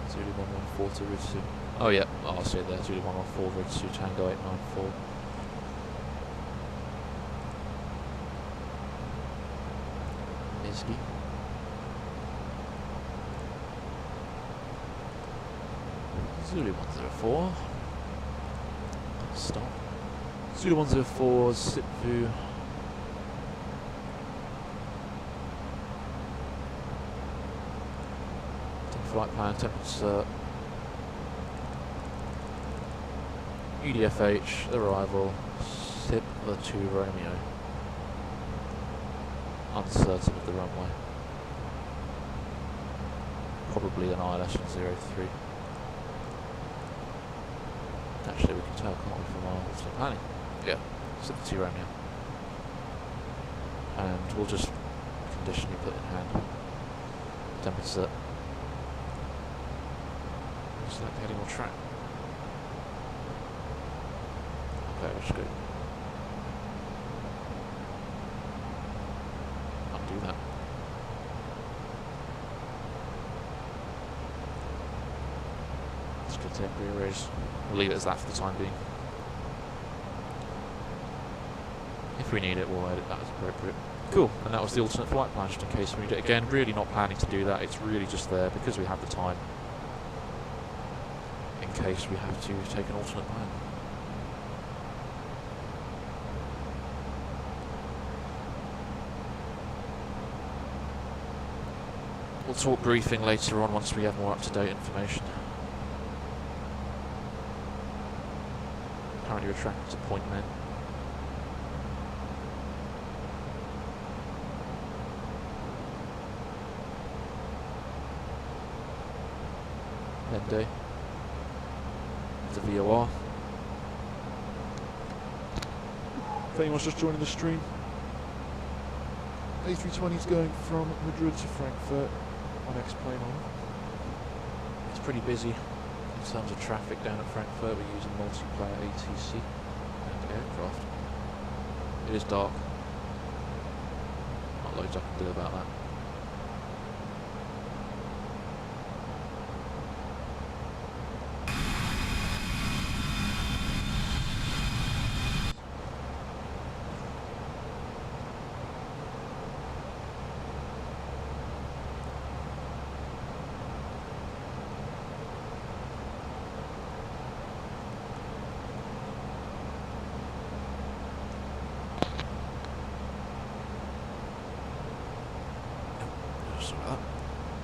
S1: Zulu 114 to Ritsu. Oh yeah, I'll say there, Zulu 114, Ritsu, Tango 894. Izgi. Zulu 104. Stop. Zulu 104, Sitvu. Flight plan, temperature. EDFH, arrival. SIP the 2 Romeo. Uncertain of the runway. Probably an ILS 03. Actually, we can tell, can't we, from our alternate planning? Yeah, SIP the 2 Romeo. And we'll just conditionally put in hand. Temperature. Select heading or track. Okay, that's good. Undo that. Let's go temporary erase. We'll leave it as that for the time being. If we need it, we'll edit that as appropriate. Cool, and that was the alternate flight plan, just in case we need it. Again, really not planning to do that, it's really just there because we have the time. In case we have to take an alternate plan. We'll talk briefing later on once we have more up-to-date information. Currently retracted to point men. Day. The VOR. If anyone's just joining the stream, A320 is going from Madrid to Frankfurt. My next plane on. It's pretty busy in terms of traffic down at Frankfurt. We're using multiplayer ATC and aircraft. It is dark. Not loads I can do about that.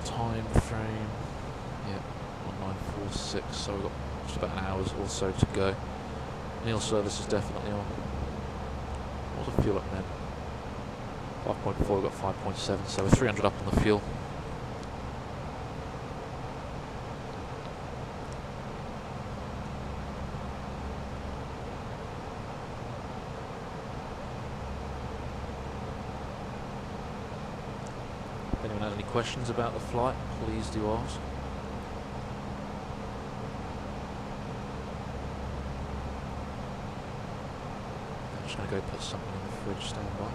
S1: Time frame, yeah, 1946, so we've got just about an hour or so to go. Meal service is definitely on. What's the fuel up then? 5.4, we've got 5.7, so we're 300 up on the fuel. If anyone has any questions about the flight, please do ask. I'm just going to go put something in the fridge, stand by.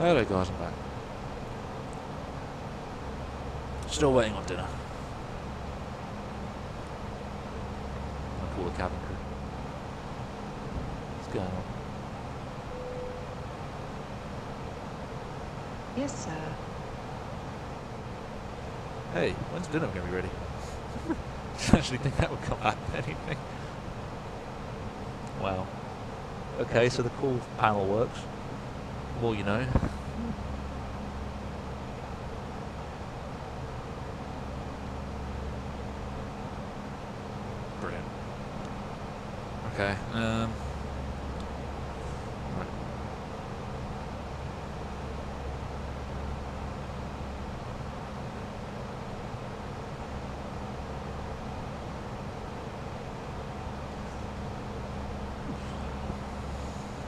S1: Hello guys, I'm back. Still waiting on dinner. I'll call the cabin crew. What's going on?
S10: Yes, sir.
S1: Hey, when's dinner going to be ready? I actually think that would come up anything. Wow. Okay, so the call panel works. More you know. Brilliant. Okay, right.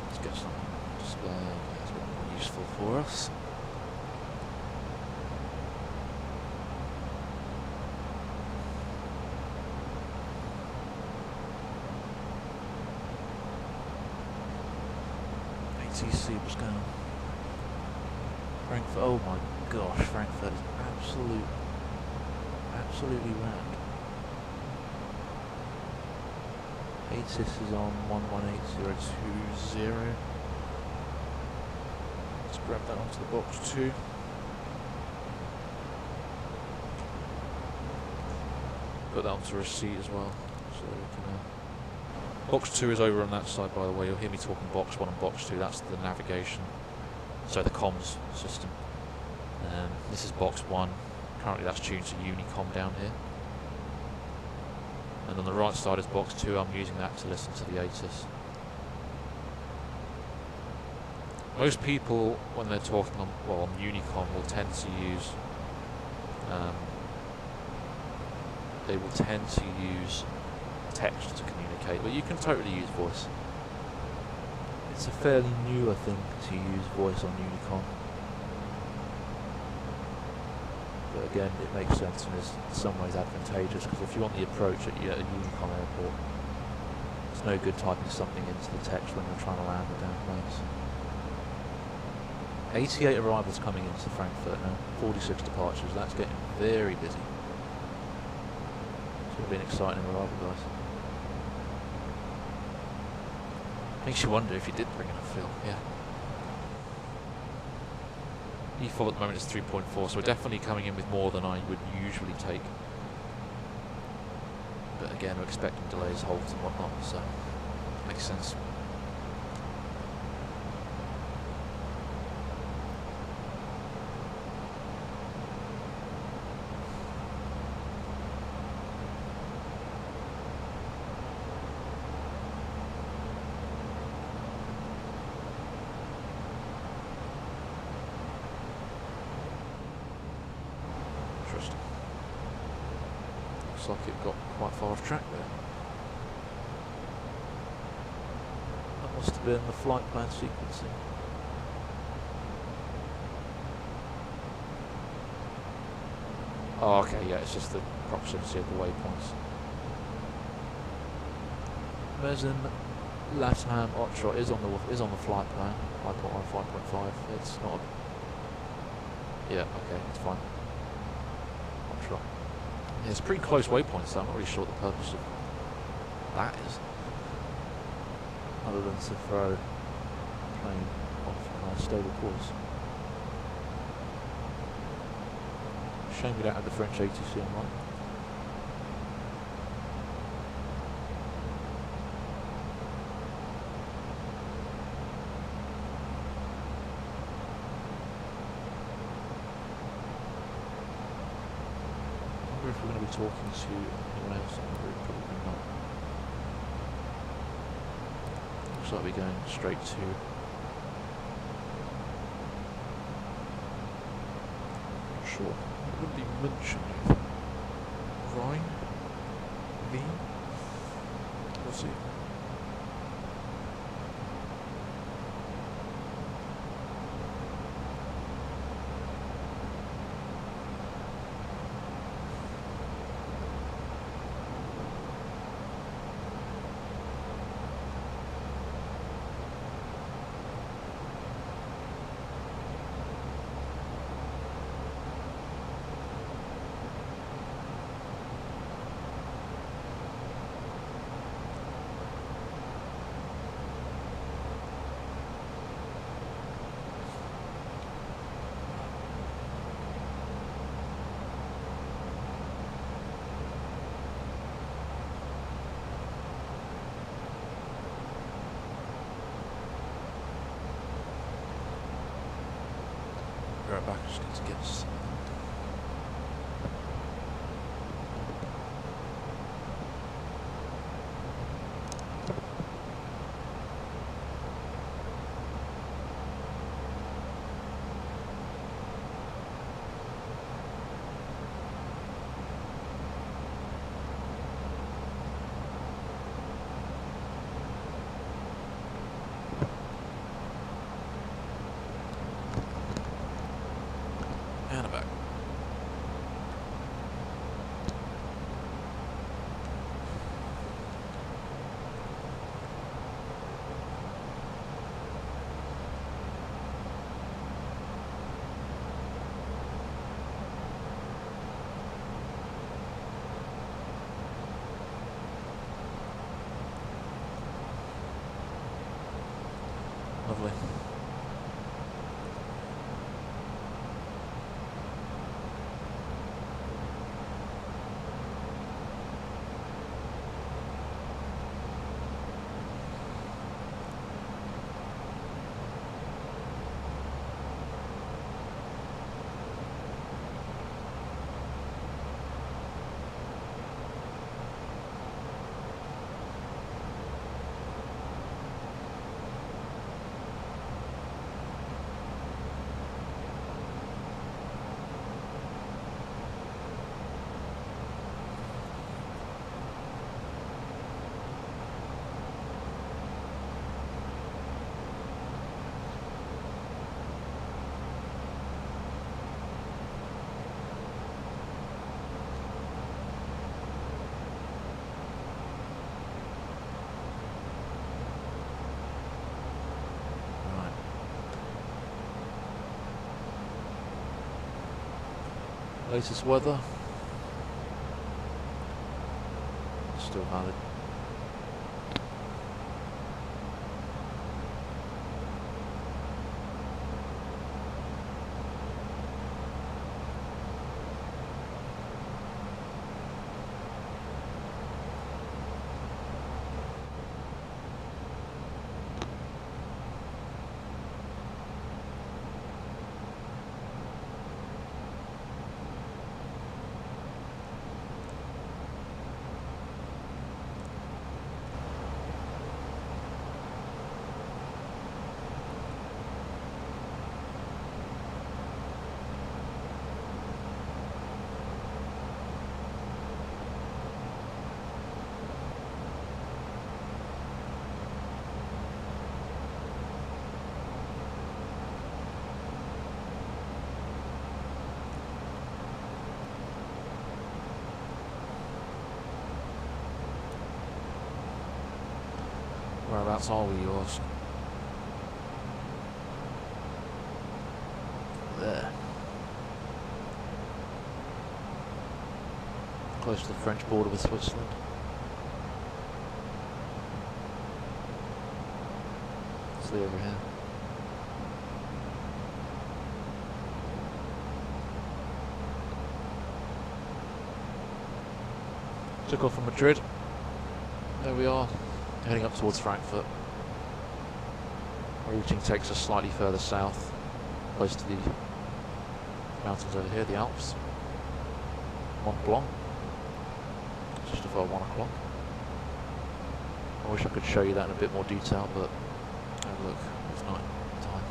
S1: Let's get some display that's a bit more useful for us. ATC was going on. Frankfurt, oh my gosh, Frankfurt is absolutely rammed. ATIS is on 118020. Let's grab that onto the box 2. Put that onto receipt as well, so that we can. Box 2 is over on that side, by the way. You'll hear me talking box 1 and box 2. That's the navigation, so the comms system. This is box 1. Currently, that's tuned to Unicom down here. And on the right side is box 2. I'm using that to listen to the ATIS. Most people, when they're talking on Unicom, will tend to use. They will tend to use text to communicate, but you can totally use voice. It's a fairly newer thing to use voice on Unicom. But again, it makes sense and is in some ways advantageous, because if you want the approach at a Unicom airport, it's no good typing something into the text when you're trying to land the damn planes. 88 arrivals coming into Frankfurt now, 46 departures. That's getting very busy. It's going to be an exciting arrival, guys. Makes you wonder if you did bring enough fuel, yeah. E4 at the moment is 3.4, so we're definitely coming in with more than I would usually take. But again, we're expecting delays, holds and whatnot, so makes sense. Looks like it got quite far off track there. That must have been the flight plan sequencing. Oh, okay, yeah, it's just the proximity of the waypoints. Mesin Latam Otra is on the flight plan. 5.1, 5.5. It's not. Yeah, okay, it's fine. Otra. Yeah, it's pretty close waypoints, so I'm not really sure what the purpose of that is, other than to throw a plane off a nice stable course. Shame we don't have the French ATC online. I wonder if we're going to be talking to anyone else on the group. Probably not. Looks like we're going straight to. Not sure. It wouldn't be München. Rhine? Wien? We'll see. be right back. I just need to get this. And about. Lovely. Latest weather. Still valid. Whereabouts are we, yours? There. Close to the French border with Switzerland. See over here. Took off from Madrid. There we are. Heading up towards Frankfurt. Our routing takes us slightly further south, close to the mountains over here, the Alps. Mont Blanc, just before 1 o'clock. I wish I could show you that in a bit more detail, but have a look, it's night time.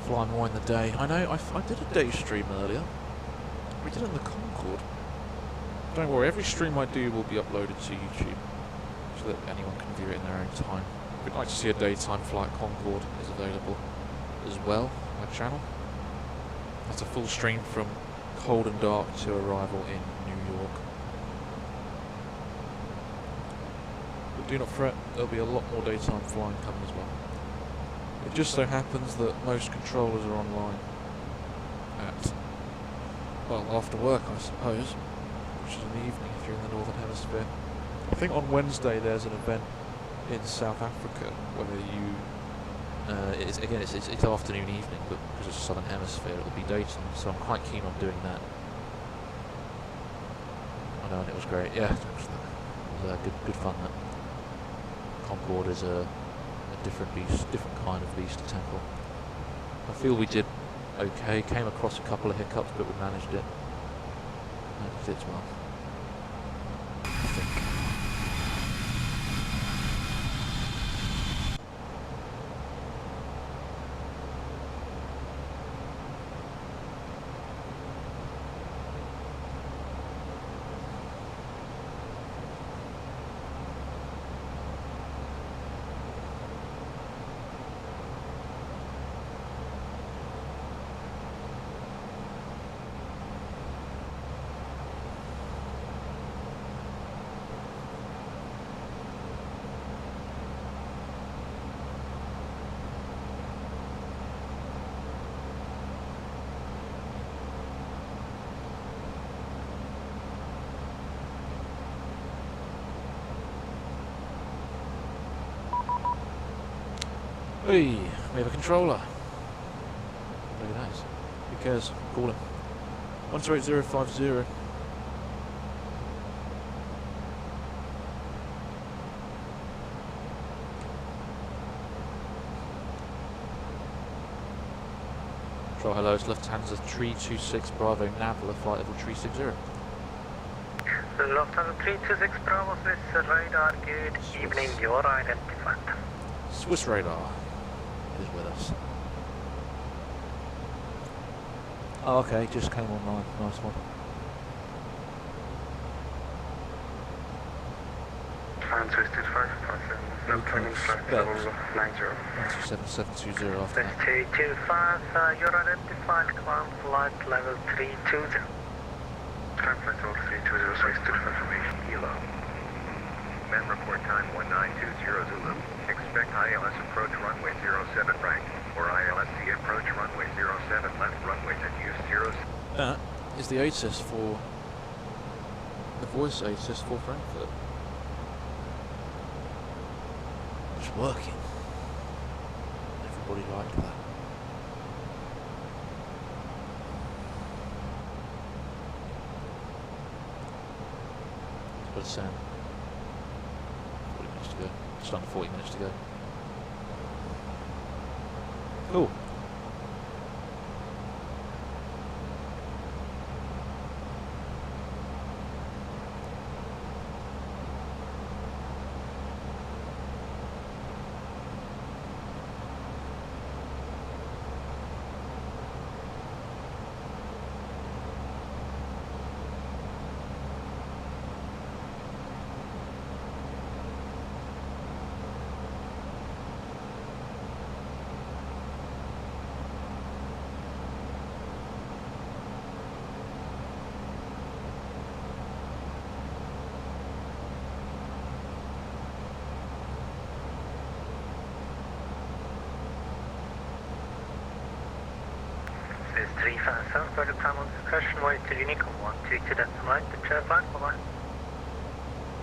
S1: Fly more in the day. I know, I did a day stream earlier. We did it in the Concorde. Don't worry, every stream I do will be uploaded to YouTube, so that anyone can view it in their own time. We'd like to see a daytime flight. Concorde is available as well on my channel. That's a full stream from cold and dark to arrival in New York. But do not fret, there'll be a lot more daytime flying coming as well. It just so happens that most controllers are online at, well, after work I suppose, which is in the evening if you're in the Northern Hemisphere. I think on Wednesday there's an event in South Africa where you, it's afternoon, evening, but because it's Southern Hemisphere it'll be daytime, so I'm quite keen on doing that. I know, and it was great, yeah, it was good fun. That Concorde is a different beast, different kind of beast to tackle. I feel we did okay, came across a couple of hiccups, but we managed it. Managed it well, I think. Hey, we have a controller. Look at that. Who cares? Call him. 128050. Control, hello, it's Lufthansa 326 Bravo, Navla, flight level 360.
S2: Lufthansa 326 Bravo, Swiss radar, good evening, you're identified.
S1: Swiss radar is with us. Oh, okay, just came online. Nice one.
S3: Swiss 25, no turning flight level 90.
S1: 127,720 after
S2: Swiss
S1: that.
S2: 225, you're identified, ground flight level 320.
S3: Ground flight level 320, Swiss 25 information, Kilo.
S4: Men report time 1920 Zulu. Expect ILS approach runway 07 right, or ILSC approach runway 07 left runway to use 0.
S1: That is the ATIS for, the voice ATIS for Frankfurt. It's working. Everybody liked that. It's got a sound. 40 minutes to go. Just under 40 minutes to go. Cool.
S2: Swiss 357, further time on discussion, way to Unicorn 122, that's right, the chair flight, bye-bye.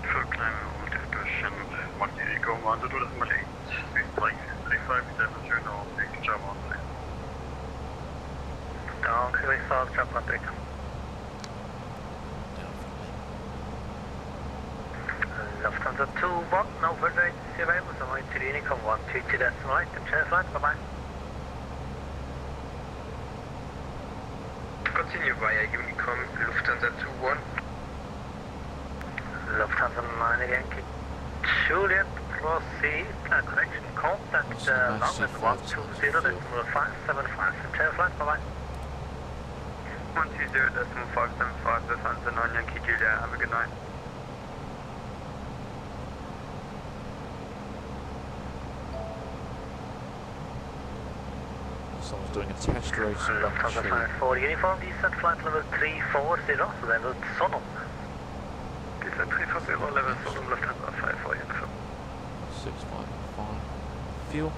S3: Full climb on discussion, 1 Unicorn 1 to decimal 8, Swiss 3570, no, taking job on there.
S2: Danke, gleichfalls, Job Paprika. Lufthansa 21, no further agency available, so way to Unicorn 122, that's right, the chair flight, bye-bye.
S3: Continue via Unicom, Lufthansa 21.
S2: Lufthansa 9 again, Juliet, proceed, correction, contact, London 120.575, chair flight, bye-bye.
S3: 120.575, Lufthansa 9 Yankee Juliet, have a good night.
S1: Someone's doing a test race.
S2: Lufthansa 54 uniform, descent flight level 340, level Sonum.
S3: Descent 340, level Sonum, Lufthansa 54 uniform.
S1: 655. Fuel.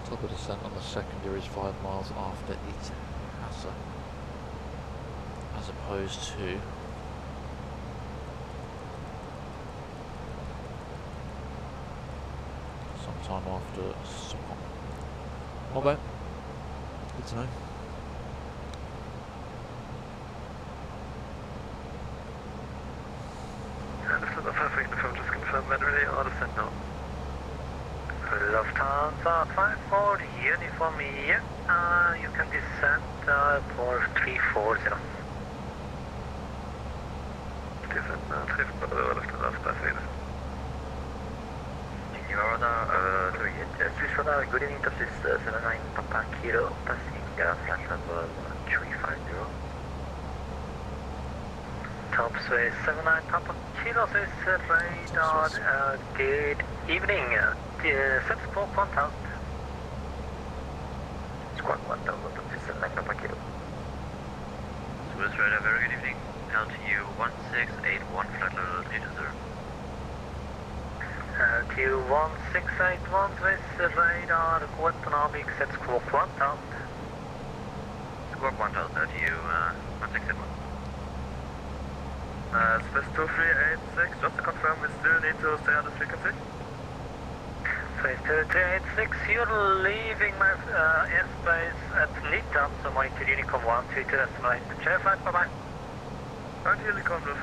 S1: Top of descent on the secondary is 5 miles after it has as opposed to sometime after Stockholm. Okay, good to know.
S3: Lufthansa 54 uniform, just confirm manually or descent now.
S2: Lufthansa 54 uniform, yeah, you can descend for 340.
S3: Descent now, 340, Lufthansa 54.
S2: Swiss radar, good evening, this is 79 Papa Kilo, passing flight level 350. Top Swiss 79 Papa Kilo, Swiss radar, good evening. Set squawk 1000. Squawk 1000, this is 79 Papa Kilo.
S9: Swiss radar, very good evening. LTU 1681, flight level 320.
S2: LTU 1681, Swiss radar, good economic, set squawk 1000.
S9: Squawk 1000, LTU 1681.
S3: Swiss 2386, just to confirm, we still need to stay on the frequency.
S2: Swiss 2386, you're leaving my airspace at Nita, so monitor Unicom 122, estimate chair flight, bye bye.
S3: Und hier Unicom with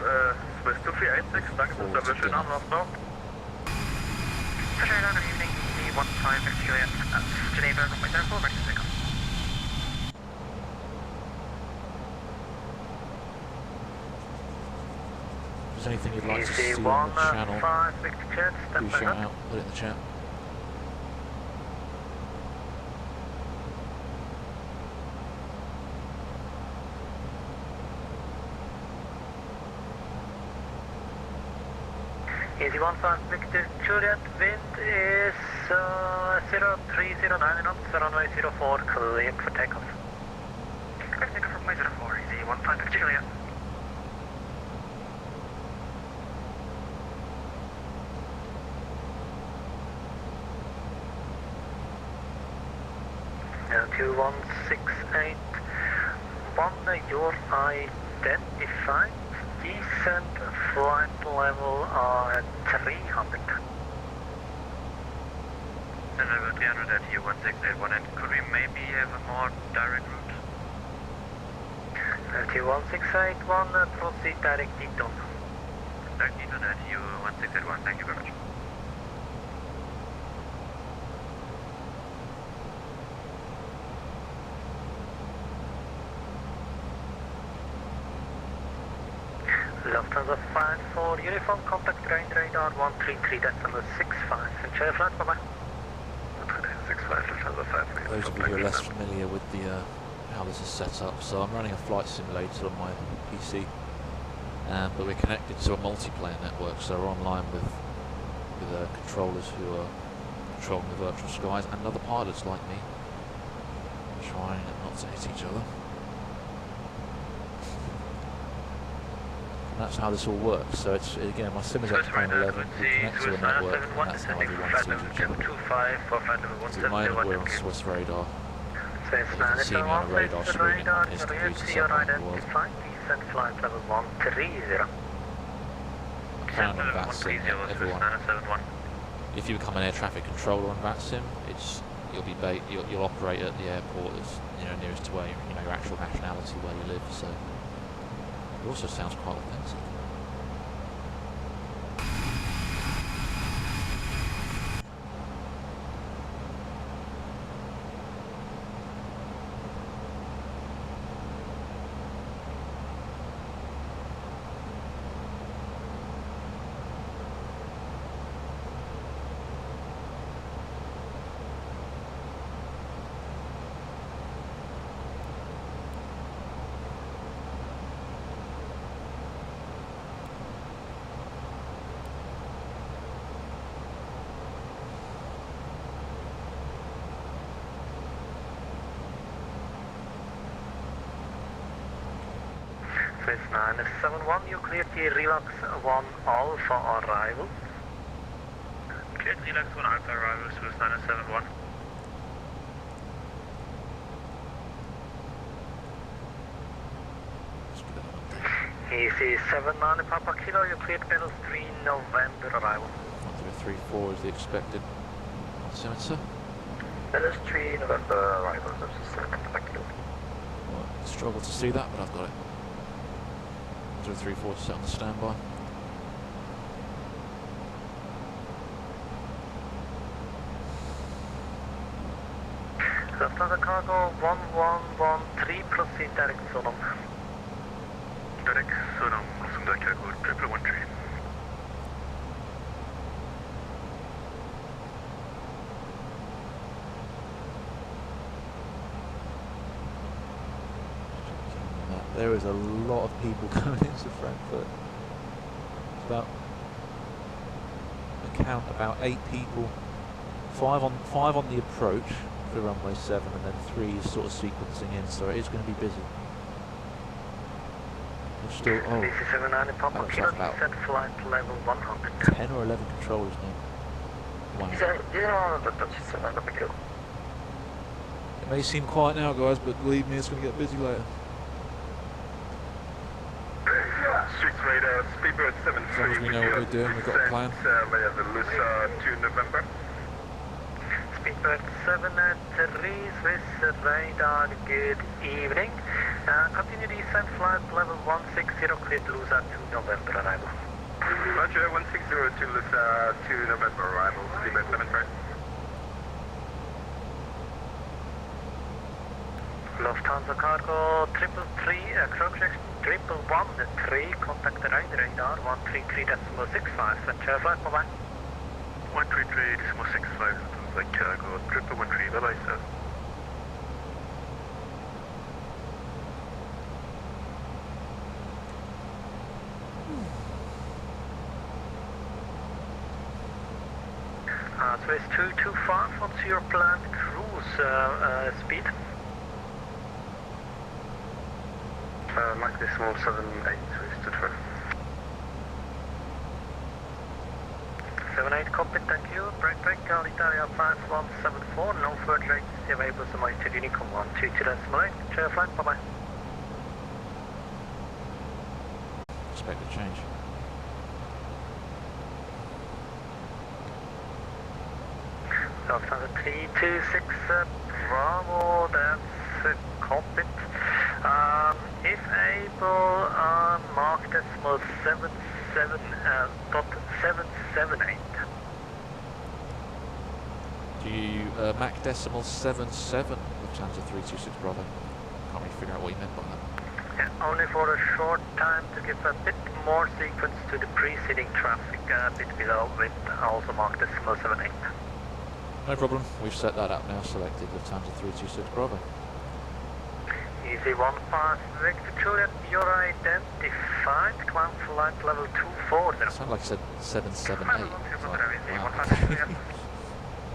S3: Swiss 2386, danke fürs Level, schönen Abend noch, Blau.
S2: Good evening, me 15 Juliet, Geneva, runway 04, ready to take off.
S1: If there's anything you'd like to see on the channel, do shout out, put it in the chat.
S2: Easy 15 Victor Juliet, wind is 0309 knots, runway 04, cleared for takeoff. Cleared takeoff from runway 04, easy 15 Victor Juliet. L2168, you're identified. Descent flight level 300.
S9: Then level 300 at you 1681, and could we maybe have a more direct route?
S2: 1681, proceed direct Eton.
S9: Direct Eton at you 1681, thank you very much.
S2: Lufthansa 54 uniform, contact ground radar 133.65. Chair flight, bye bye.
S3: 133.65, Lufthansa 54.
S1: Those of you who are less familiar with the how this is set up, so I'm running a flight simulator on my PC, but we're connected to a multiplayer network, so we're online with controllers who are controlling the virtual skies and other pilots like me, trying not to hit each other. That's how this all works. So it's again, my sim is at plane 11. We connect to the network, and that's how everyone sees each other. So at the moment we're on Swiss radar. You can see me on a radar screen on his computer somewhere in the world.
S2: Descent flight level 130.
S1: Found on VATSIM, everyone. If you become an air traffic controller on VATSIM, you'll operate at the airport that's nearest to where your actual nationality where you live. So. It also sounds quite offensive.
S2: Swiss 971, you cleared the Relax 1 Alpha arrival.
S3: Cleared Relax 1 Alpha arrival, Swiss 971.
S2: Easy 79 Papa Kilo, you cleared Bells 3 November arrival.
S1: 1034 is the expected sensor.
S2: Bells 3 November arrival, that's 7 Papa Kilo.
S1: Well, struggle to see that, but I've got it. 1034 to set on the standby.
S2: Lufthansa Cargo 1113, proceed direct Sonam.
S3: Direct Sonam, Lufthansa Cargo 1113.
S1: There is a lot of people coming into Frankfurt. It's about about 8 people. 5 on the approach for runway 7, and then 3 is sort of sequencing in, so it is going to be busy. There's still
S2: BC79 Papa Kilo, descent flight level 100.
S1: 10 or 11 controllers now. Wow. It may seem quiet now, guys, but believe me, it's going to get busy later.
S3: Swiss radar, Speedbird 73.
S1: As long as we know what we're doing, we've got a plan.
S3: Via the Lusa 2 November.
S2: Speedbird 73, Swiss radar, good evening. Continue descent flight level 160, cleared Lusa 2 November arrival.
S3: Roger, 160 to Lusa 2 November arrival, Speedbird 73.
S2: Lufthansa Cargo 333, approach 113, contact the right radar 133.65, clear flight, bye-bye.
S3: 133.65, Lufthansa Cargo 1113, bye-bye, sir.
S2: Swiss 225, what's your planned cruise speed?
S3: Mike Decimal 78, Swiss 212.
S2: 78, copy, thank you. Break, Alitalia 5174, no further rates available, so my Unicorn 122.8, clear flight, bye-bye.
S1: Expect a change.
S2: Lufthansa 326, Bravo, that's cockpit. If able, mark decimal 778.
S1: Do you Mach decimal 77, Lufthansa 326 Bravo? Can't really figure out what you meant by that.
S2: Yeah, only for a short time to give a bit more sequence to the preceding traffic, a bit below, with also mark decimal 78.
S1: No problem, we've set that up now, selected Lufthansa 326 Bravo.
S2: Easy 15 Victor Juliet, you're identified, climb flight level 240.
S1: It sounded like I said 778. Like, wow.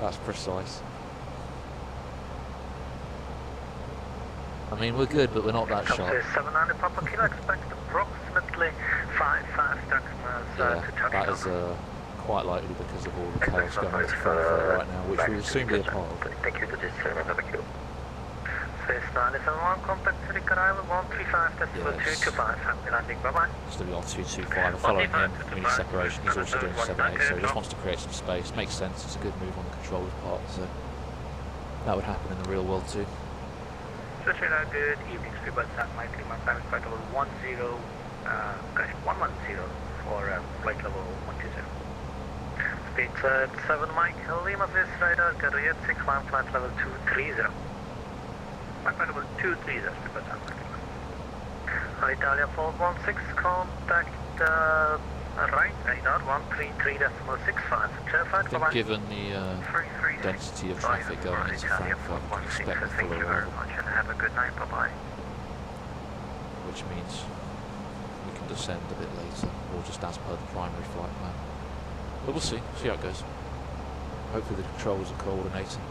S1: That's precise. I mean, we're good, but we're not that sharp.
S2: 790 Papa Kilo, expect approximately 5 tracks miles to touch
S1: that is quite likely because of all the chaos going into Frankfurt right now, which we will soon be a part of.
S2: Thank you to this 790 Swiss 971, contact Zurich arrival 135.225, happy landing, bye-bye.
S1: Still on 225, following him, we need separation, he's also doing 78, so he just wants to create some space. Makes sense, it's a good move on the controller's part, so that would happen in the real world too.
S2: Swiss radar, good evening, Speedbird Satellite, climb flight level 110 for flight level 120. Speed 7 Mike, Lima Swiss radar, Garrietzi, climb flight level 230. Flight level 230, Speedbird Satellite. Italia 416, contact right radar 133.65. Clear flight,
S1: I think given the density of traffic going into Frankfurt, we can expect a fuller arrival.
S2: Have a good night, bye-bye.
S1: Which means we can descend a bit later, or just as per the primary flight plan. But we'll see how it goes. Hopefully the controls are coordinating.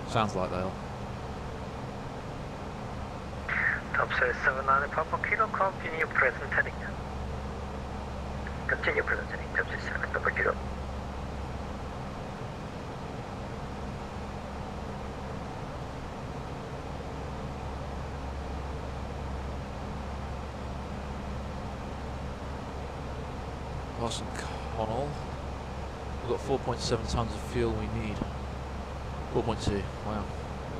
S1: Sounds like they are.
S2: Top Topsail 79 Papa Kilo, continue present heading.
S10: Continue present heading, Topsail 7 Papa Kilo.
S1: Passing Connell. We've got 4.7 tons of fuel we need. 4.2. Wow.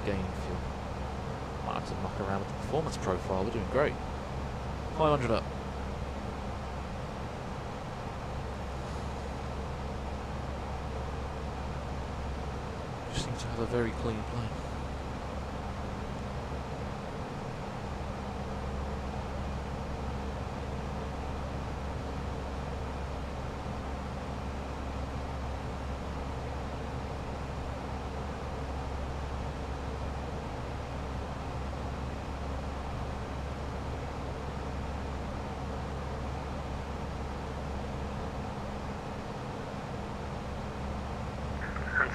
S1: Gaining fuel. Might have to muck around with the performance profile. We're doing great. 500 up. Just seem to have a very clean plane.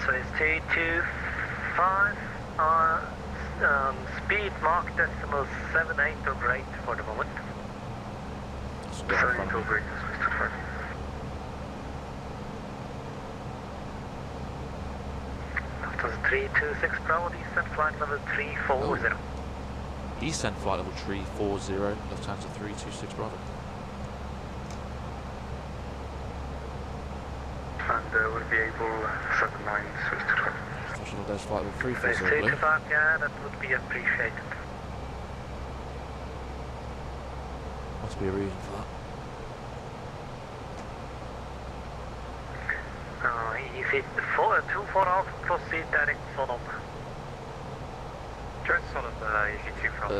S2: So it's 225, speed Mach decimal 78 over 8 for the moment.
S3: 78 over 8, Mr. Frank.
S2: After 326 Bravo, descent flight level 340.
S1: Descent flight level 340, Lufthansa 326 Bravo.
S3: And we'll be able 79 Swiss to travel.
S1: Professional Dash flight level 340,
S2: Phase 225, yeah, that would be appreciated.
S1: Must be a reason for that.
S2: Easy 24 Alpha, proceed direct Sodom.
S3: Direct Sodom, easy 2 from.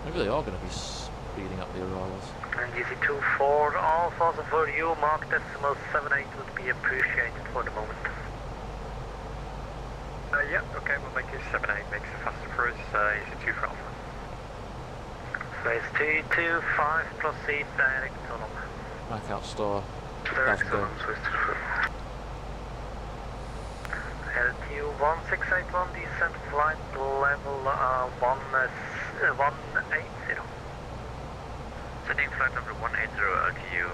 S1: Maybe they are going to be speeding up the arrivals.
S2: And easy 24 Alpha, so for you, Mach decimal 78 would be appreciated for the moment.
S3: Yeah, okay, we'll make it 78, makes it faster for us, easy 2 for Alpha.
S2: Phase 225, proceed direct Sodom.
S1: Back out star.
S3: Direct
S1: That's go.
S3: Sodom, Swiss to travel.
S2: LTU 1681, descent flight level 180.
S9: Sending flight level 180, LTU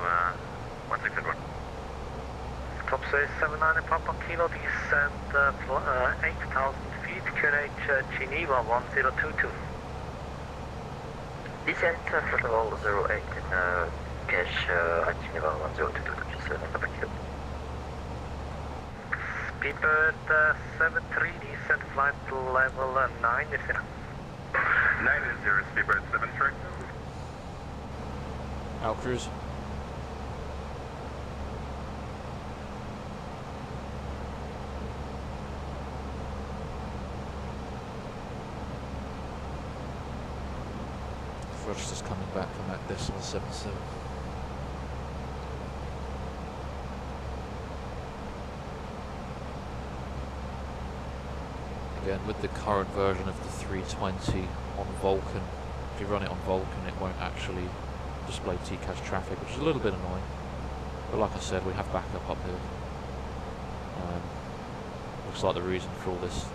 S9: 1681.
S2: Topsail 79 Papa Kilo, descent 8,000 feet, QNH Geneva 1022.
S10: Descent flight level 08 in cache Geneva 1022, Papa Kilo.
S2: Speedbird 73, descent flight level 90.
S3: 90, Speedbird 73.
S1: Out cruise. Rochester's coming back from that decimal 77. Again, with the current version of the 320 on Vulcan, if you run it on Vulcan, it won't actually display TCAS traffic, which is a little bit annoying. But like I said, we have backup up here. Looks like the reason for all this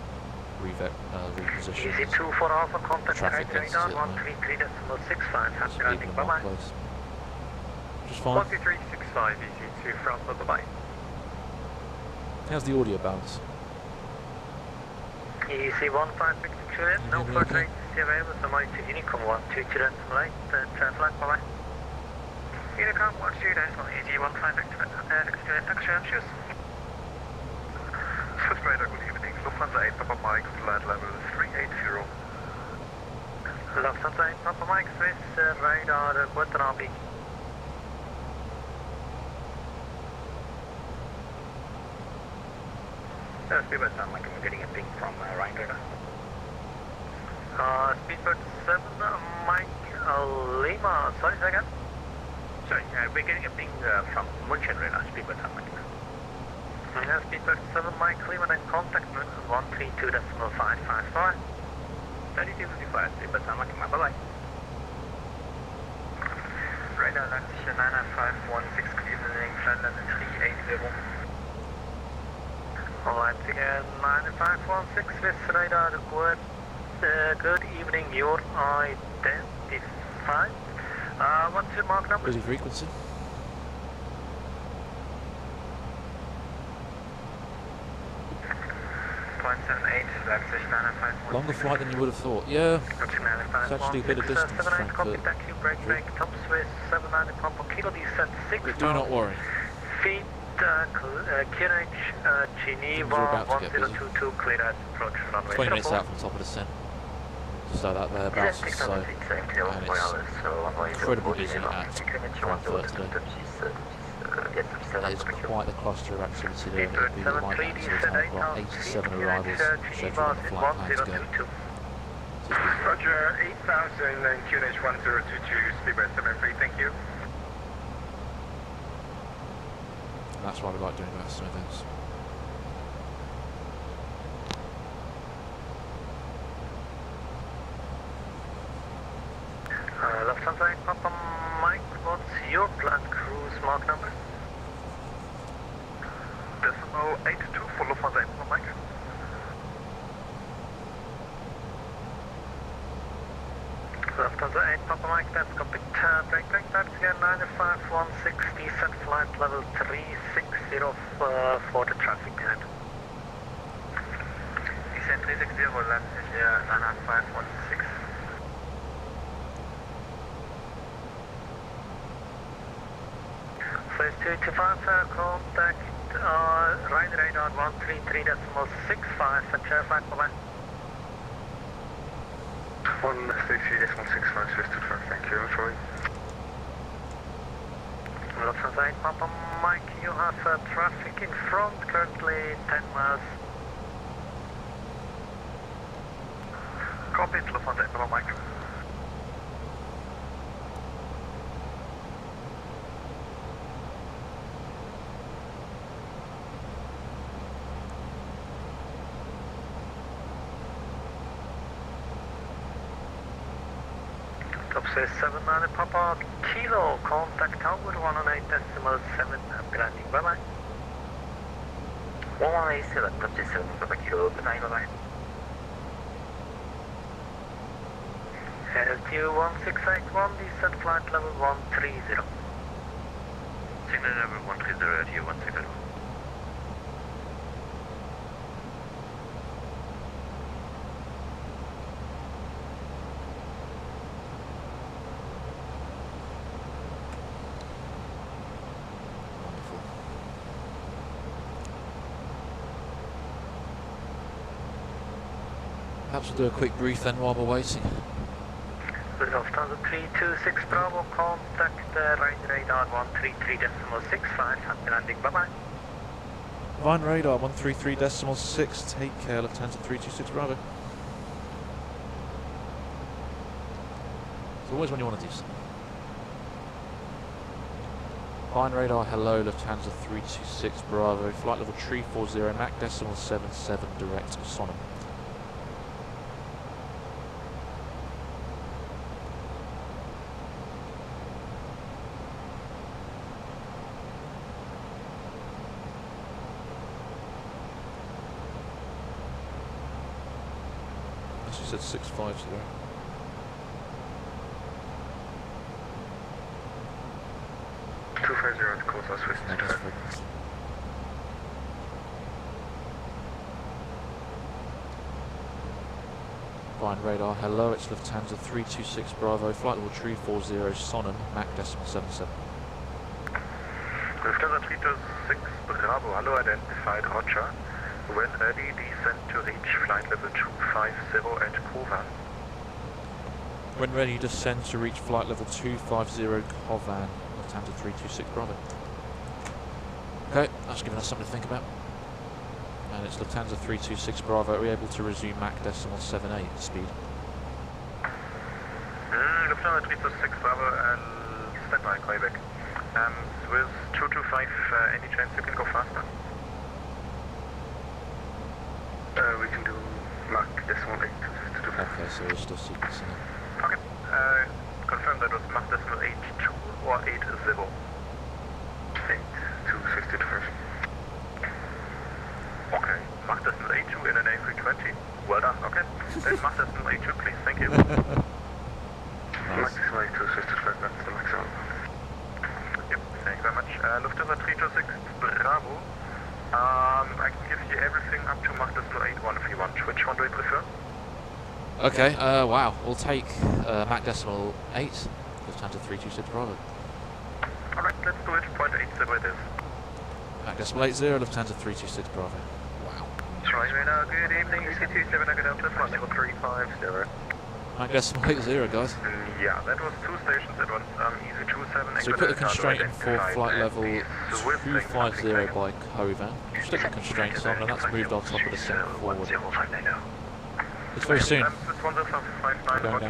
S1: reposition
S2: Easy
S1: is
S2: 24 Alpha, contact
S1: traffic
S2: trajectory
S1: density
S2: down
S1: at the moment.
S2: 133.65, happy
S1: People
S2: landing,
S1: in
S2: bye
S1: that
S2: bye.
S1: place. Which is fine.
S3: 13365, easy 2 from, bye bye.
S1: How's the audio balance?
S2: Easy 15 Juliet, no
S1: Okay,
S2: further
S1: okay.
S2: agency available, so my to Unicom 12 Juliet, late, flight, bye bye. Unicom 1 Juliet, easy 15 Juliet, action, choose.
S3: Swiss Radar, good evening. Lufthansa 8 Papa Mike, flight level 380.
S2: Lufthansa 8 Papa Mike, Swiss radar, Guantanamo.
S10: Speedbird sound like I'm getting a ping from Ryan radar.
S2: Speedbird 7, Mike Lima, sorry, second.
S10: Sorry, we're getting a ping from Munchen radar. Speedbird sound like
S2: Speedbird 7, Mike Lima, and contact 132.555.
S10: 3255, Speedbird sound like bye-bye.
S7: Radar Leipzig 99516, good evening, flight level 380.
S2: Leipzig 9516, Swiss radar, good good evening, you're identified. What's your mark number?
S1: Busy frequency. Longer flight than you would have thought. Yeah, it's actually a bit of distance to Frankfurt. But do not worry.
S2: Feet, QNH, Geneva, 1022, clear as approach runway.
S1: 20 minutes out from the top of the descent. Just like that there, bounces so. And it's incredibly busy at Frankfurt today. It's quite the cluster of activity there. It'll be like that until the time we've got 87 arrivals scheduled on the flight plan to go.
S7: Roger, 8000 and QNH 1022, speedway 73, thank you.
S1: And that's why we like doing VATSIM events.
S2: Lufthansa Papa Mike, what's your planned cruise mark number?
S7: Decimal 82 for Lufthansa Papa Mike.
S2: Lufthansa 8 Papa Mike, that's copied. Break, that's again 95160, descent flight level 360 for the traffic behind.
S7: Descent 360, Leipzig, 95516.
S2: First 225, contact right radar 133.65 and share flight for mine.
S7: 133.65, Swiss 25, thank you, Troy.
S2: Lufthansa 8 Papa Mike, you have traffic in front, currently 10 miles.
S7: Copy, Lufthansa 8 Papa Mike.
S2: Topsail 79 Papa Kilo, contact tower 118.7, I'm landing, bye bye.
S10: 117, Topsail Papa Kilo, good night, bye bye.
S2: LTU 1681, descent flight level 130.
S10: Signal level 130, LTU 1681.
S1: Perhaps we'll do a quick brief then while we're waiting.
S2: Lufthansa 326 Bravo, contact right radar 133.65, happy landing, bye bye.
S1: Vine radar 133.6, take care, Lufthansa 326 Bravo. It's always when you want to do something. Vine radar, hello, Lufthansa 326 Bravo, flight level 340, Mach decimal 77, direct Sonam. She said 650.
S7: 250 calls us Swiss 25.
S1: Vine radar, hello, it's Lufthansa 326 Bravo, flight level 340, Sonam, Mach decimal 77.
S7: Lufthansa 326 Bravo, hello, identified, Roger. When ready, descend to reach flight level 250 at Kovan.
S1: When ready, descend to reach flight level 250 Kovan, Lufthansa 326 Bravo. Okay, that's given us something to think about. And it's Lufthansa 326 Bravo, are we able to resume Mach decimal 78 speed?
S7: Lufthansa 326 Bravo and standby, Quebec. With 225, any chance you can go faster? We can do Mach decimal 8 to do.
S1: Okay, so we're still sequencing it.
S7: Okay, confirm that was Mach decimal 82 or 80. 8250 to first. Okay, Mach decimal 82 in an A320. Well done, okay. Then Mach decimal 82
S1: Okay, wow. We'll take Mach decimal 8, Lufthansa 326 Bravo.
S3: Alright, let's do it. 0.80 it is.
S1: Mach decimal 80, Lufthansa 326 Bravo. Wow.
S3: Trying radar, good evening, EC27, I got up to flight level 350.
S1: Mach decimal 80, guys.
S3: Yeah, that was 2 stations at once. EC27.
S1: So we put the constraint in for flight level 250 by Covan. Stick the constraints on, and that's moved on top of the descent forward. It's very soon. We're going down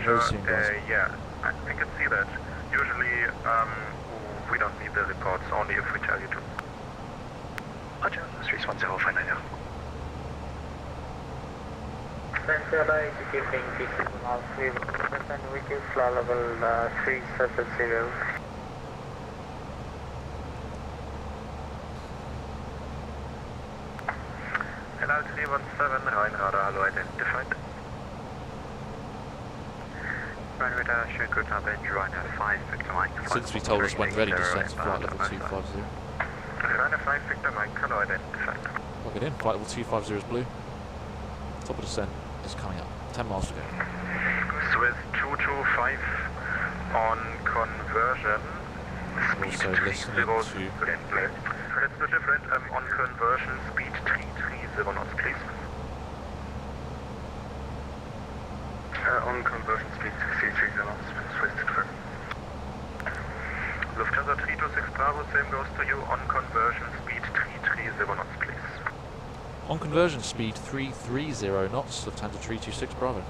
S1: very soon, guys.
S3: Yeah, I can see that. Usually, we don't need the reports, only if we tell you to.
S4: Roger, 31059 now.
S2: Centralized, good evening, this is Malfi, and we can fly level 370.
S3: Hello, 317, Rheinradar, hello, identified.
S4: Rheinradar, show good number, Ryanair 5, Victor Mike.
S1: Since we told us when ready, descent to flight level 250.
S3: Ryanair 5, Victor Mike, hello, identified.
S1: Plug it in, flight level 250 is blue. Top of descent is coming up. 10 miles to go.
S3: Swiss 225 on conversion.
S1: Also listening to...
S3: Let's do different. On conversion, speed 330 knots, please. On conversion, speed 330 knots, Swiss 225. Lufthansa 326 Bravo, same goes to you. On conversion, speed 330 knots, please.
S1: On conversion, speed 330 knots, Lufthansa 326 Bravo.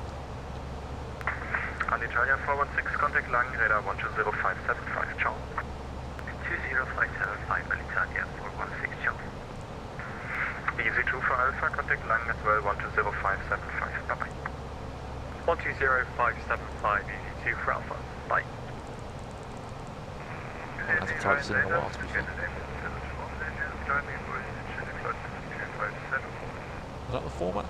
S3: Alitalia 416, contact Lang, radar 120575, ciao.
S4: 20575, Alitalia 416, ciao.
S3: Easy 2 for Alpha, contact Lang as well, 120575, bye bye.
S4: 120575, Easy 2 for Alpha, bye.
S1: I haven't typed in a while, to be fair. Is that the format?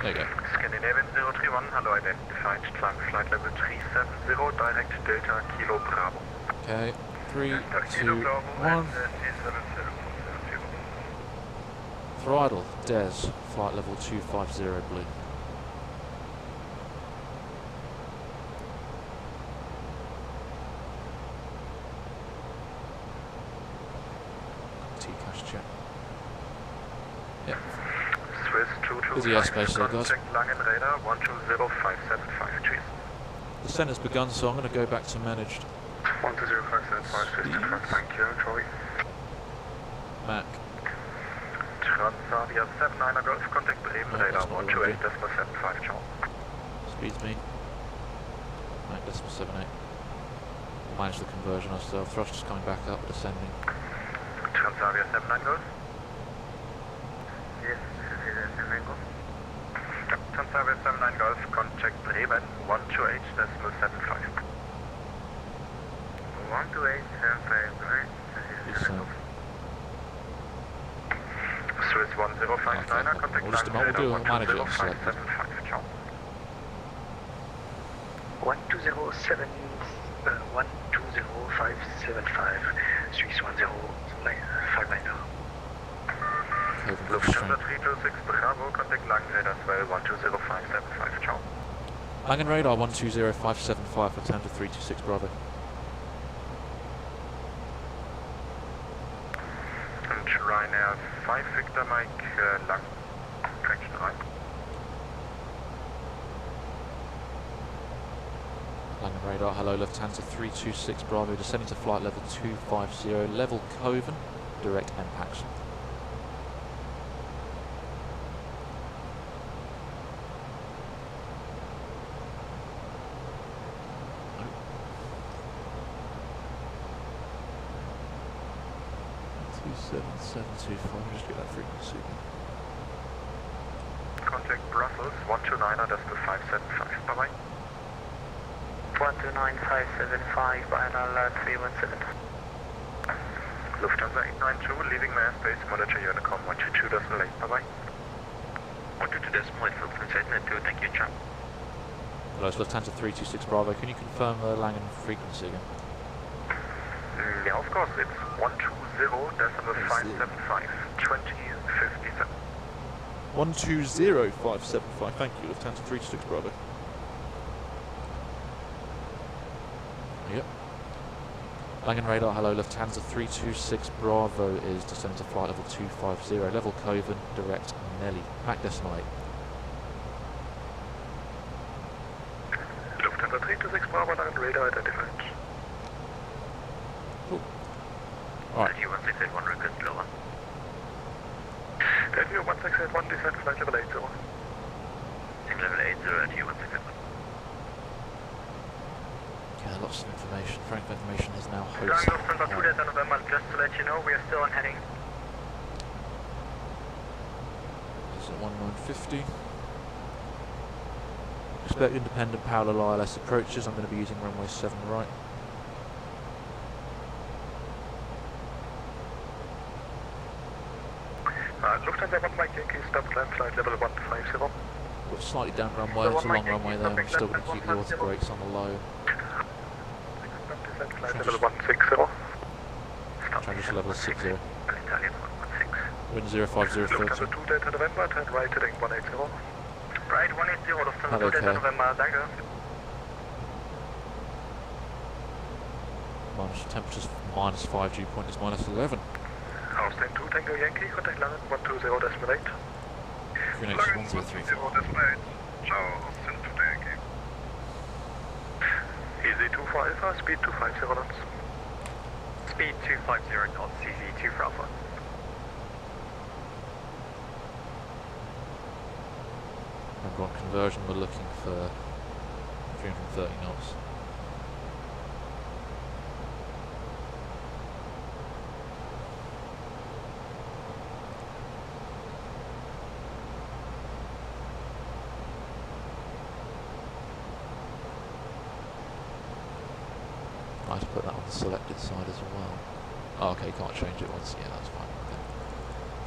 S1: There you go.
S3: Scandinavian 031, hello, identified. Climb flight level 370, direct Delta Kilo Bravo.
S1: Okay, 3, 2, 1. Throttle, Des, flight level 250 blue. T-cash check. Yep.
S3: Swiss 225,
S1: Busy airspace there, guys.
S3: contact Langen radar 120575, cheers.
S1: Descent has begun, so I'm going to go back to managed.
S3: 120575, Swiss, thank you, Troy.
S1: Mac.
S3: Transavia 79 Golf, contact Bremen
S1: No,
S3: radar
S1: that's not what I
S3: 128.75, ciao.
S1: Speeds me. Mac decimal 78. We'll manage the conversion ourselves. Thrusters coming back up, descending.
S3: Transavia 79 Golf.
S2: Yes, this is Semengo.
S3: Transavia 79 Golf, contact Bremen 128.75.
S2: 128.75, right? This is Semengo.
S3: Swiss 1059, contact
S1: We'll just we'll do a manager select.
S3: 12575, ciao.
S4: 1207, 120575, Swiss 1059 now.
S3: Lufthansa 326 Bravo, contact Langen radar as well, 120575, ciao.
S1: Langen radar 120575 for Lufthansa 326 Bravo.
S3: And Ryanair 5 Victor Mike, Lang, traction right.
S1: Langen radar, hello Lufthansa 326 Bravo, descending to flight level 250, level Coven, direct MPAX. Just get that frequency.
S3: Contact Brussels 129er, that's the 575, bye bye.
S2: 129575, Bienal 317.
S3: Lufthansa 892, leaving my airspace, monitor Unicom 122.8, bye bye.
S4: 122.8 for Lufthansa 892, thank you, chap.
S1: Hello, it's Lufthansa 326 Bravo. Can you confirm the Langen frequency again?
S3: Yeah, of course, it's 120.575, 2057.
S1: 120575, thank you, Lufthansa 326 Bravo. Yep. Langen radar, hello, Lufthansa 326 Bravo is descending to flight level 250, level Coven, direct Nelly, back decimal 8.
S3: Lufthansa 326 Bravo, Langen radar identified.
S1: Cool. Alright.
S9: Delta 1681 request lower.
S3: Delta 1681 descend flight level 80.
S9: Team level 80 at U1681.
S1: Yeah, lots of information. Frankfurt information is now host.
S2: Lufthansa 2 Delta November, just to let you know, we are still on heading.
S1: This is at 1950. Expect independent parallel ILS approaches. I'm going to be using runway 7 right.
S3: Lufthansa 1 Mike Yankee, stop climb flight level 150.
S1: Got a slightly down runway, it's a long runway there. I'm still going to keep the auto brakes on the low.
S3: Descend flight level 160.
S1: Transition level 60.
S9: Italian 116.
S1: Wind 05030.
S3: Lufthansa 2 Delta November, turn right heading 180.
S2: Right, 180, Lufthansa 2
S1: Okay.
S2: Delta November, danke.
S1: Temperatures -5, dew point is -11.
S3: Austin 2 Tango Yankee, contact Langen 120.8.
S1: QNH 103.
S3: 120.8. Ciao, Austin 2 Yankee. Easy 2 for Alpha, speed 250 knots.
S2: Speed 250 knots, easy 2 for Alpha.
S1: Remember on conversion we're looking for 330 knots. I have to put that on the selected side as well. Oh, okay, can't change it once. Yeah, that's fine. Okay.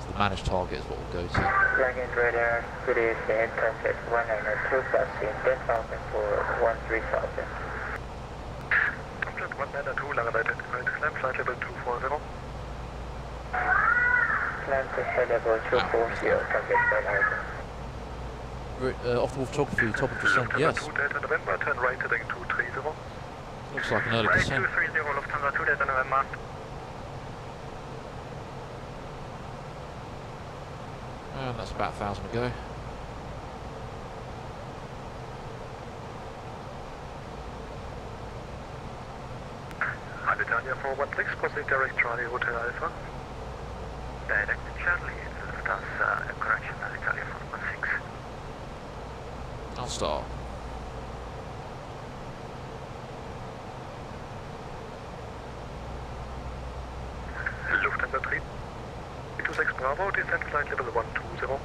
S1: So the managed target is what we'll go to.
S10: Langen radar, good evening, contact 192 passing 10,000 for 13,000.
S3: Contact 192, Langen identified, climb flight level 240.
S10: Climb to head level 240, contact 190.
S1: Off the photography, top of descent, yes.
S3: Lufthansa 2 Delta November, turn right heading 230.
S1: Looks like an early
S2: Right,
S1: descent.
S2: 230, Lufthansa 2 Delta November.
S1: And that's about 1,000 to go.
S3: Alitalia 416, proceed direct Charlie Hotel Alpha.
S9: Direct Charlie, Lufthansa, correction, Alitalia 416.
S1: I'll start.
S3: Lufthansa 326 Bravo, descend flight level 120.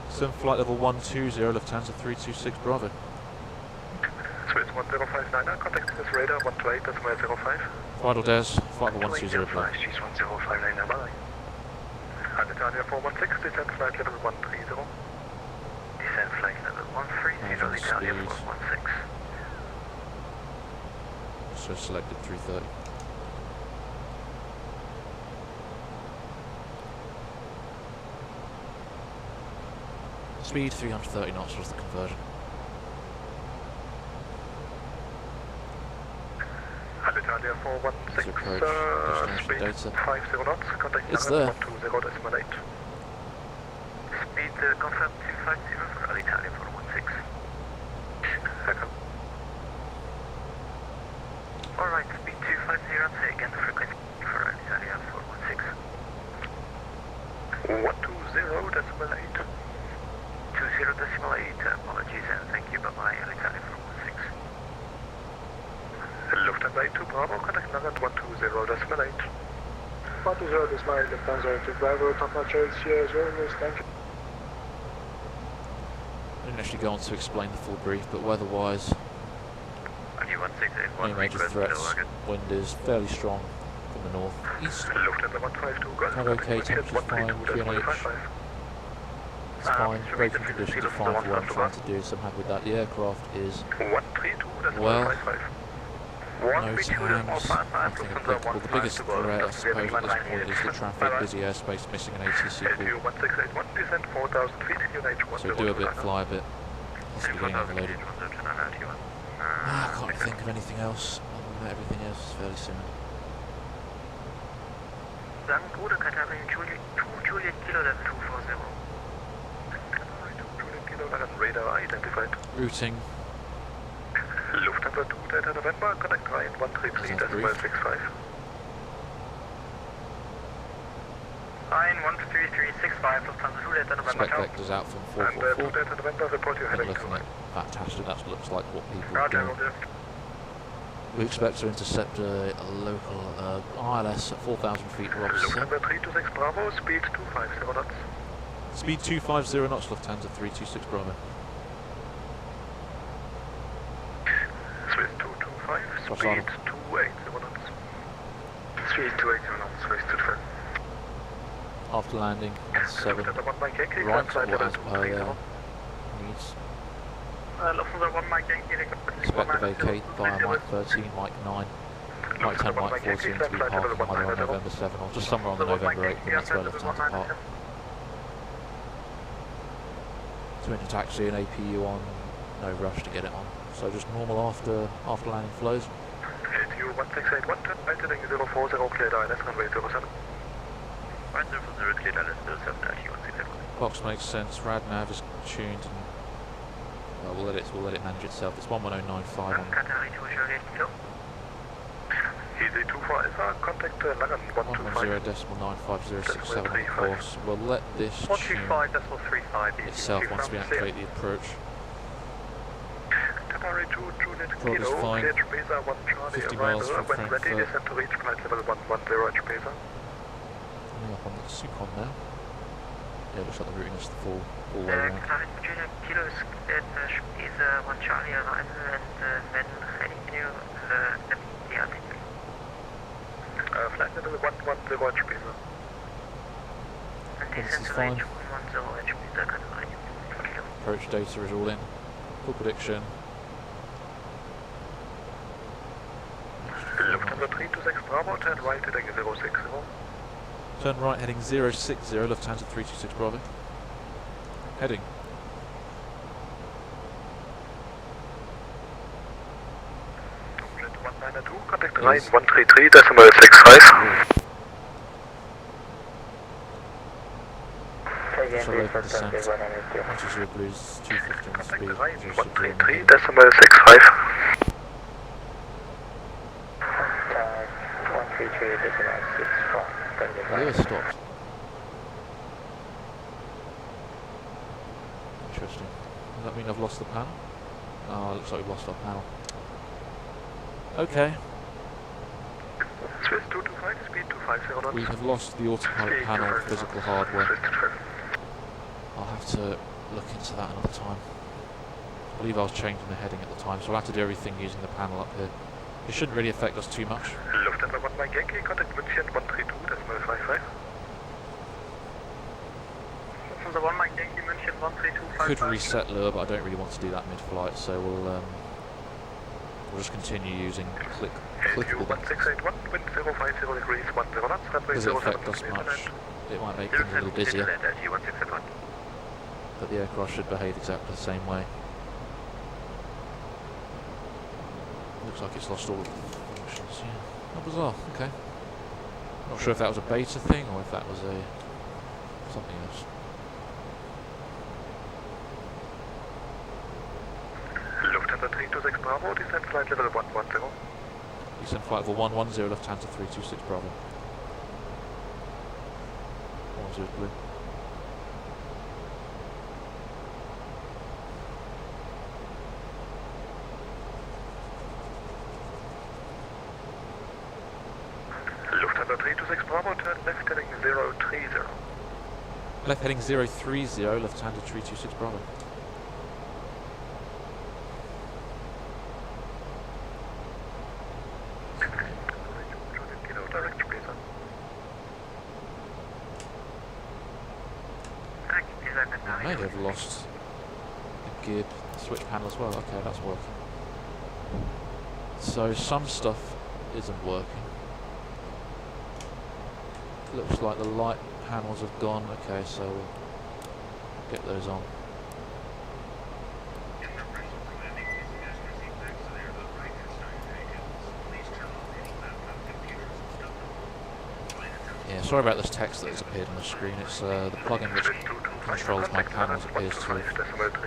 S1: Descend flight level 120, Lufthansa 326 Bravo.
S3: Swiss 1059, contact this radar 128.05.
S1: Vital Des, flight level 120 Bravo.
S3: She's 1059, bye. Alitalia 416, descend flight level 130.
S9: Descend flight level 130, Alitalia 416.
S1: So selected 330. Speed 330 knots was the conversion.
S3: Alitalia 416,
S1: approach,
S3: speed
S1: data.
S3: 50 knots, contact
S1: It's
S3: Langen
S1: there.
S3: 120.8.
S9: Speed confirmed 250 for Alitalia 416.
S3: Echo.
S9: Alright, speed 250, say again the frequency for Alitalia 416.
S3: 120.8.
S9: 20.8, apologies and thank you, bye-bye, Alitalia 416.
S3: Lufthansa 82 Bravo, contact Langen 120.8.
S5: 120.8, Lufthansa 82 Bravo, top notch here as well, thank you.
S1: I didn't actually go on to explain the full brief, but weather-wise,
S9: U1681,
S1: no major threats. Wind is fairly strong from the north east.
S3: Lufthansa 152, go
S1: Kind of okay, temperature's fine, QNH. It's fine, braking conditions are fine for what I'm trying to do, so I'm happy with that. The aircraft is, well, No times. Nothing applicable. The biggest threat, I suppose, at this point is the traffic, busy airspace, missing an ATC call.
S3: 1681, descend 4,000 feet, QNH
S1: So do a bit, fly a bit, possibly getting overloaded. I can't think of anything else. Other than that, everything else is fairly similar.
S2: Juliet Kilo level 240.
S3: Radar identified.
S1: Routing.
S3: Lufthansa 2 Delta November, connect Ryan 133.65.
S2: Ryan 13365, Lufthansa 2 Delta November.
S1: Spec vectors out from
S3: And 2
S1: 444.
S3: Delta November, report your
S1: And
S3: heading
S1: looking
S3: to
S1: at fantastic, that looks like what people
S3: Roger,
S1: do.
S3: roger.
S1: We expect to intercept a local ILS at 4,000 feet, Robertson.
S3: Lufthansa 326 Bravo, speed 250 knots.
S1: Speed 250 knots, Lufthansa 326 Bravo.
S3: Swiss 225,
S1: What's
S3: speed
S1: on?
S3: 280 knots. Speed 280 knots, Swiss 225.
S1: After landing at 7
S3: Lufthansa 1 Mike Yankee,
S1: right,
S3: flight
S1: or
S3: level
S1: as per
S3: 230.
S1: needs.
S2: Lufthansa 1 Mike Yankee,
S1: Expect to vacate via Mike 13, Mike 9, Mike 10, Mike 14 to be parked either on November 7 or just somewhere on the November 8th, and that's where Lufthansa park. To enter taxi and APU on, no rush to get it on. So just normal after landing flows.
S3: ATU 1681, altitude 040, cleared ILS, runway 07.
S9: Right, 040, cleared ILS 07, ATU 1681.
S1: Box makes sense, rad nav is tuned and well, we'll let it manage itself. It's 11095 on
S2: Qatari 2 Juliet Kilo.
S3: Easy 25, contact Langen
S1: 120.95067 on course. We'll let this tune
S3: 125.35
S1: itself once we activate the approach.
S3: Qatari 2 Juliet
S1: Prog is
S3: Kilo,
S1: fine.
S3: cleared Trapeza 1 Charlie,
S1: 50 miles
S3: arrival,
S1: from
S3: when ready,
S1: Frankfurt.
S3: descend to reach flight level 110 at Trapeza.
S1: Coming up on the Sucon now. Yeah, looks like the routing is the full way around.
S2: Qatari 2 Juliet Kilo is cleared Trapeza 1 Charlie arrival, and when ready, can you the altitude?
S3: Flight level 110 at Trapeza.
S2: And
S1: This
S2: descend
S1: is
S2: to
S1: fine.
S2: reach 110 at Trapeza, Qatari 2 Kilo.
S1: Approach data is all in. Full prediction.
S3: Lufthansa 326 Bravo, turn right heading 060.
S1: Turn right heading 060, Lufthansa 326 Bravo. Heading.
S3: Jet 192, contact Ryan 133.65.
S1: So local descent. 120 blues, 250 on speed.
S3: Ryan
S1: 060.
S3: 133.65.
S10: 133.64.
S1: Lewis stopped. Interesting. Does that mean I've lost the panel? Oh, it looks like we've lost our panel. Okay.
S3: Swiss 225, speed 250 knots.
S1: We have lost the autopilot panel physical hardware.
S3: Swiss 250.
S1: I'll have to look into that another time. I believe I was changing the heading at the time, so I'll have to do everything using the panel up here. It shouldn't really affect us too much.
S3: Lufthansa 1 Mike Yankee, contact München 132.55.
S2: Lufthansa 1 Mike Yankee, München 13255.
S1: Could reset lure, but I don't really want to do that mid-flight, so we'll just continue using
S3: ATU
S1: clickable buttons.
S3: 1681, wind 050 degrees, 10 knots, runway
S1: Does it
S3: 07
S1: affect us much? It might make things a little dizzier,
S3: ATU 1681.
S1: but the aircraft should behave exactly the same way. Looks like it's lost all of the functions, yeah. How bizarre, okay. Not sure if that was a beta thing or if that was something else.
S3: Lufthansa 326 Bravo, descent flight level 110.
S1: Descent flight level 110, Lufthansa 326 Bravo. 10 blue.
S3: Lufthansa 326 Bravo, turn left heading 030.
S1: Left heading 030, Lufthansa 326 Bravo.
S3: Direct Trapeza.
S1: I may have lost the gear switch panel as well. Okay, that's working. So some stuff isn't working. Looks like the light panels have gone. Okay, so we'll get those on. Yeah, sorry about this text that has appeared on the screen. It's the plugin which controls my panels appears to have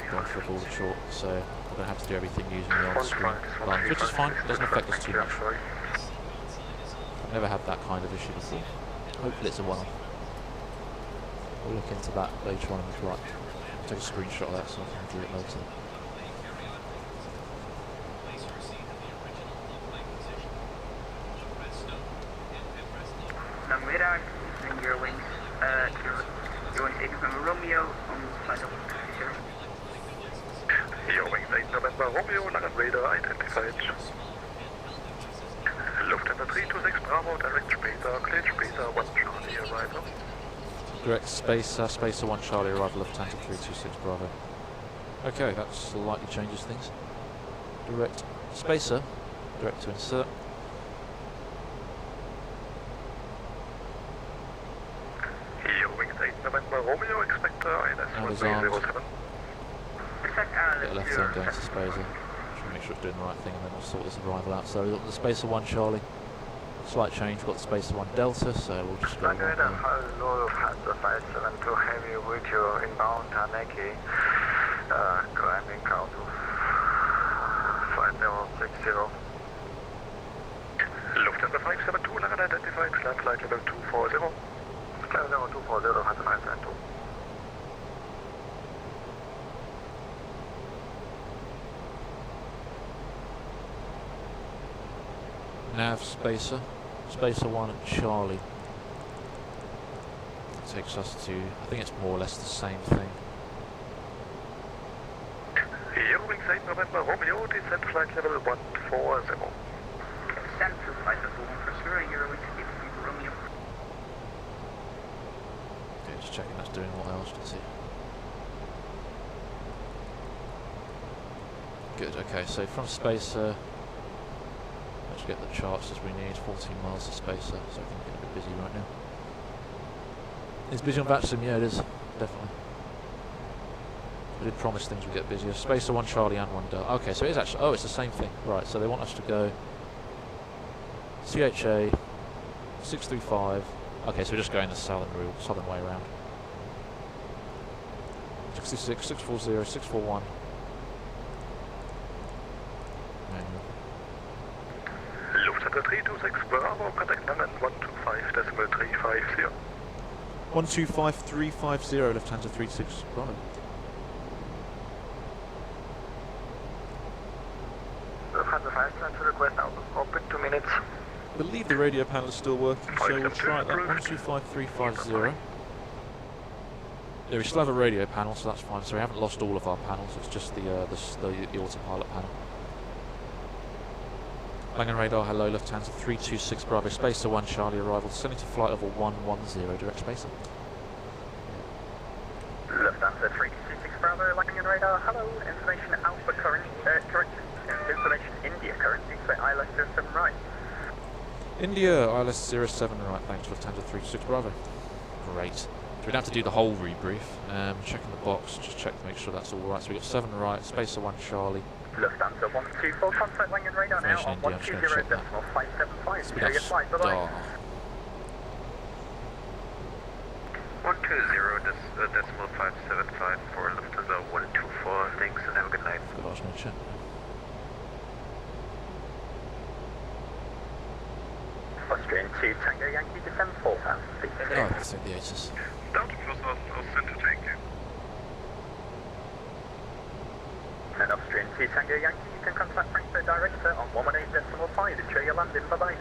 S1: gone for a ball short, so we're going to have to do everything using the on-screen buttons, which is fine. It doesn't affect us too much. I've never had that kind of issue before. Hopefully it's a one-off. We'll look into that later on in the flight. I'll take a screenshot of that so I can do it later.
S10: Middag, and your wings, your wings 8 November Romeo on flight level 0.
S3: Your wings 8 November Romeo, land and radar identified. Lufthansa 326 Bravo, direct Spacer, cleared Spacer 1 Charlie arrival.
S1: Direct Spacer 1 Charlie arrival, Lufthansa 326 Bravo. Okay, that slightly changes things. Direct Spacer, direct to insert.
S3: November Romeo, expect INS 1307.
S1: Get a left turn going to Spacer. Try to make sure it's doing the right thing and then we'll sort this arrival out. So we've got the Spacer 1 Charlie. Slight change, we've got the Spacer 1 Delta, so we'll just go on there.
S2: Hello, Lufthansa 572 Heavy with you inbound Haneki. Climbing out to 5060.
S3: Lufthansa 572, land identified, land flight level 240.
S2: Level 240, Lufthansa 572.
S1: Nav Spacer, Spacer 1 Charlie. Takes us to, I think it's more or less the same thing.
S3: Eurowings 8 November Romeo, descent flight level 140.
S10: Descent to flight level 140, Eurowings 8 November Romeo.
S1: Okay, just checking that's doing what I asked it to. Good, okay, so from Spacer, let's get the charts as we need. 14 miles to Spacer, so I think we're a bit busy right now. It's busy on VATSIM, yeah it is, definitely. We did promise things would get busier. Spacer 1 Charlie and 1 Delta. Okay, so it is actually, oh it's the same thing. Right, so they want us to go CHA 635. Okay, so we're just going the southern way around. 66, 640, 641. Manual.
S3: Lufthansa 326 Bravo, contact Langen 125.350.
S1: 125350, Lufthansa 36 Bravo.
S2: Lufthansa 572 request out open 2 minutes.
S1: I believe the radio panel is still working, so we'll try that. 125350. Yeah, we still have a radio panel, so that's fine. So we haven't lost all of our panels. It's just the autopilot panel. Langen radar, hello, Lufthansa 326 Bravo, Spacer 1 Charlie arrival, descending to flight level 110, direct Spacer.
S2: Lufthansa 326 Bravo, Langen radar, hello, information Alpha current, correct, information India currently, so ILS 07 right.
S1: India, ILS 07 right, thanks, Lufthansa 326 Bravo. Great. So we don't have to do the whole rebrief, checking the box, just check to make sure that's all right. So we've got 7 right, Spacer 1 Charlie.
S2: Lufthansa 124, contact Langen radar now on 120.575, show your flight, bye-bye.
S9: 120.575 for Lufthansa 124, thanks and have a good night.
S1: Good afternoon, chat.
S2: Austrian 2 Tango Yankee, descend 4,000 feet.
S1: Oh, let's take the ATIS.
S3: Down to first I'll send to tank you.
S2: And Austrian 2 Tango Yankee, you can contact Frankfurt director on 118.5, enjoy your landing, bye-bye.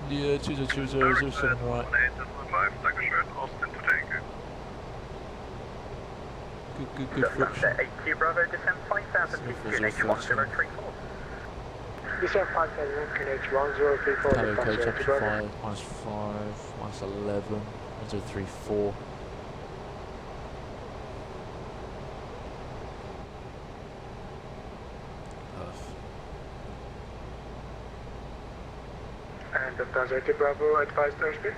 S1: Yeah, 202007 right.
S3: 118.5, Dankeschön, Austin to tank you.
S1: Good friction.
S2: Lufthansa 8Q Bravo, descend 5,000 feet, QNH 1034.
S5: Descend 5,000, QNH 1034.
S1: Hello, coach, up to 5, minus 5, minus 11, 1034.
S5: Lufthansa 2 Bravo, advised airspeed.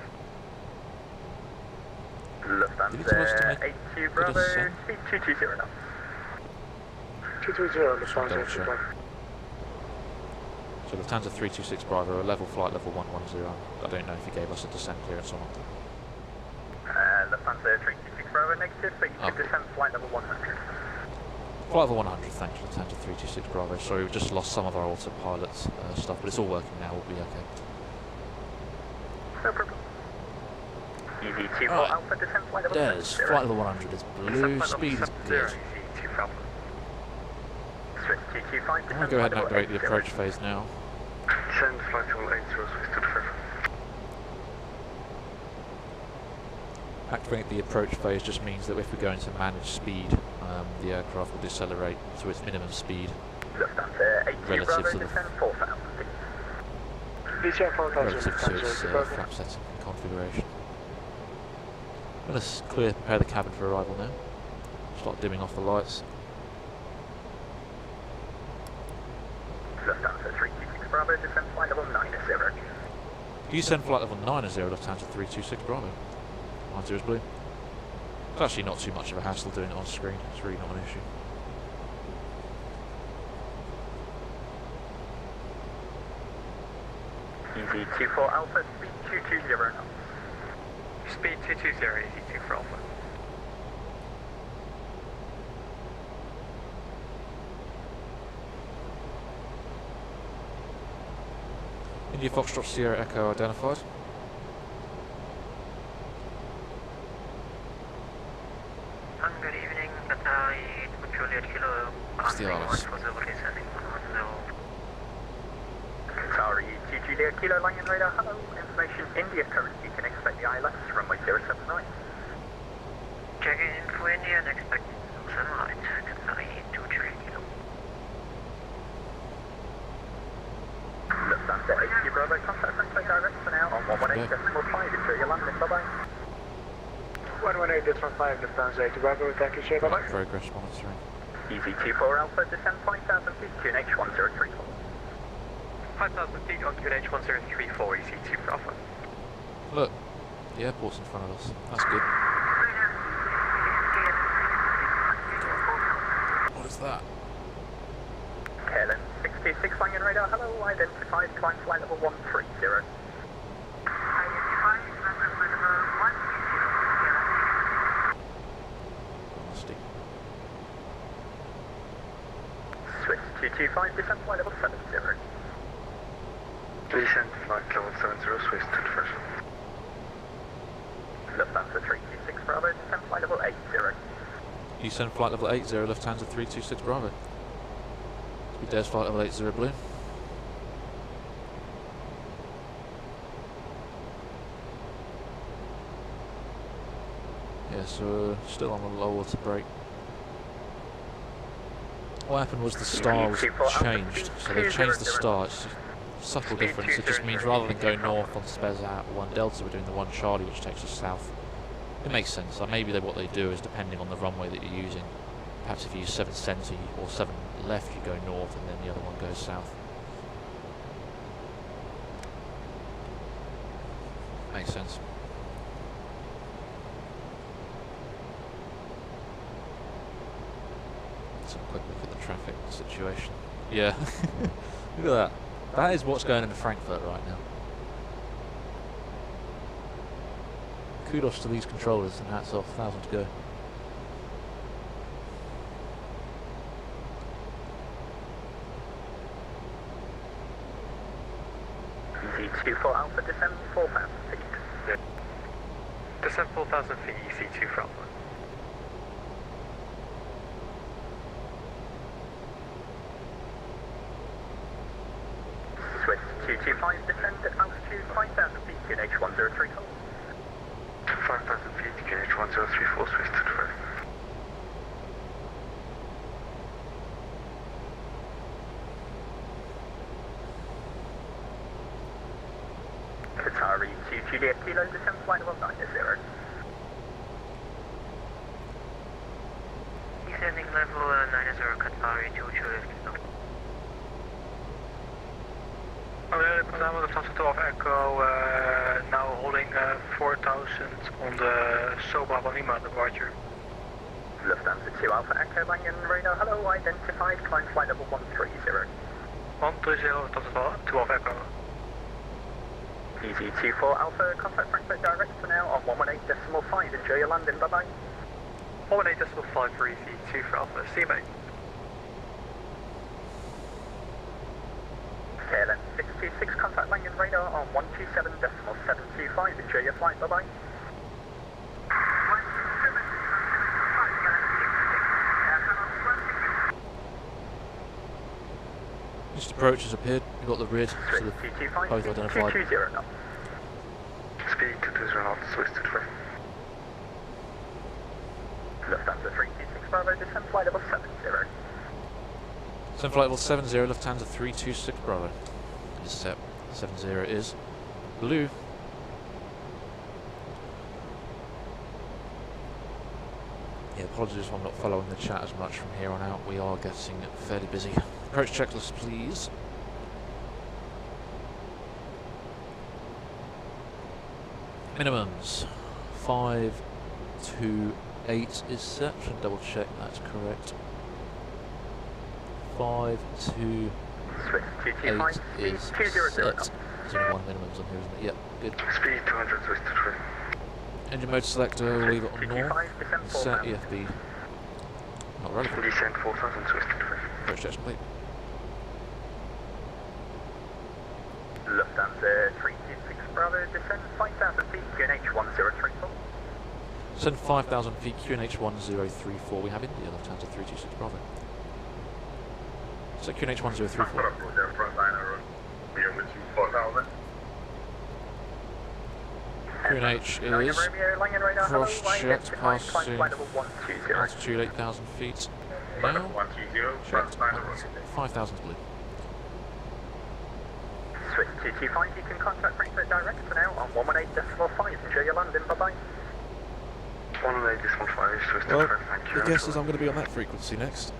S1: Lufthansa
S2: 82 Bravo, speed 220 knots.
S5: 220, Lufthansa 2 Bravo.
S1: So Lufthansa 326 Bravo, level flight level 110. I don't know if he gave us a descent clearance or not.
S2: Lufthansa 326 Bravo, negative, so you can descend flight level 100.
S1: Flight level 100, thanks, Lufthansa 326 Bravo. Sorry, we've just lost some of our autopilot stuff, but it's all working now, we'll be okay.
S2: No problem. EV2 for Alpha, descend flight level 100.
S1: There's flight level 100 is blue, speed is good.
S2: EV2 for Alpha. Swiss 225,
S1: I'm going to go ahead and activate the approach phase now.
S5: Descend flight level 80, Swiss 225.
S1: Activating the approach phase just means that if we go into managed speed, the aircraft will decelerate to its minimum speed relative to its flap setting configuration. I'm going to prepare the cabin for arrival now. Start dimming off the lights.
S2: Lufthansa 326 Bravo, descend flight level 90.
S1: You send flight level 90, Lufthansa 326 Bravo. 90 is blue. It's actually not too much of a hassle doing it on screen. It's really not an issue.
S2: EV24 Alpha, speed 220 knots.
S7: Speed 220, EV2 for Alpha.
S1: India Foxtrot Sierra Echo identified.
S10: Good evening, Juliet Kilo.
S1: It's the RS.
S2: Qatari 2 Juliet Kilo, Langan radar, hello. Information India current, you can expect the ILS, runway 079.
S10: Checking in for India and expecting 079. Qatari 2 Juliet Kilo.
S2: Lufthansa 80 Bravo, contact Frankfurt direct for now on 118.5, enjoy your landing, bye bye.
S5: 118.5, Lufthansa 80 Bravo, thank you, sir, bye bye.
S1: Progress monitoring.
S2: EV24 Alpha, descend 5,000 feet, QNH 1034.
S7: 5,000 feet on QNH 1034, EC2 for Alpha.
S1: Look, the airport's in front of us. That's good. What is that?
S2: KLM 66 Langan radar, hello, identified, climb flight level 130.
S1: Nasty.
S2: Swiss 225, descend flight level 70.
S5: Descend flight level 70, Swiss 21st.
S2: Lufthansa 326 Bravo, descend flight level 80.
S1: You send flight level 80, Lufthansa 326 Bravo. Speed dares flight level 80 blue. Yeah, so still on the low water brake. What happened was the star was changed, so they changed the star. It's a subtle difference. It just means rather than go north on Spezza 1 Delta, we're doing the 1 Charlie, which takes us south. It makes sense. Like maybe what they do is, depending on the runway that you're using, perhaps if you use 770 or 7 left, you go north, and then the other one goes south. Makes sense. Let's have a quick look at the traffic situation. Yeah, look at that. That is what's going into Frankfurt right now. Kudos to these controllers and hats off. 1,000 to go.
S2: EC24 Alpha, descend 4,000 feet.
S7: Descend 4,000 feet, EC2 for Alpha.
S2: Swiss 225, descend at altitude 5,000 feet, QNH 1034.
S5: 5,000 feet, QNH 1034, Swiss 25.
S2: Qatari 2 Juliet Kilo, descend flight level 90.
S10: Descending level 90 Qatari 2 Juliet Kilo.
S2: Amsterdam, Lufthansa 12 Echo, now holding 4000 on the Soba Lima departure.
S11: Lufthansa 2 Alpha Echo, Langen radar, hello, identified, climb flight level 130.
S2: 130, Lufthansa 12 Echo.
S11: EZ24 Alpha, contact Frankfurt direct for now on 118.5, enjoy your landing, bye bye.
S2: 118.5 for EZ24 Alpha, see you mate.
S11: KLM 626, contact Langen radar on 127.725, enjoy your flight, bye bye.
S1: Just approach has appeared, we've got the RID, so the both identified.
S11: Speed 220
S3: knots, Swiss 25.
S11: Lufthansa 326 Bravo, descend flight level 70.
S1: Descend flight level 70, Lufthansa 326 Bravo. Is set 70 is blue. Yeah, apologies if I'm not following the chat as much from here on out. We are getting fairly busy. Approach checklist, please. Minimums 528 is set. Should double check that's correct. 528 is set. There's only one minimums on here, isn't it? Yep, good.
S3: Speed 200, Swiss 25.
S1: Engine mode selector, we'll leave it on normal. Set EFB. Not relevant.
S3: Descent 4000, Swiss 25.
S1: Approach check complete.
S11: Lufthansa 326 Bravo, descend 5,000 feet, QNH 1034.
S1: Descend 5,000 feet, QNH 1034. We have India, Lufthansa 326 Bravo. So QNH 1034. QNH is cross-checked, passing altitude 8,000 feet now. Checked, 5,000 blue.
S11: Swiss 225, you can contact Frankfurt direct for now on 118.5, enjoy your landing, bye bye.
S3: 118.5, Swiss 25,
S1: Well,
S3: thank you.
S1: the guess is I'm going to be on that frequency next.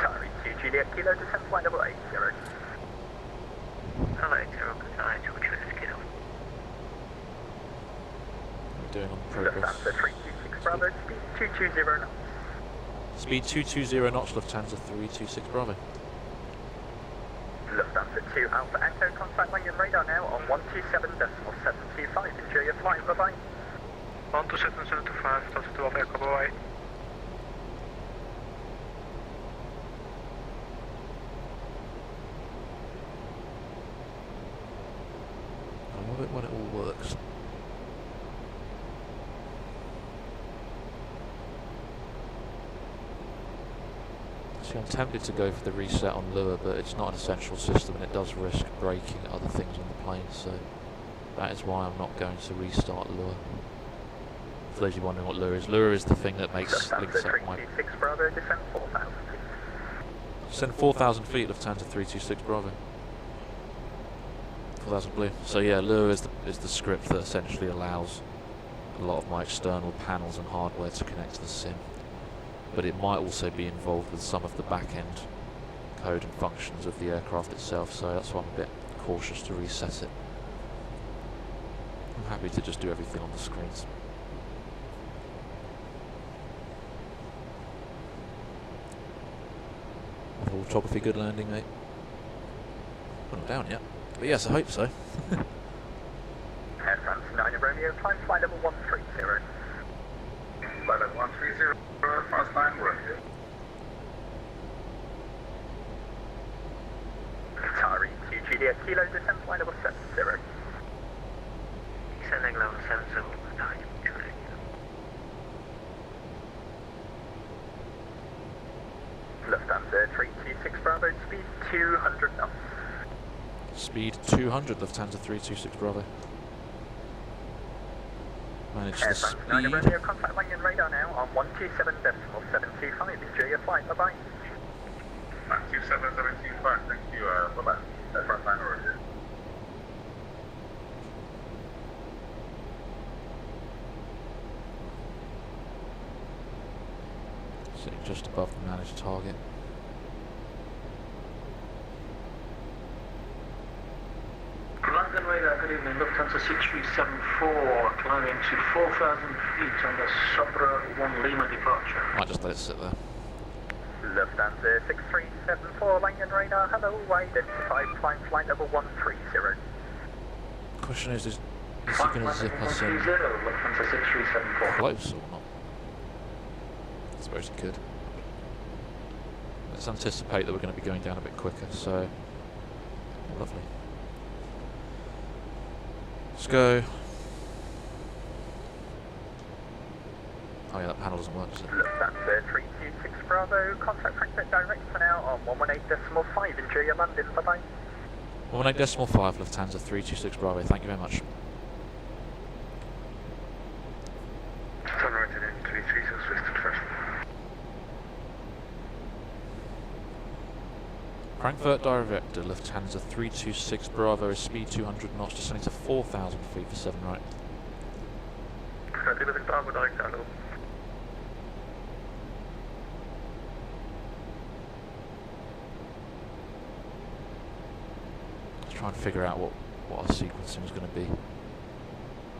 S11: Sorry, 2 Juliet Kilo, descend flight level 80.
S10: Hello, 80, Juliet Kilo.
S1: Doing on progress.
S11: Lufthansa 326 Bravo, speed 220 knots.
S1: Speed 220 knots, Lufthansa 326 Bravo.
S11: Lufthansa 2 Alpha Echo, contact Langen radar now on 127.725, enjoy your flight, bye bye.
S2: 127.725, Lufthansa 12 Echo, bye bye.
S1: I love it when it all works. See, I'm tempted to go for the reset on Lure, but it's not an essential system and it does risk breaking other things on the plane, so that is why I'm not going to restart Lure. For those of you wondering what Lure is the thing that makes links up my...
S11: Bravo, descend 4,000 feet.
S1: Send 4,000 feet, Lufthansa 326 Bravo. 4,000 blue. So yeah, Lure is the script that essentially allows a lot of my external panels and hardware to connect to the sim. But it might also be involved with some of the back-end code and functions of the aircraft itself, so that's why I'm a bit cautious to reset it. I'm happy to just do everything on the screens. Photography good landing, mate? We're not down yet, but yes, I hope so.
S11: Air France 9 Romeo, climb flight level 130.
S3: Flight level 130, France 9 Romeo.
S11: Qatari 2 Juliet Kilo, descend flight level 70.
S10: Descending level 70, Qatari 2 Juliet Kilo.
S11: Lufthansa 326 Bravo, speed 200 knots.
S1: Speed 200, Lufthansa 326 Bravo. Manage the speed.
S11: 9 Romeo, contact Langen radar now on 127.725. Enjoy your flight, bye bye.
S3: 127.725, thank you, bye bye. Air France 9 Romeo.
S1: just above the managed target.
S2: London radar, good evening, Lufthansa 6374, climbing to 4,000 feet on the Sabra 1 Lima departure.
S1: Might just let it sit there.
S11: Lufthansa 6374, London radar, hello, identified, climb flight level 130.
S1: Question is he going to zip us in
S2: Lufthansa 6374.
S1: close or not? I suppose he could. Let's anticipate that we're going to be going down a bit quicker, so lovely. Let's go. Oh yeah, that panel doesn't work, does it?
S11: Lufthansa 326 Bravo, contact Frankfurt direct for now on 118.5, enjoy your landing, bye bye.
S1: 118.5 Lufthansa 326 Bravo, thank you very much.
S3: Turn right and in 336 Western first.
S1: Frankfurt direct, Lufthansa 326 Bravo is speed 200 knots, descending to 4,000 feet for 7 right.
S3: 326 Bravo direct, hello.
S1: Let's try and figure out what our sequencing is going to be.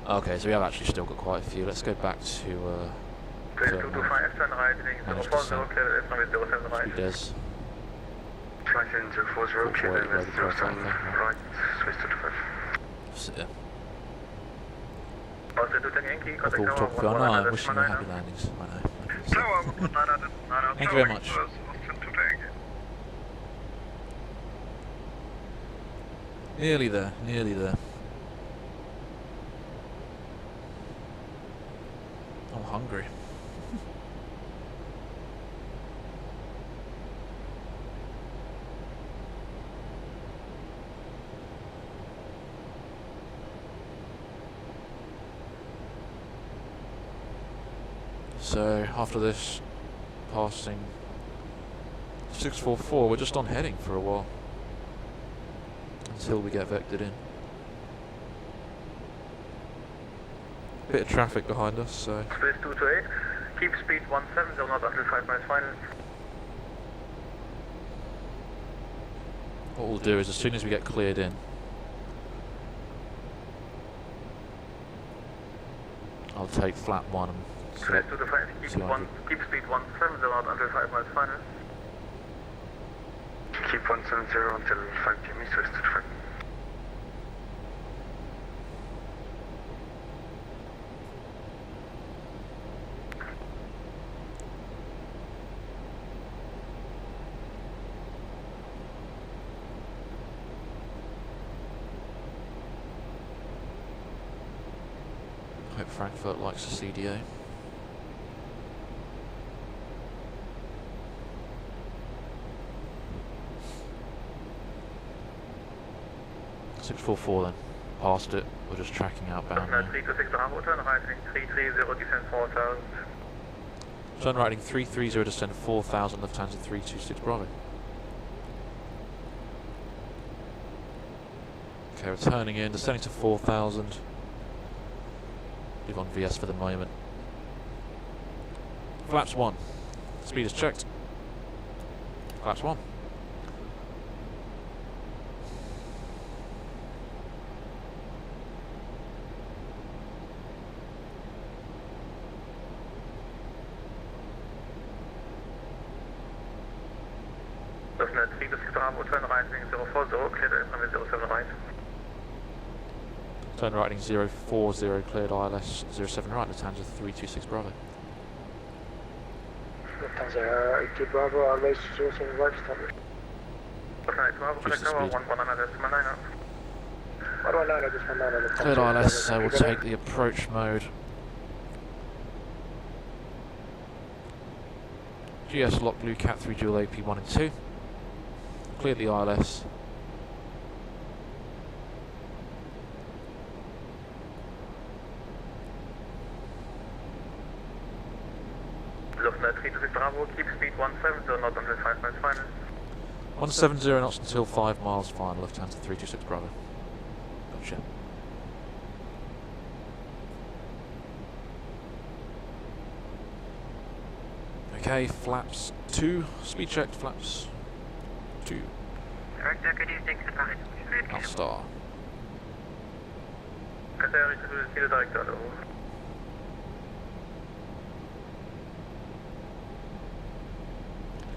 S1: Okay, so we have actually still got quite a few. Let's go back to managed descent. Speed des.
S3: Flight in 040, clear west 07, right, switch to the 5.
S1: Sit there. I thought talk for no, I'm wishing you happy landings. I know. Thank you very much. Nearly there, nearly there. I'm hungry. So after this, passing 644, we're just on heading for a while until we get vectored in. Bit of traffic behind us, so.
S7: Space 228, keep speed 17, they'll not until 5 minutes final.
S1: What we'll do is as soon as we get cleared in, I'll take flat 1 and
S7: Space 225, keep speed 17, they'll not until 5 minutes final.
S3: Keep 170 until 5 km west to the 5.
S1: I hope Frankfurt likes the CDA. .644 then. Past it. We're just tracking outbound now.
S7: 326 Bravo, turn right, 330, descend 4000.
S1: Turn right, 330, descend 4000, Lufthansa 326 Bravo. Okay, we're turning in, descending to 4000. Leave on VS for the moment. Flaps 1. Speed is checked. Flaps 1.
S7: Lufthansa 326 Bravo, turn right, 040, clear the runway 07 right.
S1: Turn right, 040, cleared ILS 07 right, Lufthansa 326 Bravo.
S5: Lufthansa 82 Bravo, ILS 07 right, established.
S7: Lufthansa Bravo, connect tower 119,
S5: 119,
S1: Cleared ILS, so we'll take the approach mode. GS lock blue cat 3 dual AP 1 and 2. Cleared the ILS.
S7: Lufthansa 326 Bravo, keep speed 17, so not until 5 minutes final.
S1: 170 knots until 5 miles final, Lufthansa 326 Bravo. Gotcha. Okay, flaps 2. Speed check, flaps 2.
S11: Director, good evening to Paris.
S1: I'll start.
S2: Qatar to the Kilo Director.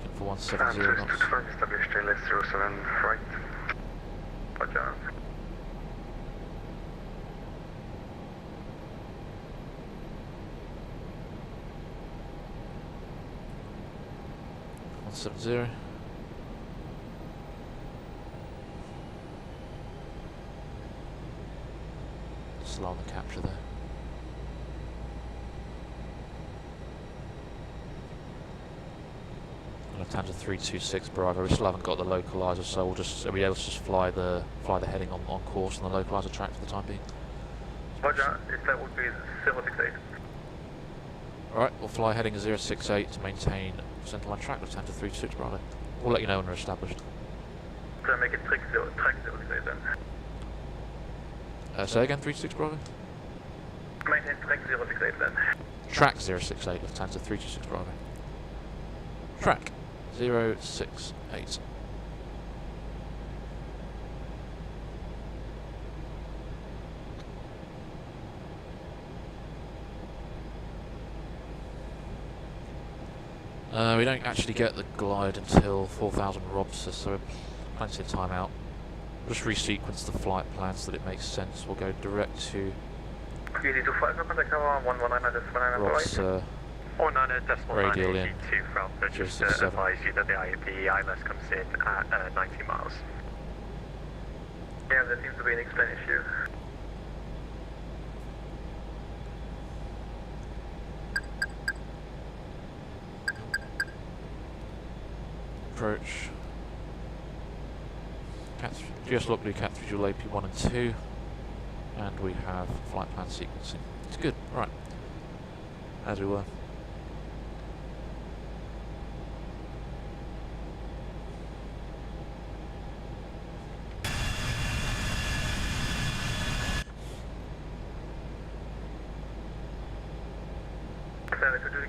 S1: Looking for 170 knots.
S3: Established less 07 right.
S2: Roger.
S1: .170. Slow on the capture there. Lufthansa 326 Bravo. We still haven't got the localizer, so we'll be able to just fly the heading on course on the localizer track for the time being.
S2: Roger, that would be 068.
S1: Alright, we'll fly heading 068 to maintain centerline track, Lufthansa 326 Bravo. We'll let you know when we're established.
S2: Can I make it track 068 then?
S1: Say again, 326 Bravo?
S2: Maintain track 068 then.
S1: Track 068, Lufthansa 326 Bravo. Track 068. We don't actually get the glide until 4,000 ROBs, so we're plenty of time out. Just resequence the flight plan so that it makes sense. We'll go direct to ROBs radial in 067.
S2: Advise you that the IMS comes in at 90 miles. Yeah, there seems to be an explain issue.
S1: Approach. GS Lock Blue Cat 3 Dual AP 1 and 2. And we have flight plan sequencing. It's good, right. As we were.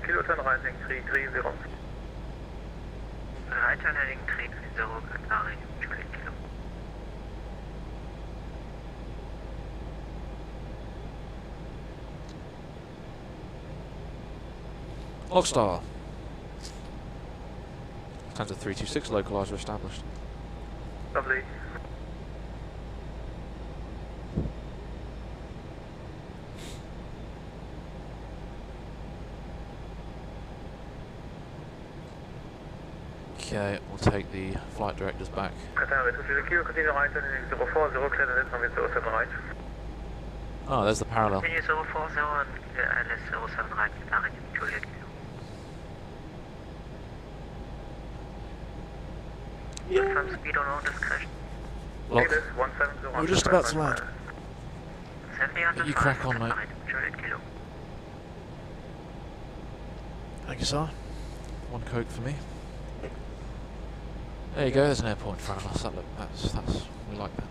S2: Kiloton rising 330.
S11: Right heading 330, Qatari, Juliet Kilo.
S1: Lockstar. Lufthansa 326 localizer established.
S2: Lovely.
S1: Okay, we'll take the flight directors back.
S2: Qatar to Juliet Kilo, continue right heading 040, clear the net from 07 right.
S1: Oh, there's the parallel.
S11: Continue 040 and LS 07 right, Qatari, Juliet Kilo. From speed on all discretion.
S1: Lock.
S2: 170.
S1: We're just about to land.
S11: 70 under
S1: You crack on, mate.
S11: Juliet Kilo.
S1: Thank you, sir. One Coke for me. There you go, there's an airport in front of us. That's we like that.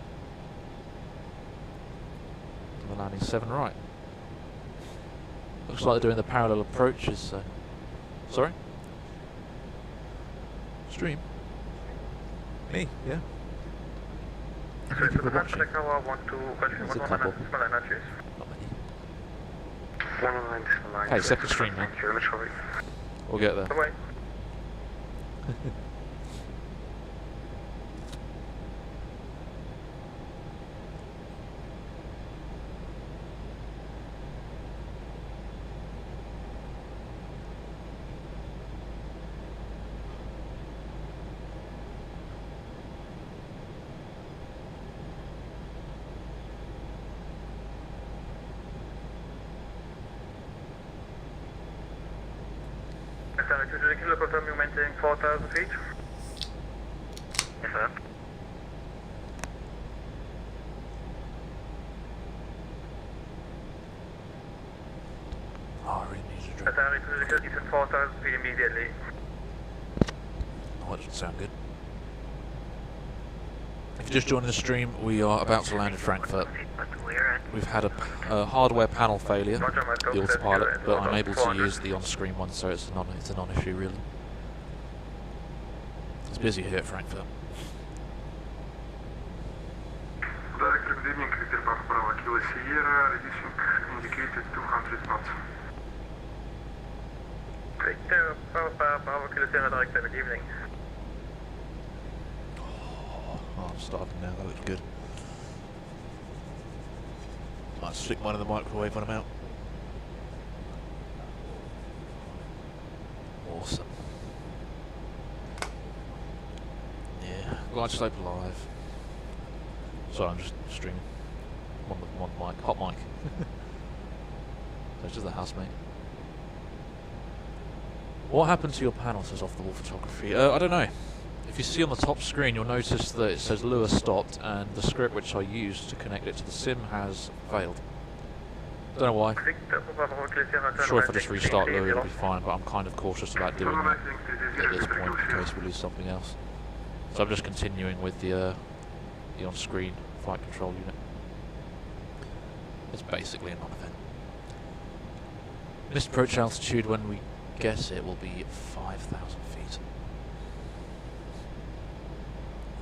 S1: And we're landing 7 right. Looks like they're doing the parallel approaches. Sorry? Stream? Me, yeah. How many people watching? There's a couple. Not many. Hey, second stream, man. We'll get there.
S2: Kilo, confirm you maintain 4,000 feet.
S11: Yes, sir.
S1: Oh, I really need a drink.
S2: Qatar to descend 4,000 feet immediately.
S1: Oh, that doesn't sound good. If you're just joining the stream, we are about to land in Frankfurt. We've had a hardware panel failure, the autopilot, but I'm able to use the on-screen one, so it's a non-issue really. It's busy here at Frankfurt.
S3: Good evening, Victor Papa Bravo Kilo Sierra, reducing indicated 200 knots.
S2: Victor Papa Bravo Kilo Sierra, direct, good evening.
S1: Oh, I'm starting now, that looks good. Might stick mine in the microwave when I'm out. Awesome. Yeah, glide slope alive. Sorry, I'm just streaming. One mic, hot mic. That's just the housemate. What happened to your panel, says Off the Wall Photography? I don't know. If you see on the top screen, you'll notice that it says Lua stopped, and the script which I used to connect it to the sim has failed. Don't know why. I'm sure if I just restart Lua it'll be fine, but I'm kind of cautious about doing that at this point in case we lose something else. So I'm just continuing with the on-screen flight control unit. It's basically a non-event. Missed approach altitude when we guess it will be 5,000 feet.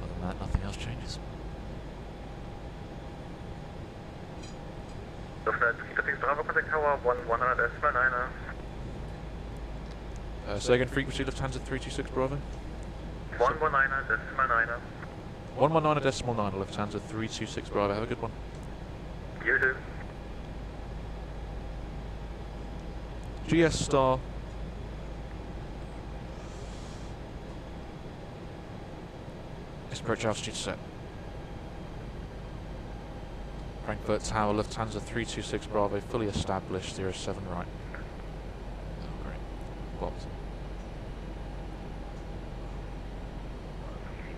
S1: Other than that, nothing else changes.
S2: Bravo, contact tower 119.9.
S1: Second frequency, Lufthansa 326 Bravo.
S2: 119.9.
S1: 119.9, Lufthansa 326 Bravo. Have a good one.
S2: You too.
S1: GS star. Approach altitude set. Frankfurt Tower, Lufthansa 326 Bravo, fully established, 07 right. Oh, great. Blocked.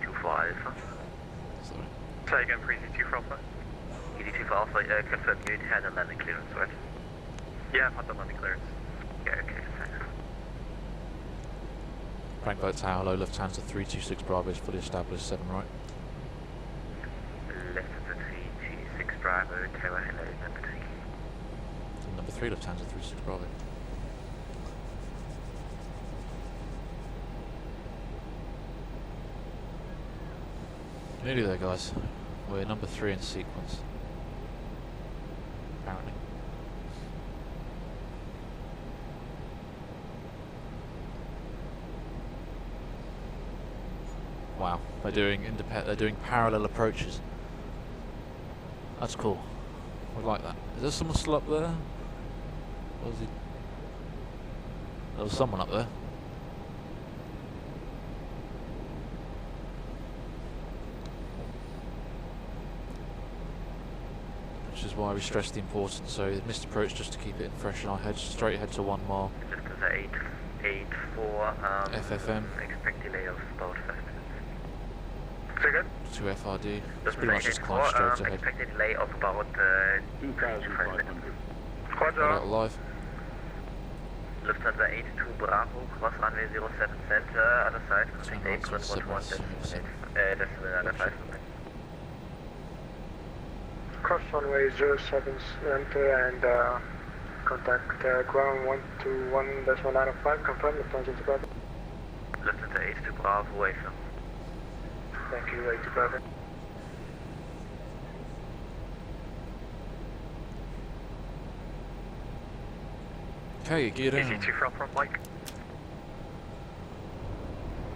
S2: 25.
S1: Sorry.
S2: Say again, please, ET2 Alpha. ET2 Alpha, confirm you had a landing clearance, right? Yeah, I've had the landing clearance. Yeah, okay, thanks.
S1: Frankfurt Tower, low Lufthansa 326 Bravo is fully established, 7 right.
S2: Lufthansa 326 Bravo, Tower, hello, number 3.
S1: And number 3, Lufthansa 326 Bravo. Nearly there, guys. We're number 3 in sequence. Apparently. Wow, they're doing parallel approaches. That's cool. We like that. Is there someone still up there? Or is he? There was someone up there. Which is why we stress the importance. So missed approach just to keep it fresh in our heads. Straight ahead to 1 mile.
S2: Lufthansa 884.
S1: FFM.
S2: Expect delay of about 5 minutes. Second.
S1: To FRD. It's pretty much just climb straight ahead.
S2: Expected delay of about 2,500.
S1: Right live.
S2: Lufthansa 82 Bravo, cross runway 07 center, other side, contact 8111, decimal other 5.
S5: Cross runway 07 center and contact ground 121.905, confirm Lufthansa Bravo.
S2: Lufthansa 82 Bravo, wait for.
S5: Thank you, 82 Bravo.
S1: Okay, gear down.
S2: EC2 for Alpha, Mike.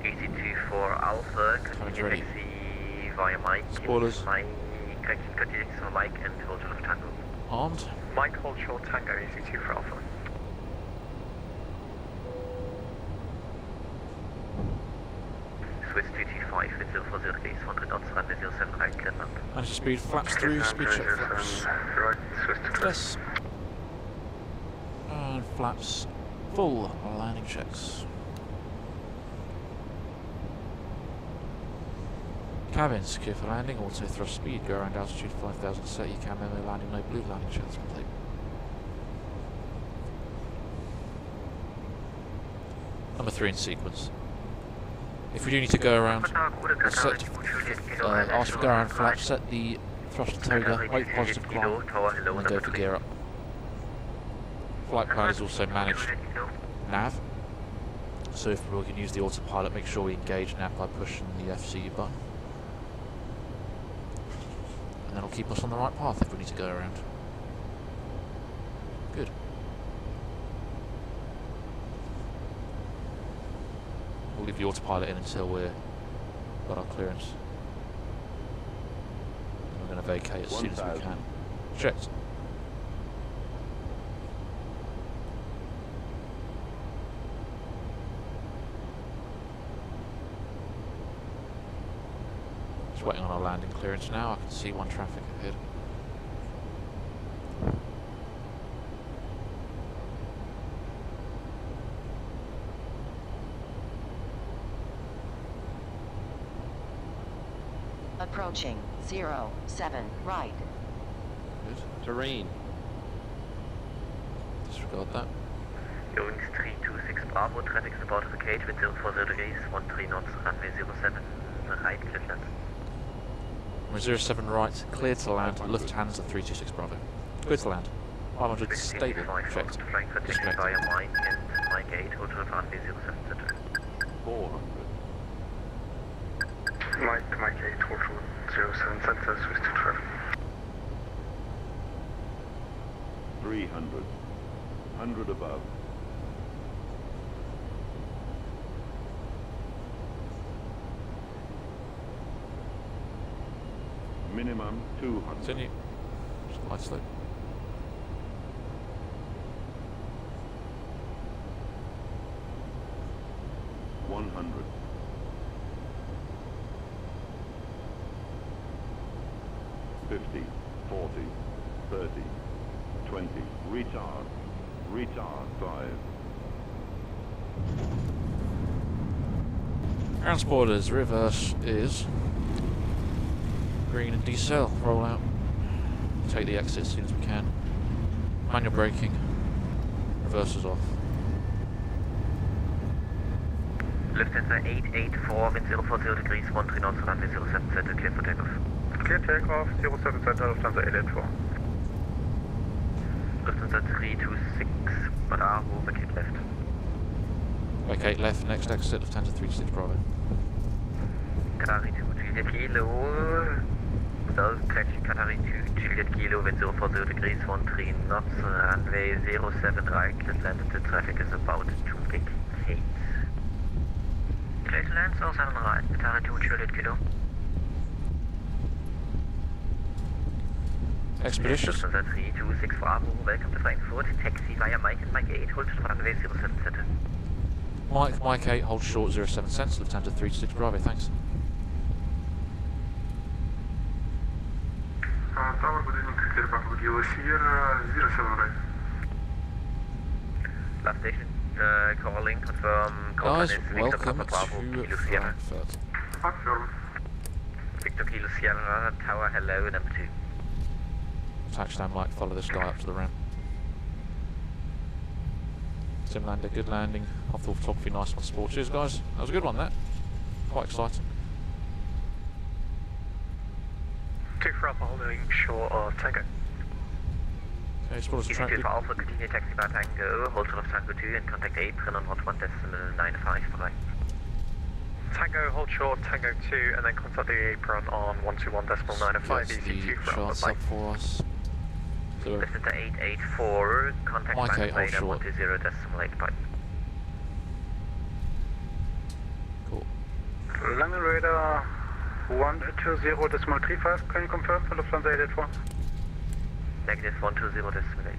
S2: EC2 for Alpha, continue taxi via Mike.
S1: Spoilers.
S2: Continue to Mike and hold short of Tango.
S1: Armed.
S2: Mike, hold short Tango, EC2 for Alpha. Swiss 225 with 040 base, 100 knots, runway 07 right, clear land.
S1: Manage to speed flaps through, speed check flaps.
S3: Right, Swiss 225.
S1: Yes. And flaps full landing checks. Cabin secure for landing, auto thrust speed, go around altitude 5,000, set your cam memo landing, no blue landing checks complete. Number 3 in sequence. If we do need to go around, set, ask for go around flaps, set the thruster toga, wait positive climb, and then go for gear up. Flight plan is also managed nav, so if we can use the autopilot, make sure we engage nav by pushing the FCU button. And that'll keep us on the right path if we need to go around. Good. We'll leave the autopilot in until we've got our clearance. And we're going to vacate as soon as we can. Checked. Just waiting on our landing clearance now. I can see one traffic ahead.
S8: Approaching 07 right.
S1: Good.
S12: Terrain.
S1: Disregard that.
S11: Going 326 Bravo, traffic is about to vacate with 040 degrees, 13 knots, runway 07 right, clear to land.
S1: Runway 07 right, clear to land, Lufthansa 326 Bravo. Clear to land. 500 stable, checked.
S11: Frankfurt, taking via Mike and Mike 8, hold to runway 07 center.
S12: 400.
S5: Mike 8, hold to 07 center, switch to traffic.
S12: 300. 100 above. Minimum 200.
S1: Continue. Just light slope.
S12: $100. 50, 40, 30, 20, retard, 5.
S1: Transporters, reverse is green and decel, roll out. Take the exit as soon as we can. Manual braking, reverse is off.
S11: Lufthansa 884 with 040 degrees, 13 knots, runway 07 center, clear for takeoff.
S5: Clear takeoff, 07 center, Lufthansa 884.
S11: Lufthansa 326 Bravo, vacate left.
S1: Vacate left, next exit, Lufthansa 326 Bravo.
S11: Qatari 2 Juliet Kilo, South Catch Qatari 2 Juliet Kilo with 040 degrees, 13 knots, runway 07 right, clear to land, the traffic is about to vacate. Clear to land, 07 right, Qatari 2 Juliet Kilo.
S1: Expeditious.
S11: Lufthansa 326 Bravo, welcome to Frankfurt, taxi via Mike and Mike 8, hold to runway 07 center.
S1: Mike 8, hold short 07 cents, Lufthansa 326 Bravo, thanks.
S5: Tower, good evening, clear back with you, Sierra 07 right.
S11: Last station, calling, confirm,
S1: Guys,
S11: Victor
S1: welcome
S11: Papa Bravo,
S1: to
S11: Kilo Sierra.
S1: Frankfurt.
S5: Affirm.
S11: Victor Kilo Sierra, Tower, hello, number 2.
S1: Touchdown light, follow this guy up to the ramp. Sim lander, good landing. Off the photography, nice one, sport. Cheers, guys. That was a good one, that. Quite exciting.
S2: 2 for Alpha, holding short of Tango.
S1: Okay, spotters track.
S11: For Alpha, continue taxi by Tango, hold short of Tango 2 and contact apron on hot 1.95, bye.
S2: Tango, hold short, Tango 2, and then contact the apron on 121.95,
S1: Gets
S2: easy 2
S1: the
S2: for Alpha,
S1: charts
S2: bye.
S1: up for us. So,
S11: Lufthansa 884, contact
S1: Mike 8, hold
S11: plane
S1: short.
S11: 120.8, bye.
S1: Cool.
S5: Landing radar 120.35, can you confirm for Lufthansa 884?
S11: Negative 120.8.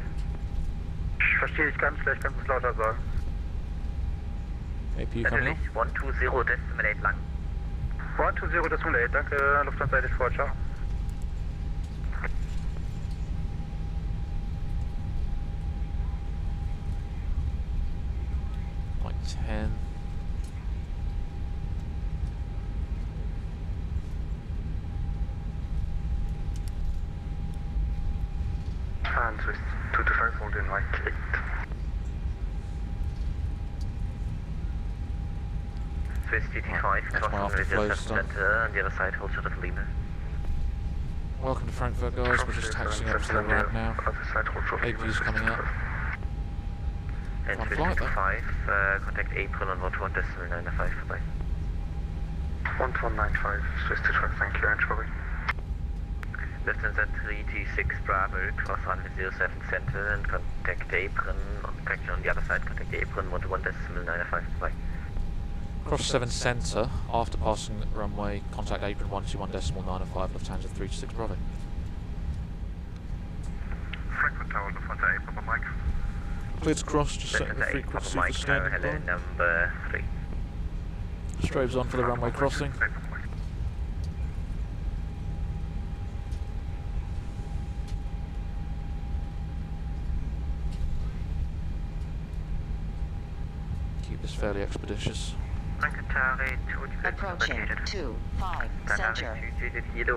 S5: Verstehe ich ganz schlecht, kannst du es lauter sagen?
S1: APU coming up.
S11: 120.8 lang.
S5: 120.8, danke, Lufthansa 884, ciao.
S1: Like 10.
S5: And Swiss 225, holding Mike 8.
S11: Swiss GT5,
S1: that's my afterflow stuff.
S11: center, on the other side, hold short of Lima.
S1: Welcome to Frankfurt, guys. We're just taxiing up to the ramp now. AP's coming up.
S11: And
S1: On
S11: Swiss
S1: flight, though.
S11: GT5, contact April on 11.95 vorbei.
S2: 1195, Swiss to truck, thank you, Ange.
S11: Lufthansa 326 Bravo, cross runway 07 center and contact apron, on the other side, contact apron 121.95 vorbei.
S1: Cross 7 centre, after passing the runway, contact apron 121.95, Lufthansa 326 Bravo.
S3: Frankfurt Tower, Lufthansa apron, on Mike.
S1: Cleared to cross, just setting the frequency for standing
S11: hello,
S1: by.
S11: number 3.
S1: Strobes on for the runway crossing. Keep this fairly expeditious.
S8: Approaching 25 center.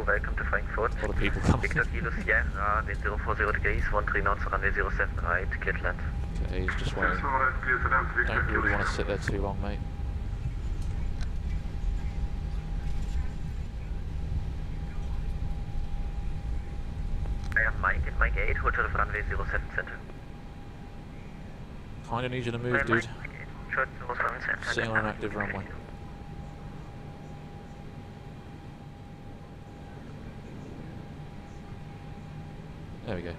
S11: Welcome to Frankfurt.
S1: A lot of people coming.
S11: Victor Kilo Sierra, wind 040 degrees, 13 knots, runway 07 right, Kitland.
S1: Okay, he's just waiting. Don't really want to sit there too long, mate.
S11: Mike 8, hold short of runway 07 center.
S1: Kinda need you to move, dude. Sitting on an active runway. There we go.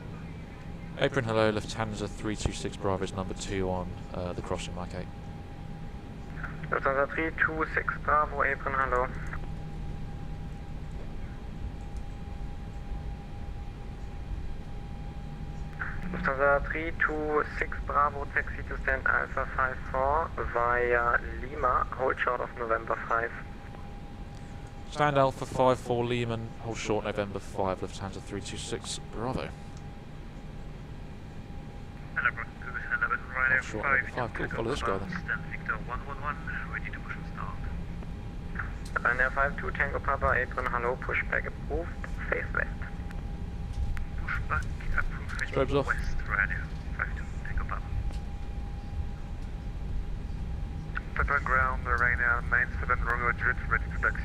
S1: Apron hello, Lufthansa 326 Bravo is number 2 on the crossing, Mike 8.
S7: Lufthansa 326 Bravo, apron hello. Lufthansa 326 Bravo, taxi to stand Alpha 54 via Lima, hold short of November 5.
S1: Stand Alpha 54 Lehman, hold short November 5, Lufthansa 326 Bravo. Hold short November 5, cool, follow this guy then.
S3: Stand Victor 111, ready to push and start.
S7: Ryanair 52 Tango Papa, apron hello, pushback approved, face west.
S3: Pushback approved.
S1: Strobes off.
S3: West, Ryanair 52 Tango Papa. Papa ground, Ryanair 97 Romeo Juliet, ready to taxi.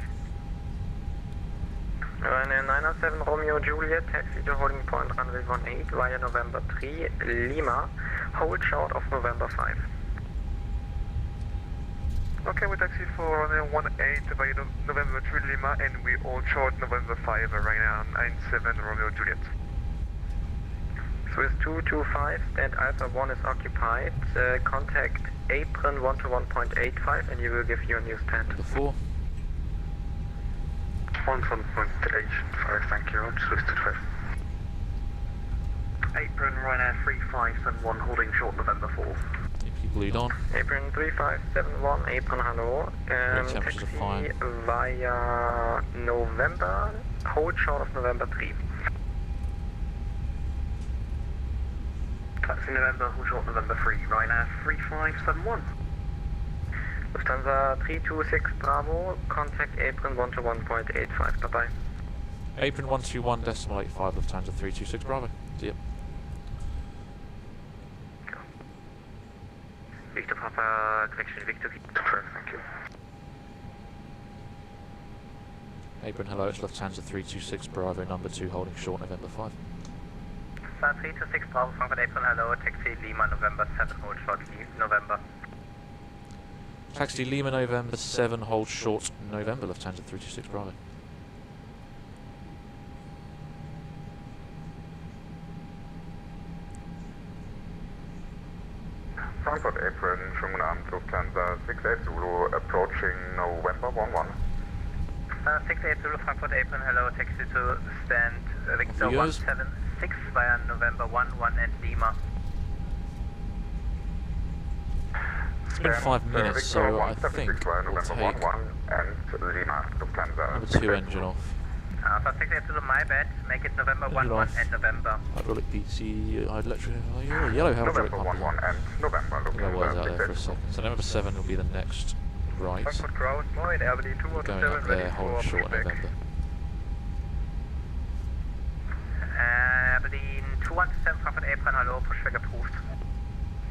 S7: Ryanair 907 Romeo Juliet, taxi to holding point runway 18 via November 3, Lima, hold short of November 5.
S3: Okay, we taxi for runway 18 via November 3 Lima, and we hold short November 5, Ryanair 97 Romeo Juliet.
S7: Swiss 225, stand Alpha 1 is occupied, contact apron 121.85 and you will give your new stand.
S1: Before.
S2: 11.85, thank you, Swiss to 12. Apron Ryanair 3571, holding short November 4.
S1: Keep lead on.
S7: Apron 3571, apron hello,
S1: temperatures are fine.
S7: taxi via November, hold short of November 3.
S2: Taxi November, hold short November 3, Ryanair 3571.
S7: Lufthansa 326 Bravo, contact apron 121.85, bye bye.
S1: Apron 121.85, Lufthansa 326 Bravo. See ya.
S11: Victor Papa, correction, Victor.
S2: Thank you.
S1: Apron hello, it's Lufthansa 326 Bravo, number 2, holding short November 5.
S11: 326 Bravo, Frankfurt apron hello, taxi Lima November 7, hold short November.
S1: Taxi Lima November 7, hold short November, Lufthansa 326 Bravo.
S3: Frankfurt apron, schönen guten Abend, Lufthansa 68 Zulu, approaching November 11.
S11: 68 Zulu, Frankfurt apron hello, taxi to stand Victor 176 via November 11 and Lima.
S1: It's been 5 minutes, so I think we'll take number 2 engine off.
S11: 68 Zulu, my bad, make it November 11 and November.
S1: Hydraulic PC, electric, yellow hydraulic pump. There was out there for a second. So November 7 will be the next right. We're going up there, hold short November.
S11: Berlin 217, Frankfurt apron hello, pushback approved.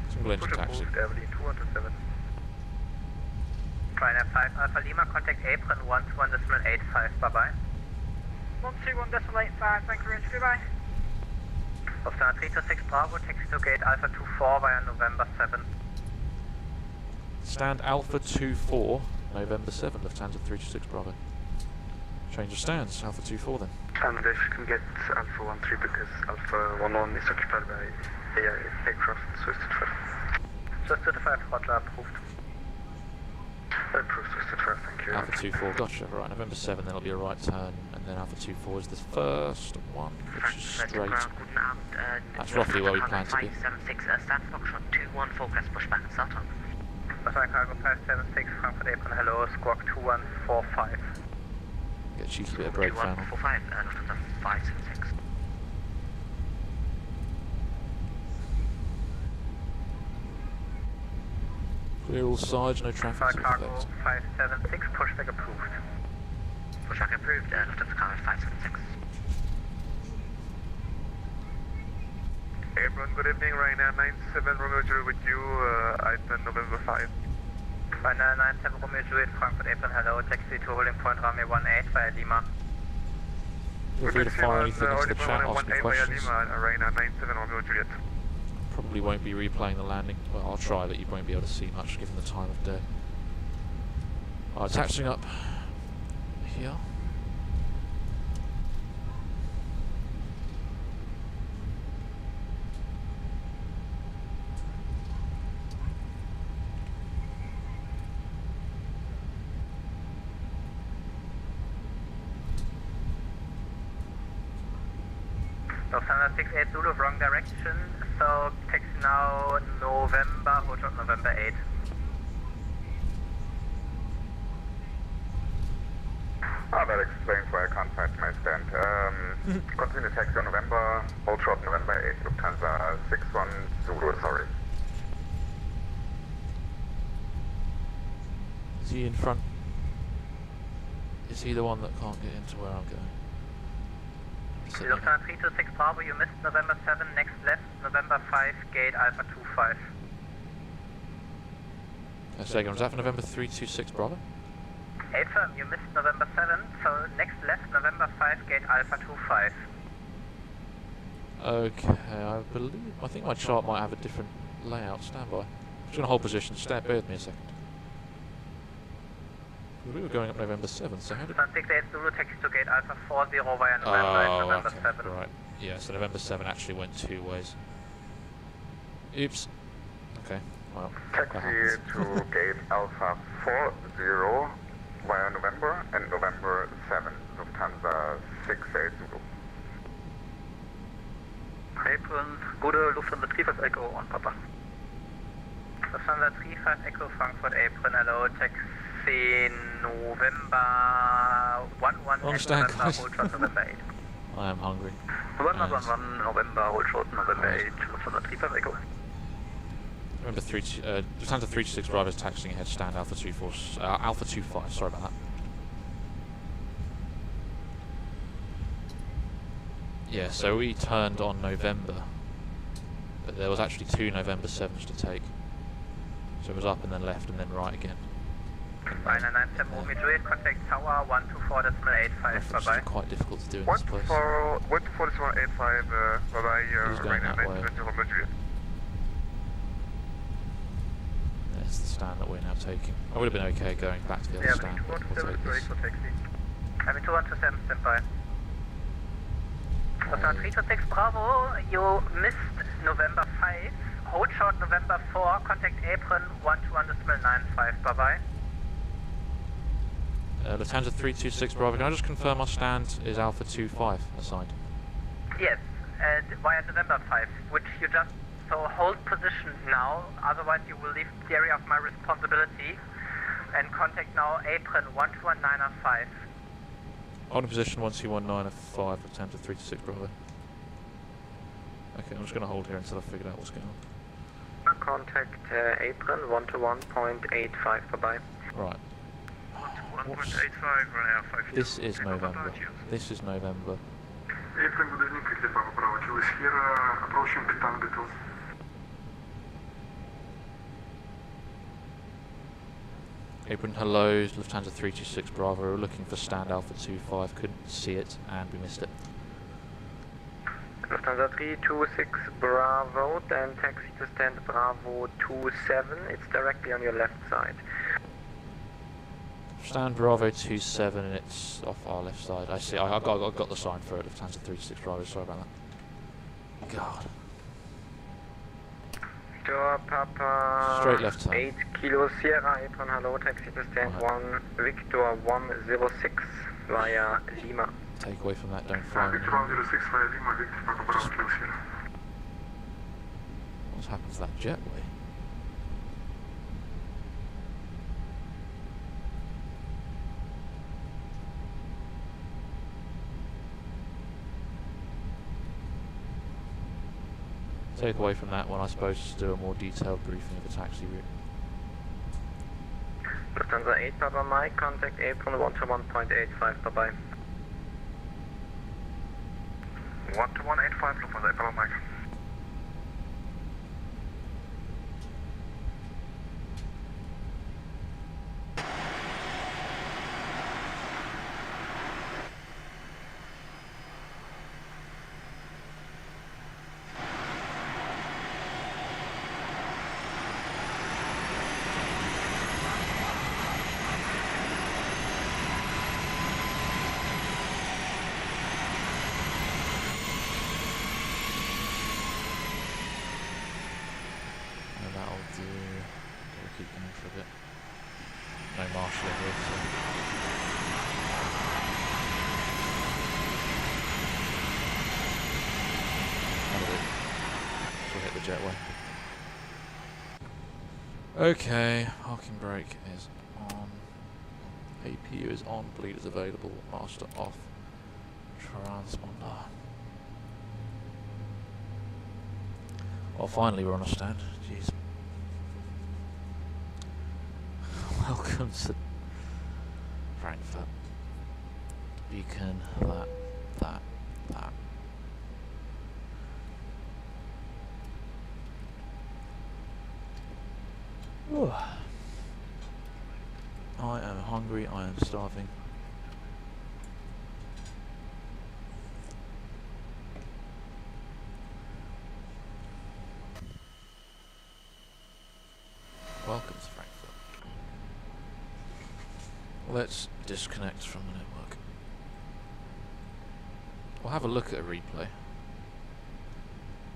S1: Single engine taxi.
S3: Berlin 207.
S7: Ryanair 5 Alpha Lima, contact apron 121.85, bye-bye.
S2: 121.85, thank you very much, goodbye.
S7: Lufthansa 326 Bravo, taxi to gate Alpha 24 via November 7.
S1: Stand Alpha 24, November 7, Lufthansa 326 Bravo. Change of stands, Alpha 24 then.
S3: And if you can get Alpha 13 because Alpha 11 is occupied by AI aircraft, Swiss 25.
S7: Swiss 25, Roger, approved.
S3: Approved, Swiss 25, thank you.
S1: Alpha 24, gotcha. Right, November 7, then it'll be a right turn, and then Alpha 24 is the first one, which is straight. That's roughly where we plan to be.
S8: 576, stand Foxtrot 214, press pushback and start on.
S7: Passenger Cargo 576, Frankfurt apron, hello, squawk 2145.
S1: Get a cheeky bit of brake fan on.
S8: 2145, Lufthansa 576.
S1: Clear all sides, no traffic to
S7: Cargo
S1: affect.
S7: 576, pushback approved.
S8: Pushback approved, Lufthansa Cargo 576.
S3: Everyone, good evening, Ryanair 97 Romeo Juliet with you, item November 5.
S7: Ryanair 97 Romeo Juliet, Frankfurt apron, hello, taxi to holding point runway 18 via Lima.
S1: Feel free to fire anything into the chat, ask me questions.
S3: Ryanair 97 Romeo Juliet.
S1: Probably won't be replaying the landing. Well, I'll try, but you won't be able to see much given the time of day. Alright, taxiing up here.
S7: Lufthansa 68 Zulu, wrong direction, so taxi now November, hold short November 8.
S3: That explains why I can't find my stand. Continue taxi on November, hold short November 8, Lufthansa 61 Zulu, sorry.
S1: Is he in front? Is he the one that can't get into where I'm going?
S7: Lufthansa 326 Bravo, you missed November 7, next left, November 5, gate Alpha 25.
S1: A second, was that for November 326 Bravo?
S7: Affirm, you missed November 7, so next left, November 5, gate Alpha 25.
S1: Okay, I think my chart might have a different layout. Stand by. I'm just going to hold position. Bear with me a second. We were going up November 7th, so how did...
S7: 68 Zulu, taxi to gate Alpha 40 via November 7.
S1: Right. Yeah, so November 7 actually went two ways. Oops. Okay, well,
S3: Taxi to gate Alpha 40 via November and November 7, Lufthansa 68 Zulu.
S7: Apron, gute Lufthansa 35 Echo on Papa. Lufthansa 35 Echo, Frankfurt apron, hello, taxi November 11 November, hold short November 8.
S1: I am hungry.
S7: November 11 November, hold short November 8, Lufthansa 35 Echo.
S1: Remember, Lufthansa 326 Bravo is taxiing ahead, stand Alpha 25, sorry about that. Yeah, so we turned on November, but there was actually two November 7s to take. So it was up and then left and then right again.
S7: Ryanair 97 Romeo Juliet, contact tower 124.85, bye-bye.
S1: It's quite difficult to do in this place.
S3: 124.85, bye-bye, Ryanair 97 Romeo Juliet.
S1: There's the stand that we're now taking. I would have been okay going back to the other stand.
S7: Yeah, 217 is ready for taxi. Having 2127, stand by. Lufthansa 326 Bravo, you missed November 5. Hold short November 4, contact apron 121.95, bye-bye.
S1: Lufthansa 326 Bravo, can I just confirm our stand is Alpha 25 assigned?
S7: Yes, via November 5, which you just, so hold position now, otherwise you will leave the area of my responsibility, and contact now apron 121.95.
S1: Holding position 121.95, Lufthansa 326 Bravo. Okay, I'm just going to hold here until I figure out what's going on.
S7: Contact apron 121.85, bye-bye.
S1: Right.
S3: 1.85
S1: This is November. This is November.
S3: Apron, good evening, Cricket Papa Bravo. Julius here, approaching Titan Beetle.
S1: Apron hello, Lufthansa 326 Bravo. We're looking for stand Alpha 25. Couldn't see it and we missed it.
S7: Lufthansa 326 Bravo, then taxi to stand Bravo 27. It's directly on your left side.
S1: Stand Bravo 27 and it's off our left side. I see. I got the sign for it. Lufthansa 326 Bravo. Sorry about that. God.
S7: Victor Papa.
S1: Straight left turn.
S7: 8 Kilo Sierra apron hello, taxi to stand 1 Victor 106 via Lima.
S1: Take away from that. Don't fly.
S5: Victor 106 via Lima, Victor Papa Bravo Kilo Sierra.
S1: What's happened to that jetway? Take away from that one, I suppose, to do a more detailed briefing of the taxi route.
S7: Lufthansa 8 Papa Mike, contact apron 121.85, bye bye.
S3: 12185, Lufthansa 8 Papa Mike.
S1: No marshalling here, so. Out of it. So we'll hit the jetway. Okay, parking brake is on. APU is on, bleed is available, master off. Transponder. Well, finally we're on a stand. Jeez. Welcome to Frankfurt. Beacon, that. Ooh. I am hungry, I am starving. Welcome to Frankfurt. Let's disconnect from the network. We'll have a look at a replay.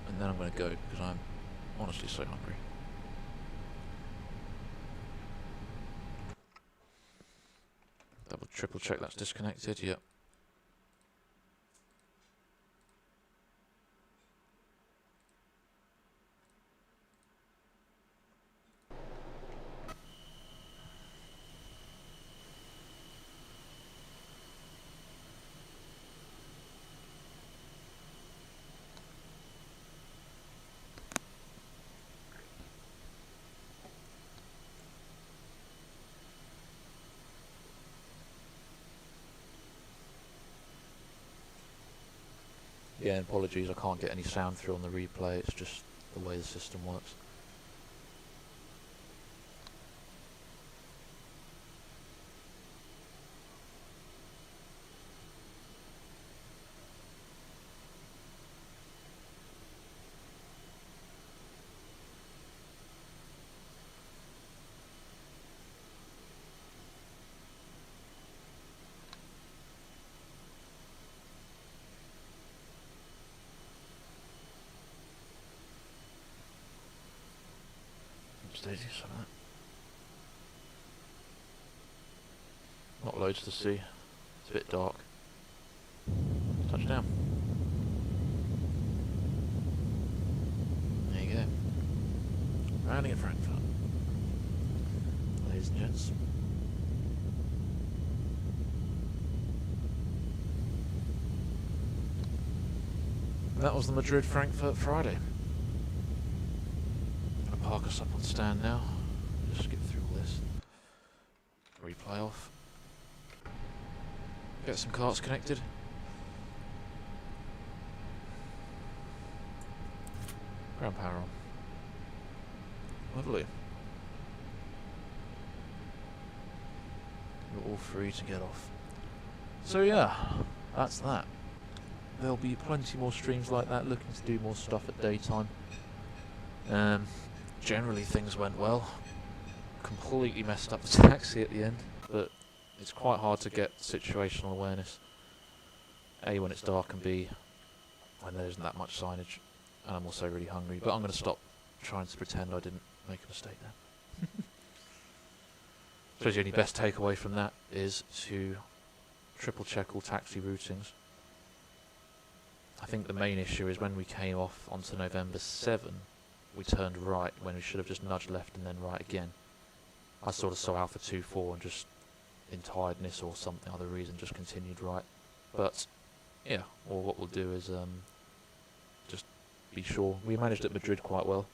S1: And then I'm going to go because I'm honestly so hungry. Triple check that's disconnected, yep. Yeah, apologies, I can't get any sound through on the replay, it's just the way the system works. Stages for that. Not loads to see. It's a bit dark. Touchdown. There you go. Rounding at Frankfurt. Ladies and gents. That was the Madrid-Frankfurt Friday. Park us up on stand now. Just get through all this. Replay off. Get some carts connected. Ground power on. Lovely. you're all free to get off. So yeah, that's that. There'll be plenty more streams like that, looking to do more stuff at daytime. Generally things went well. Completely messed up the taxi at the end, but it's quite hard to get situational awareness. A, when it's dark, and B, when there isn't that much signage. And I'm also really hungry, but I'm going to stop trying to pretend I didn't make a mistake there. I suppose the only best takeaway from that is to triple check all taxi routings. I think the main issue is when we came off onto November 7, we turned right when we should have just nudged left and then right again. I sort of saw Alpha 2-4 and just, in tiredness or something other reason, just continued right. But yeah, or what we'll do is just be sure. We managed at Madrid quite well,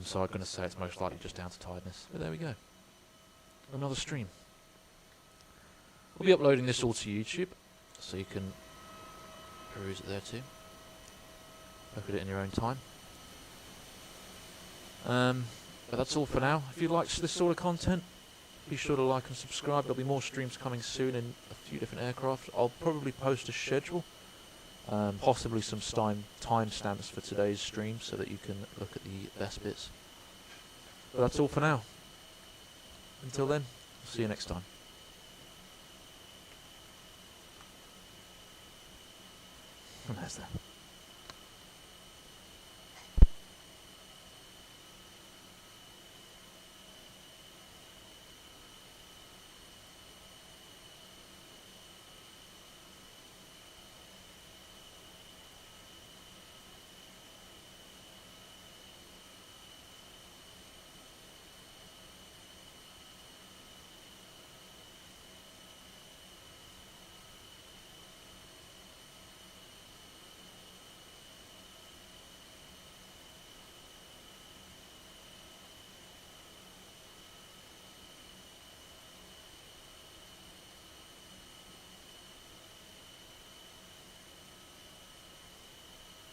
S1: so I'm going to say it's most likely just down to tiredness. But there we go. Another stream. We'll be uploading this all to YouTube, so you can peruse it there too. Look at it in your own time. But that's all for now. If you like this sort of content, be sure to like and subscribe. There'll be more streams coming soon in a few different aircraft. I'll probably post a schedule, possibly some timestamps for today's stream so that you can look at the best bits. But that's all for now. Until then, see you next time. There's that.